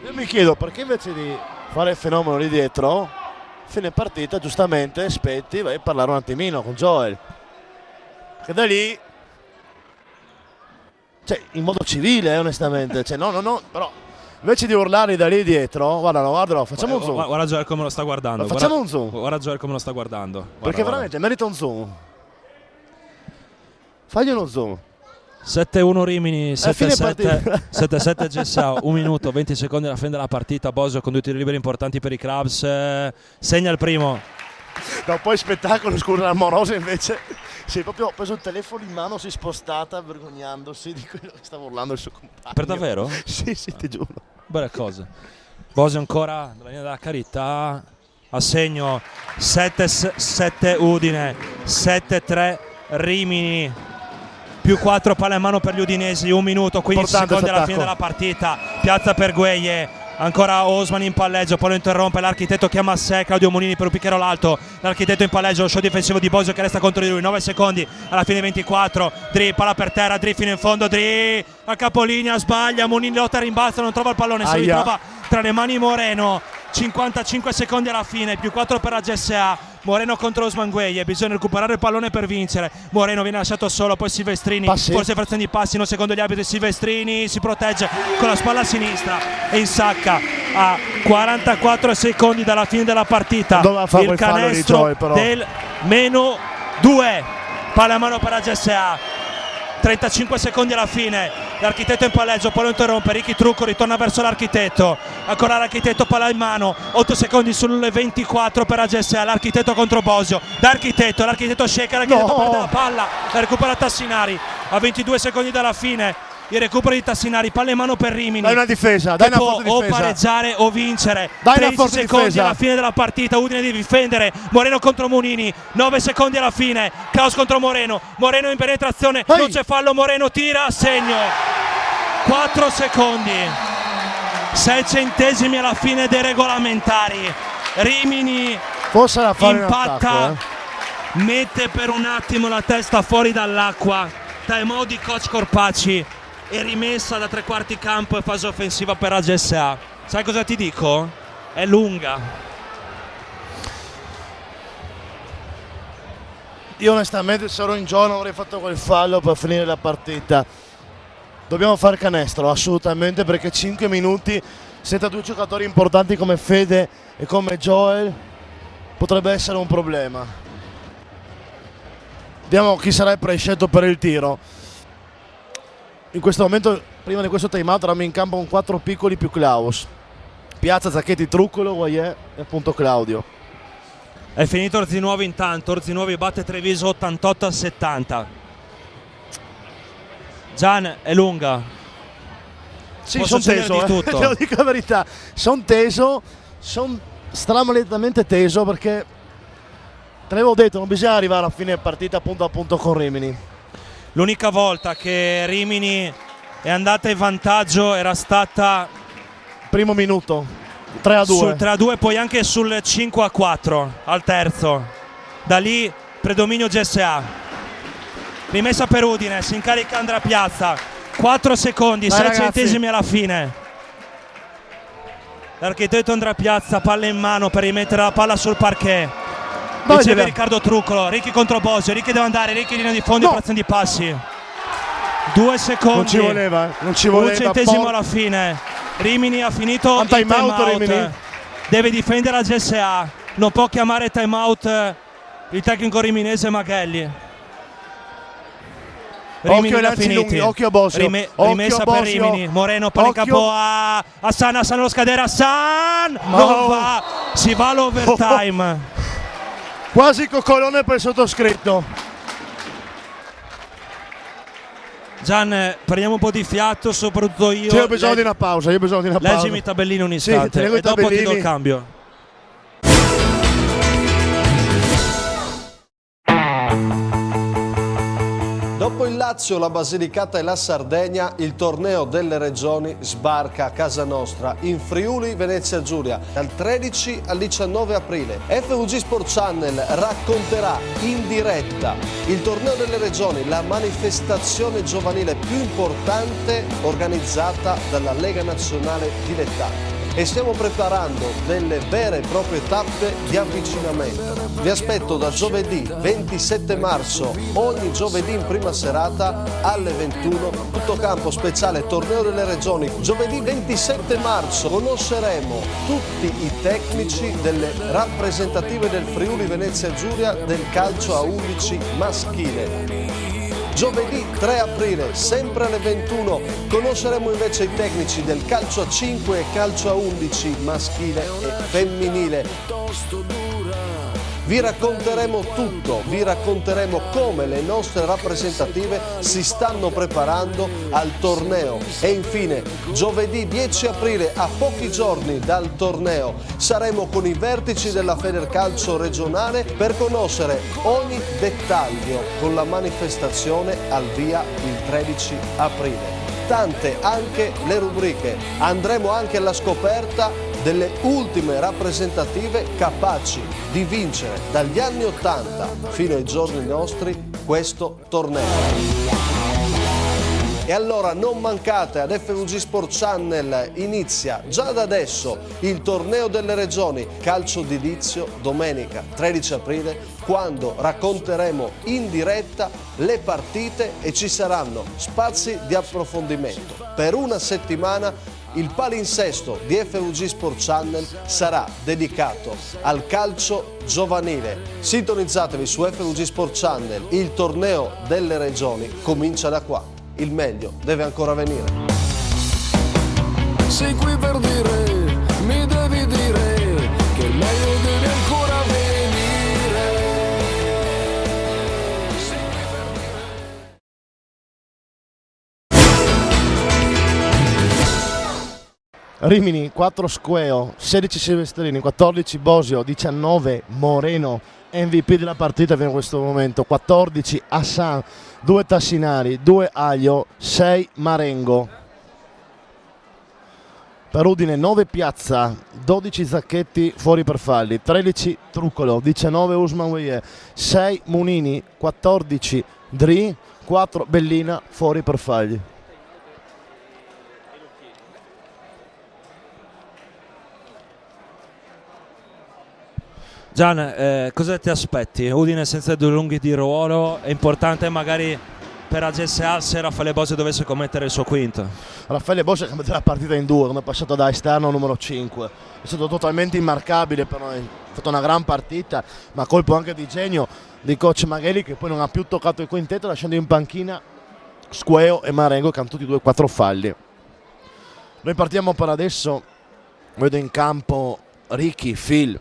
Io mi chiedo perché invece di fare il fenomeno lì dietro, fine partita giustamente aspetti, vai a parlare un attimino con Joel, che da lì, cioè in modo civile onestamente, cioè no, però invece di urlare da lì dietro, guardalo, facciamo un zoom. Guarda Joel come lo sta guardando. Facciamo un zoom. Guarda Joel come lo sta guardando. Perché veramente merita un zoom. Fagli uno zoom. 7-1 Rimini, 7-7 GSA, 1 minuto 20 secondi alla fine della partita. Bosio con 2 tiri liberi importanti per i Crabs, segna il primo. No, poi spettacolo, scusa, amorosa invece si è proprio preso il telefono in mano, si è spostata vergognandosi di quello che stava urlando il suo compagno. Per davvero? Sì, ti giuro. Belle cose. Bosio ancora nella linea della carità, a segno 7-7 Udine, 7-3 Rimini, più 4 palle in mano per gli udinesi, 1 minuto 15 secondi alla fine della partita. Piazza per Gueye, ancora Osman in palleggio, poi lo interrompe l'architetto, chiama a sé Claudio Munini per un picchiero l'alto, l'architetto in palleggio, lo show difensivo di Bosio che resta contro di lui, 9 secondi alla fine 24, Dri palla per terra, Dri fino in fondo, Dri a capolinea, sbaglia, Munini lotta, rimbalza, non trova il pallone, si ritrova tra le mani Moreno. 55 secondi alla fine, più 4 per la GSA. Moreno contro Osman Gueye, bisogna recuperare il pallone per vincere. Moreno viene lasciato solo, poi Silvestrini, forse frazione di passi, non secondo gli arbitri. Silvestrini si protegge con la spalla a sinistra e insacca a 44 secondi dalla fine della partita il canestro del -2. Palla a mano per la GSA. 35 secondi alla fine, l'architetto in palleggio, poi lo interrompe, Ricky Trucco ritorna verso l'architetto, ancora l'architetto, palla in mano, 8 secondi sulle 24 per la GSA, l'architetto contro Bosio, l'architetto shake, l'architetto perde la palla, la recupera Tassinari, a 22 secondi dalla fine, il recupero di Tassinari, palla in mano per Rimini. Dai una difesa, dai una forte difesa. O pareggiare o vincere. Dai 13 secondi alla fine della partita, Udine deve difendere, Moreno contro Munini, 9 secondi alla fine, Klaus contro Moreno, Moreno in penetrazione, non c'è fallo, Moreno tira, segno. 4 secondi, 6 centesimi alla fine dei regolamentari. Rimini impatta, mette per un attimo la testa fuori dall'acqua, timeout di coach Corpacci e rimessa da 3 quarti campo e fase offensiva per la GSA. Sai cosa ti dico? È lunga. Io onestamente se ero in gioco avrei fatto quel fallo per finire la partita. Dobbiamo fare canestro assolutamente, perché 5 minuti senza 2 giocatori importanti come Fede e come Joel potrebbe essere un problema. Vediamo chi sarà il prescelto per il tiro. In questo momento, prima di questo timeout, eravamo in campo con 4 piccoli più Klaus. Piazza, Zacchetti, Truccolo, Guaier e appunto Claudio. È finito Orzinuovi intanto, Orzinuovi batte Treviso 88-70. Gian, è lunga. Sì, Posso sono accendere teso, di tutto? te lo dico la verità, sono teso, sono stramaledettamente teso perché te l'avevo detto, non bisogna arrivare a fine partita punto a punto con Rimini. L'unica volta che Rimini è andata in vantaggio era stata primo minuto, 3-2. Sul 3-2, poi anche sul 5-4 al terzo. Da lì predominio GSA. Rimessa per Udine, si incarica Andrea Piazza. 4 secondi, Dai, 6 ragazzi. centesimi alla fine. L'architetto Andrea Piazza, palla in mano per rimettere la palla sul parquet. Dove Riceve deve- Riccardo Truccolo, Ricchi contro Bosio, Ricchi deve andare, Ricchi linea di fondo, operazione di passi. 2 secondi. Non ci voleva, non ci Un voleva. centesimo alla fine. Rimini ha finito il time out, timeout. Rimini. Deve difendere la GSA. Non può chiamare timeout il tecnico riminese Maghelli. Rimini Occhio ai l'ha lanci finiti. lunghi, occhio a Bosio. Occhio Rimessa a per Bosio. Rimini. Moreno palla in Occhio. capo a Hassan. Hassan lo scadere. Hassan No. non va. Si va all'overtime. Quasi coccolone per il sottoscritto. Gian, prendiamo un po' di fiato, soprattutto io. Sì, ho bisogno di una pausa, io ho bisogno di una pausa. Leggimi i tabellini un Sì, istante ti leggo i e dopo ti do tabellini. il cambio. Dopo il Lazio, la Basilicata e la Sardegna, il torneo delle regioni sbarca a casa nostra in Friuli Venezia Giulia dal 13 al 19 aprile. FVG Sport Channel racconterà in diretta il torneo delle regioni, la manifestazione giovanile più importante organizzata dalla Lega Nazionale Dilettanti. E stiamo preparando delle vere e proprie tappe di avvicinamento. Vi aspetto da giovedì 27 marzo, ogni giovedì in prima serata alle 21, tutto campo speciale torneo delle regioni. Giovedì 27 marzo conosceremo tutti i tecnici delle rappresentative del Friuli Venezia Giulia del calcio a 11 maschile. Giovedì 3 aprile, sempre alle 21, conosceremo invece i tecnici del calcio a 5 e calcio a 11 maschile e femminile. Vi racconteremo tutto, vi racconteremo come le nostre rappresentative si stanno preparando al torneo. E infine, giovedì 10 aprile, a pochi giorni dal torneo, saremo con i vertici della Federcalcio regionale per conoscere ogni dettaglio con la manifestazione al via il 13 aprile. Tante anche le rubriche. Andremo anche alla scoperta delle ultime rappresentative capaci di vincere dagli anni 80 fino ai giorni nostri questo torneo. E allora non mancate, ad FVG Sport Channel inizia già da adesso il torneo delle regioni calcio di Lizio domenica 13 aprile, quando racconteremo in diretta le partite e ci saranno spazi di approfondimento. Per una settimana il palinsesto di FVG Sport Channel sarà dedicato al calcio giovanile. Sintonizzatevi su FVG Sport Channel, il torneo delle regioni comincia da qua. Il meglio deve ancora venire. Sei qui per dire, mi devi dire che il meglio deve ancora venire. Sei qui per dire. Rimini 4 Squeo, 16 Silvestrini, 14 Bosio, 19 Moreno, MVP della partita fino a questo momento, 14 Hassan, 2 Tassinari, 2 Aglio, 6 Marengo. Per Udine 9 Piazza, 12 Zacchetti fuori per falli, 13 Truccolo, 19 Usman Weyer, 6 Munini, 14 Dri, 4 Bellina fuori per falli. Gian, cosa ti aspetti? Udine senza due lunghi di ruolo, è importante magari per la GSA se Raffaele Bosio dovesse commettere il suo quinto. Raffaele Bosio ha cambiato la partita in due, quando è passato da esterno numero 5. È stato totalmente immarcabile, però è stata una gran partita, ma colpo anche di genio di coach Maghelli, che poi non ha più toccato il quintetto, lasciando in panchina Squeo e Marengo, che hanno tutti e due 4 falli. Noi partiamo per adesso vedo in campo Ricky, Phil,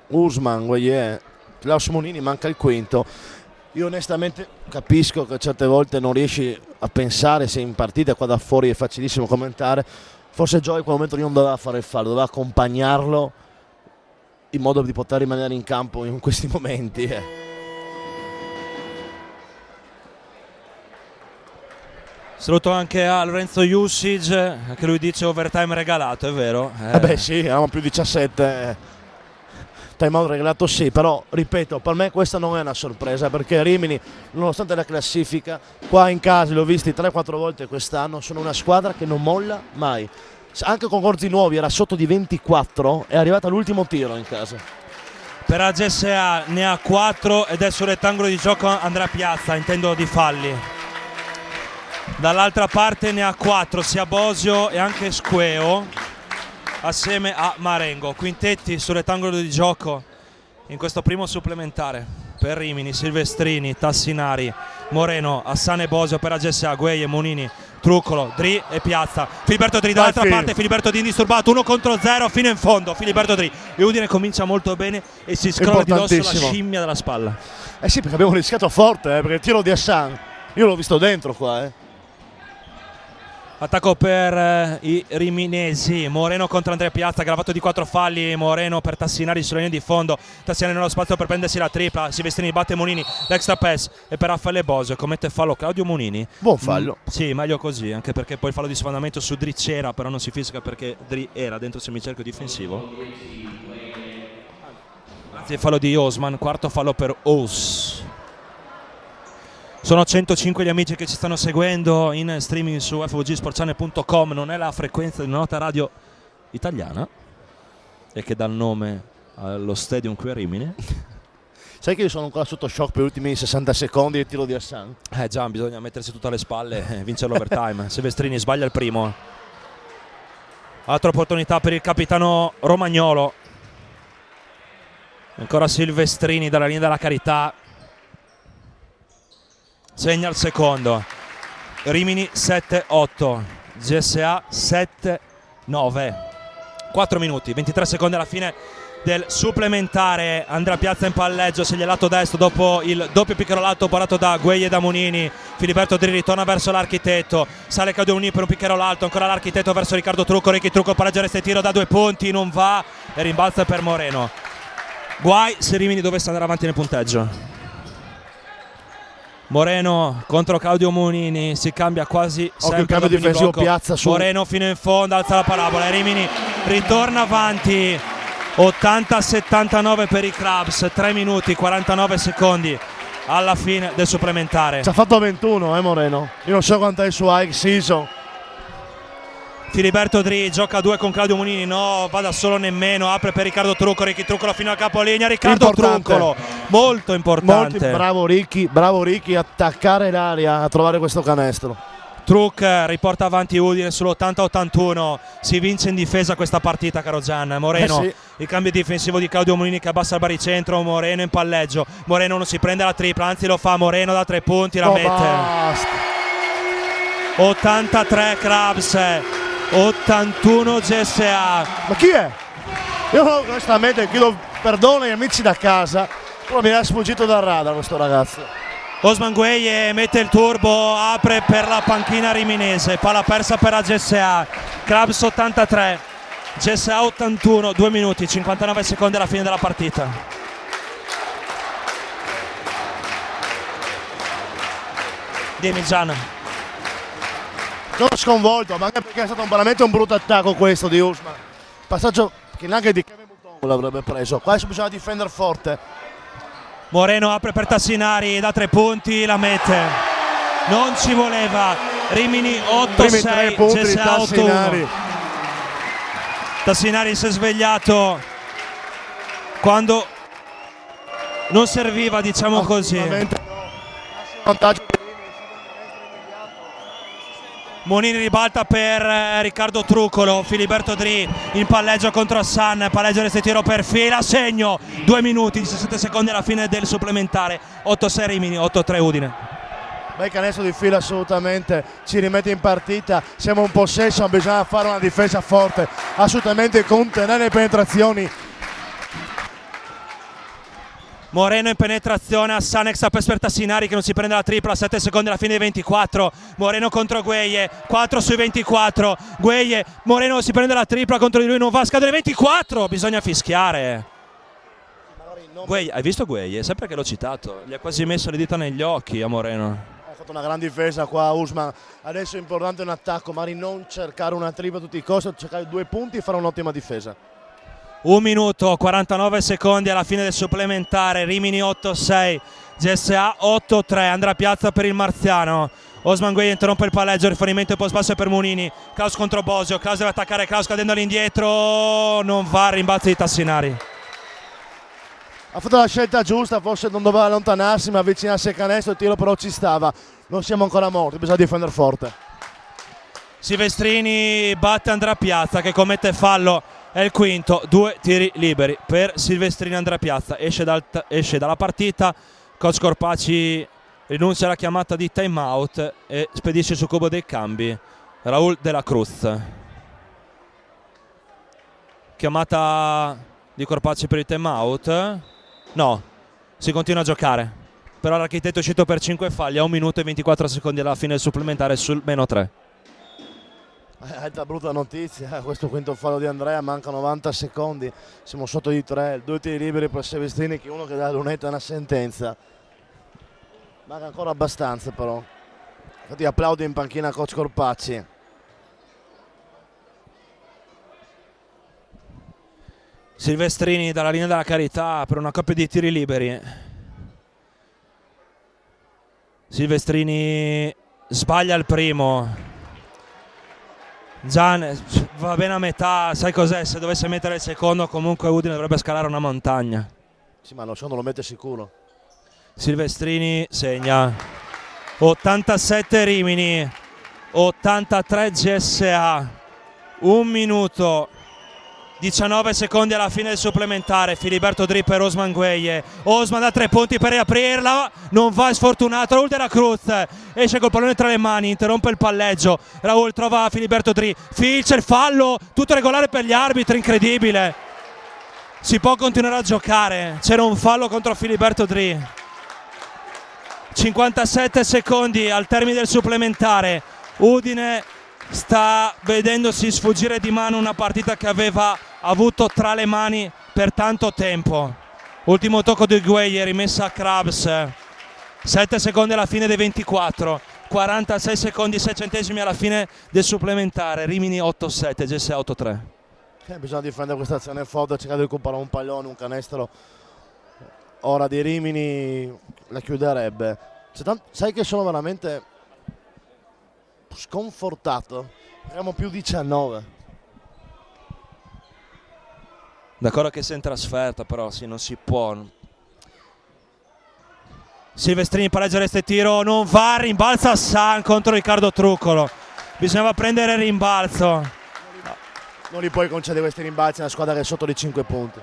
Usman, Gueye, Klaus Monini, manca il quinto. Io onestamente capisco che certe volte non riesci a pensare, se in partita qua da fuori è facilissimo commentare. Forse Joy in quel momento non doveva fare il fallo, doveva accompagnarlo in modo di poter rimanere in campo in questi momenti. Saluto anche a Lorenzo Jusic, che lui dice overtime regalato, è vero? Beh sì, eravamo più 17. Time out regalato sì, però ripeto, per me questa non è una sorpresa, perché Rimini, nonostante la classifica, qua in casa li ho visti 3-4 volte quest'anno, sono una squadra che non molla mai. Anche con Gorzi Nuovi era sotto di 24, è arrivata all'ultimo tiro in casa. Per la GSA ne ha 4 ed è sul rettangolo di gioco Andrea Piazza, intendo di falli. Dall'altra parte ne ha 4 sia Bosio e anche Squeo assieme a Marengo. Quintetti sul rettangolo di gioco in questo primo supplementare per Rimini: Silvestrini, Tassinari, Moreno, Assane e Bosio. Per la GSA Gueye, Monini, Truccolo, Dri e Piazza. Filiberto Dri dall'altra parte, Filiberto Dri indisturbato, 1-0 fino in fondo. Filiberto Dri, e Udine comincia molto bene e si scrolla di dosso la scimmia della spalla. Sì, perché abbiamo rischiato forte, perché il tiro di Hassan io l'ho visto dentro qua. Attacco per i riminesi, Moreno contro Andrea Piazza, gravato di 4 falli. Moreno per Tassinari sulla linea di fondo, Tassinari nello spazio per prendersi la tripla, Silvestrini batte Monini, l'extra pass e per Raffaele Bosio commette fallo Claudio Monini. Buon fallo. Sì, meglio così, anche perché poi il fallo di sfondamento su Dri c'era, però non si fischia perché Dri era dentro il semicerchio difensivo. Anzi, il fallo di Osman, quarto fallo per Os. Sono 105 gli amici che ci stanno seguendo in streaming su fvgsportchannel.com. Non è la frequenza di una nota radio italiana e che dà il nome allo stadium qui a Rimini. Sai che io sono ancora sotto shock per gli ultimi 60 secondi del tiro di Hassan? Già, bisogna mettersi tutto alle spalle e vincere l'overtime. Silvestrini sbaglia il primo. Altra opportunità per il capitano Romagnolo. Ancora Silvestrini dalla linea della Carità. Segna il secondo. Rimini 7-8, GSA 7-9. 4 minuti, 23 secondi alla fine del supplementare. Andrea Piazza in palleggio, segna lato destro dopo il doppio pick and roll alto parato da Gueye e da Monini. Filiberto Dri ritorna verso l'architetto, sale Claudio Monini per un pick and roll alto, ancora l'architetto verso Riccardo Trucco. Ricky Trucco pareggia resta e tiro da 2 punti, non va e rimbalza per Moreno. Guai se Rimini dovesse andare avanti nel punteggio. Moreno contro Claudio Monini, si cambia quasi sempre il cambio difensivo Piazza su Moreno fino in fondo, alza la parabola e Rimini ritorna avanti. 80-79 per i Crabs, 3 minuti 49 secondi alla fine del supplementare. Ci ha fatto 21 Moreno, io non so quanto è il suo high season. Filiberto Dri gioca a 2 con Claudio Monini, no, va da solo nemmeno, apre per Riccardo Truccolo, Ricky Truccolo fino al capolinea, Riccardo Truccolo, molto importante. Bravo Ricky, attaccare l'area, a trovare questo canestro. Truc riporta avanti Udine sull'80-81, si vince in difesa questa partita, caro Gian. Moreno, sì. Il cambio difensivo di Claudio Monini che abbassa il baricentro, Moreno in palleggio, Moreno non si prende la tripla, anzi lo fa, Moreno da 3 punti, la mette. Basta. 83 Crabs, 81 GSA. Ma chi è? Io onestamente chiedo perdono agli amici da casa, però mi è sfuggito dal radar questo ragazzo. Osman Gueye mette il turbo, apre per la panchina riminese, palla persa per la GSA. Crabs 83, GSA 81, 2 minuti 59 secondi alla fine della partita. Dimmi Gian. Sono sconvolto, ma anche perché è stato veramente un brutto attacco questo di Usman. Passaggio che neanche di Kevin Mouton l'avrebbe preso. Qua bisogna difendere forte. Moreno apre per Tassinari da 3 punti, la mette. Non ci voleva. Rimini 8-6, GSA 8-1. Tassinari si è svegliato quando non serviva, diciamo così. Vantaggio. Monini ribalta per Riccardo Truccolo, Filiberto Dri in palleggio contro Hassan, palleggio resta tiro per fila, segno, 2 minuti 17 secondi alla fine del supplementare, 8-6 Rimini, 8-3 Udine. Bel canestro di fila, assolutamente, ci rimette in partita, siamo un possesso, ma bisogna fare una difesa forte, assolutamente contenere le penetrazioni. Moreno in penetrazione, Assanex sta per Spertassinari che non si prende la tripla, 7 secondi alla fine dei 24, Moreno contro Gueye, 4 sui 24, Gueye, Moreno si prende la tripla contro di lui, non va a scadere 24, bisogna fischiare. Gueye, hai visto Gueye? Sempre che l'ho citato, gli ha quasi messo le dita negli occhi a Moreno. Ha fatto una gran difesa qua Usman, adesso è importante un attacco, magari non cercare una tripla a tutti i costi, cercare 2 punti e fare un'ottima difesa. 1 minuto 49 secondi alla fine del supplementare, Rimini 8-6, GSA 8-3, andrà Piazza per il Marziano. Osman Gueye interrompe il palleggio, rifornimento post basso per Munini, Klaus contro Bosio, Klaus deve attaccare, Klaus cadendo all'indietro, non va, rimbalzo di Tassinari. Ha fatto la scelta giusta, forse non doveva allontanarsi ma avvicinarsi al canestro, il tiro però ci stava, non siamo ancora morti, bisogna difendere forte. Silvestrini batte Andrea Piazza che commette fallo, è il quinto, 2 tiri liberi per Silvestrini. Andrea Piazza esce dalla partita, coach Corpaci rinuncia alla chiamata di time out e spedisce sul cubo dei cambi Raul de la Cruz. Chiamata di Corpaci per il time out? No, si continua a giocare, però l'architetto è uscito per 5 falli a 1 minuto e 24 secondi alla fine del supplementare sul -3. Altra brutta notizia, questo quinto fallo di Andrea, manca 90 secondi, siamo sotto di 3, 2 tiri liberi per Silvestrini, che uno che dà la lunetta è una sentenza. Manca ancora abbastanza però, infatti applaudo in panchina coach Corpaci. Silvestrini dalla linea della carità per una coppia di tiri liberi. Silvestrini sbaglia il primo. Gian va bene a metà, sai cos'è? Se dovesse mettere il secondo comunque Udine dovrebbe scalare una montagna. Sì, ma lo secondo lo mette sicuro. Silvestrini segna. 87 Rimini, 83 GSA. 1 minuto 19 secondi alla fine del supplementare. Filiberto Dri per Osman Gueye. Osman da 3 punti per riaprirla, non va, è sfortunato. Raul de la Cruz esce col pallone tra le mani, interrompe il palleggio. Raul trova Filiberto Dri, c'è il fallo, tutto regolare per gli arbitri, incredibile. Si può continuare a giocare, c'era un fallo contro Filiberto Dri. 57 secondi al termine del supplementare. Udine sta vedendosi sfuggire di mano una partita che aveva avuto tra le mani per tanto tempo. Ultimo tocco di Gueye, rimessa a Krabs. 7 secondi alla fine dei 24, 46 secondi 6 centesimi alla fine del supplementare. Rimini 8-7, GSA 8-3. Bisogna difendere questa azione forte, cercare di recuperare un pallone, un canestro. Ora di Rimini la chiuderebbe. Sai che sono veramente sconfortato, abbiamo più 19. D'accordo che sei in trasferta, però sì, non si può. Silvestrini pareggia resta e tiro, non va, rimbalza San contro Riccardo Truccolo. Bisognava prendere il rimbalzo. Non li puoi concedere questi rimbalzi a una squadra che è sotto di 5 punti.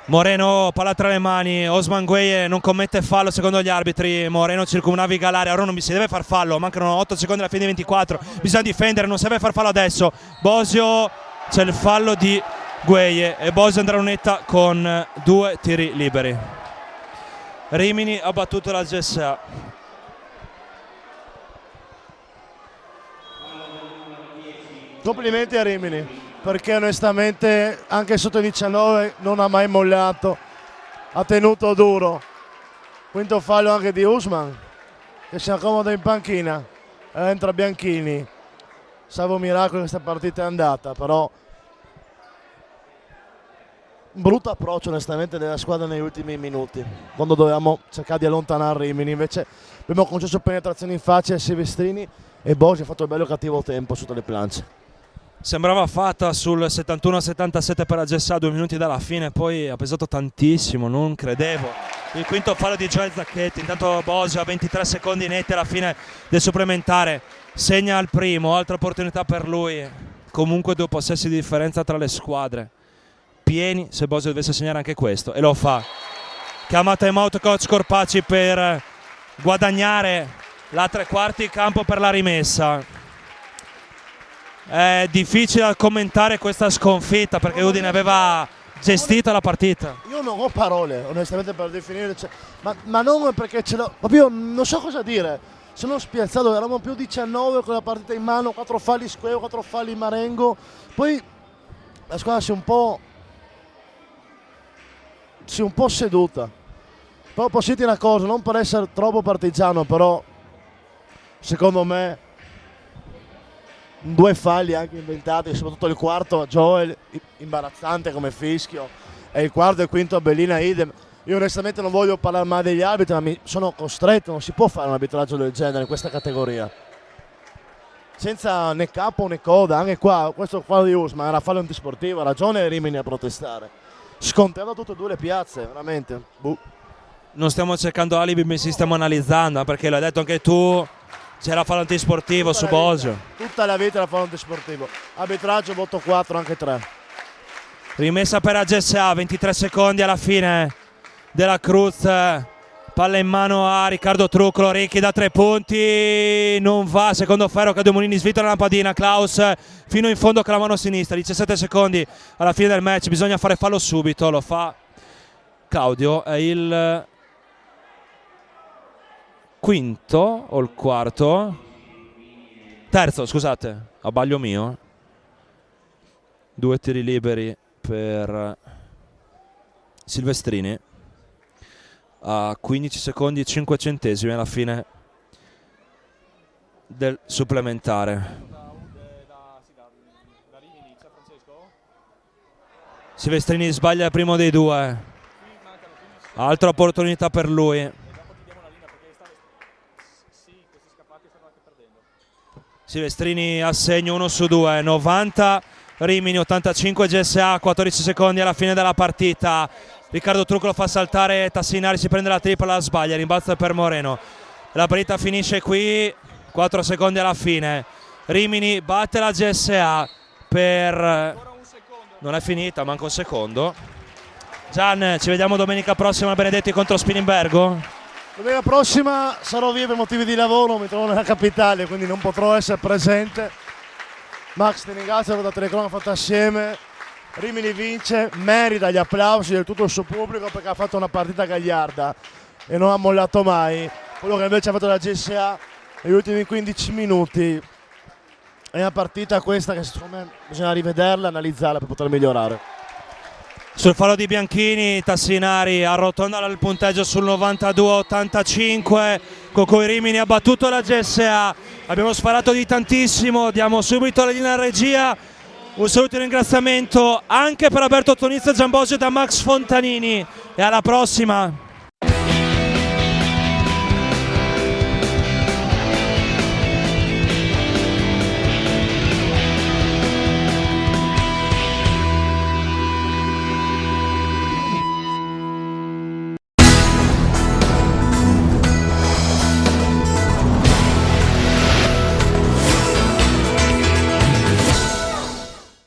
Moreno palla tra le mani, Osman Gueye non commette fallo secondo gli arbitri. Moreno circumnaviga l'area, ora non mi si deve far fallo, mancano 8 secondi alla fine dei 24, bisogna difendere, non si deve far fallo adesso. Bosio, c'è il fallo di Gueye e Bosio andrà a lunetta con 2 tiri liberi. Rimini ha battuto la GSA. Complimenti a Rimini, perché onestamente anche sotto i 19 non ha mai mollato, ha tenuto duro. Quinto fallo anche di Usman che si accomoda in panchina, entra Bianchini. Salvo miracolo questa partita è andata, però un brutto approccio onestamente della squadra negli ultimi minuti, quando dovevamo cercare di allontanare Rimini, invece abbiamo concesso penetrazioni in faccia a Silvestrini e Bosio ha fatto il bello cattivo tempo sotto le planche. Sembrava fatta sul 71-77 per la GSA, 2 minuti dalla fine, poi ha pesato tantissimo, non credevo. Il quinto fallo di Gioele Zacchetti, intanto Bosio a 23 secondi netti alla fine del supplementare, segna il primo, altra opportunità per lui. Comunque 2 possessi di differenza tra le squadre, pieni se Bosio dovesse segnare anche questo, e lo fa. Chiama time out coach Corpaci per guadagnare la tre quarti campo per la rimessa. È difficile da commentare questa sconfitta perché Udine aveva gestito la partita. Io non ho parole onestamente per definire, ma non perché ce l'ho, proprio non so cosa dire. Sono spiazzato, eravamo più 19 con la partita in mano, 4 falli Squeo, 4 falli Marengo, poi la squadra si è un po' seduta. Però posso dirti una cosa, non per essere troppo partigiano, però secondo me 2 falli anche inventati, soprattutto il quarto a Joel, imbarazzante come fischio, e il quarto e il quinto a Bellina idem. Io onestamente non voglio parlare mai degli arbitri, ma mi sono costretto, non si può fare un arbitraggio del genere in questa categoria. Senza né capo né coda, anche qua, questo fallo di Usman era fallo antisportivo, ha ragione Rimini a protestare. Scontato tutte e due le piazze, veramente. Non stiamo cercando alibi, ma si stiamo analizzando, perché l'hai detto anche tu, c'era fallo antisportivo su Bosio. Tutta la vita era fallo antisportivo. Arbitraggio, voto 4, anche 3. Rimessa per AGSA, 23 secondi alla fine della Cruz, palla in mano a Riccardo Truccolo, Ricchi da 3 punti, non va, secondo ferro, Claudio Molini svita la lampadina, Klaus fino in fondo con la mano sinistra, 17 secondi alla fine del match, bisogna fare fallo subito, lo fa Claudio, è il quinto o il quarto? Terzo, scusate, abbaglio mio. 2 tiri liberi per Silvestrini a 15 secondi e 5 centesimi alla fine del supplementare. Silvestrini sbaglia il primo dei 2, altra opportunità per lui. Silvestrini a segno 1 su 2, 90 Rimini, 85 GSA, 14 secondi alla fine della partita. Riccardo Truccolo fa saltare Tassinari, si prende la tripla, la sbaglia, rimbalzo per Moreno. La partita finisce qui, 4 secondi alla fine. Rimini batte la GSA per... non è finita, manca un secondo. Gian, ci vediamo domenica prossima a Benedetti contro Spilimbergo? Domenica prossima sarò via per motivi di lavoro, mi trovo nella capitale, quindi non potrò essere presente. Max, ti ringrazio per la telecronaca fatta assieme. Rimini vince, merita gli applausi di tutto il suo pubblico perché ha fatto una partita gagliarda e non ha mollato mai. Quello che invece ha fatto la GSA negli ultimi 15 minuti è una partita questa che secondo me bisogna rivederla, analizzarla per poter migliorare. Sul fallo di Bianchini, Tassinari arrotonda il punteggio sul 92-85, con cui Rimini ha battuto la GSA. Abbiamo sparato di tantissimo, diamo subito la linea regia. Un saluto e un ringraziamento anche per Alberto Tonizza, Giambosio da Max Fontanini e alla prossima.